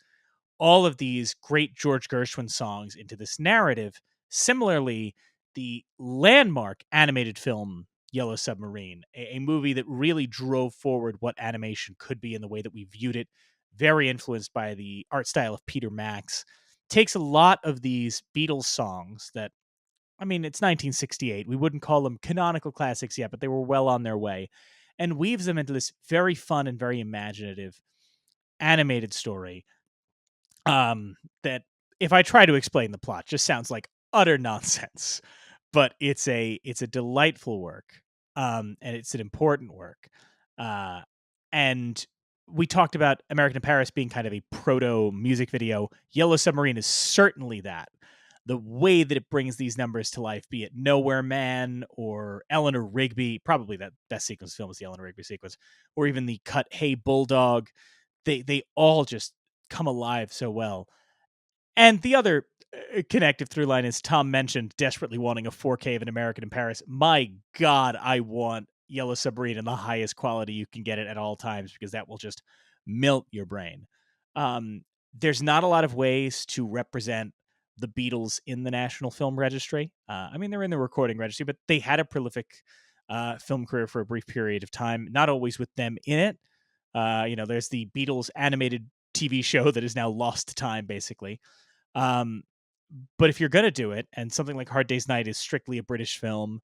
all of these great George Gershwin songs into this narrative, similarly, the landmark animated film Yellow Submarine, a movie that really drove forward what animation could be in the way that we viewed it, very influenced by the art style of Peter Max, takes a lot of these Beatles songs that, I mean, it's 1968. We wouldn't call them canonical classics yet, but they were well on their way, and weaves them into this very fun and very imaginative animated story that, if I try to explain the plot, just sounds like utter nonsense. But it's a delightful work, and it's an important work. And we talked about American in Paris being kind of a proto music video. Yellow Submarine is certainly that. The way that it brings these numbers to life, be it Nowhere Man or Eleanor Rigby, probably that best sequence film is the Eleanor Rigby sequence, or even the cut Hey Bulldog, they all just come alive so well. And the other connective through line is Tom mentioned desperately wanting a 4K of An American in Paris. My God, I want Yellow Submarine in the highest quality you can get it at all times, because that will just melt your brain. There's not a lot of ways to represent the Beatles in the National Film Registry. I mean, they're in the recording registry, but they had a prolific film career for a brief period of time, not always with them in it. There's the Beatles animated TV show that is now lost to time, basically. But if you're going to do it, and something like Hard Day's Night is strictly a British film,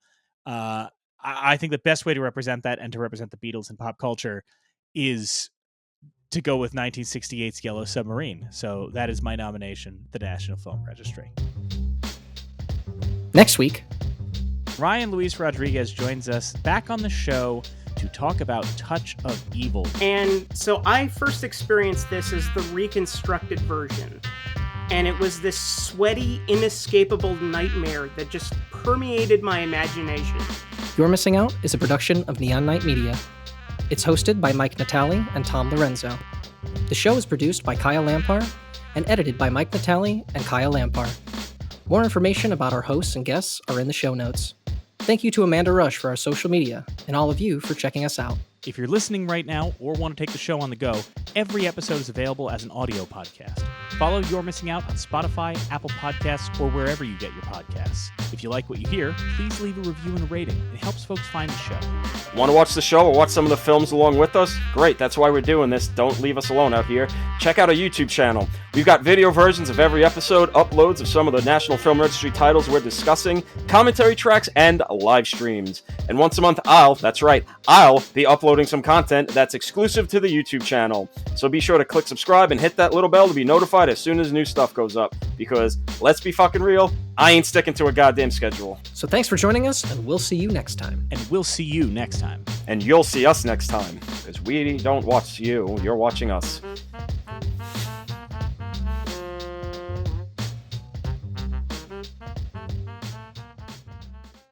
I think the best way to represent that and to represent the Beatles in pop culture is to go with 1968's Yellow Submarine. So that is my nomination, the National Film Registry. Next week, Ryan Luis Rodriguez joins us back on the show to talk about Touch of Evil. And so I first experienced this as the reconstructed version. And it was this sweaty, inescapable nightmare that just permeated my imagination. You're Missing Out is a production of Neon Night Media. It's hosted by Mike Natale and Tom Lorenzo. The show is produced by Kyle Lampar and edited by Mike Natale and Kyle Lampar. More information about our hosts and guests are in the show notes. Thank you to Amanda Rush for our social media, and all of you for checking us out. If you're listening right now or want to take the show on the go, every episode is available as an audio podcast. Follow You're Missing Out on Spotify, Apple Podcasts, or wherever you get your podcasts. If you like what you hear, please leave a review and a rating. It helps folks find the show. Want to watch the show or watch some of the films along with us? Great, that's why we're doing this. Don't leave us alone out here. Check out our YouTube channel. We've got video versions of every episode, uploads of some of the National Film Registry titles we're discussing, commentary tracks, and live streams. And once a month, I'll be uploading some content that's exclusive to the YouTube channel. So be sure to click subscribe and hit that little bell to be notified as soon as new stuff goes up. Because, let's be fucking real, I ain't sticking to a goddamn schedule. So thanks for joining us, and we'll see you next time. And we'll see you next time. And you'll see us next time. Because we don't watch you, you're watching us.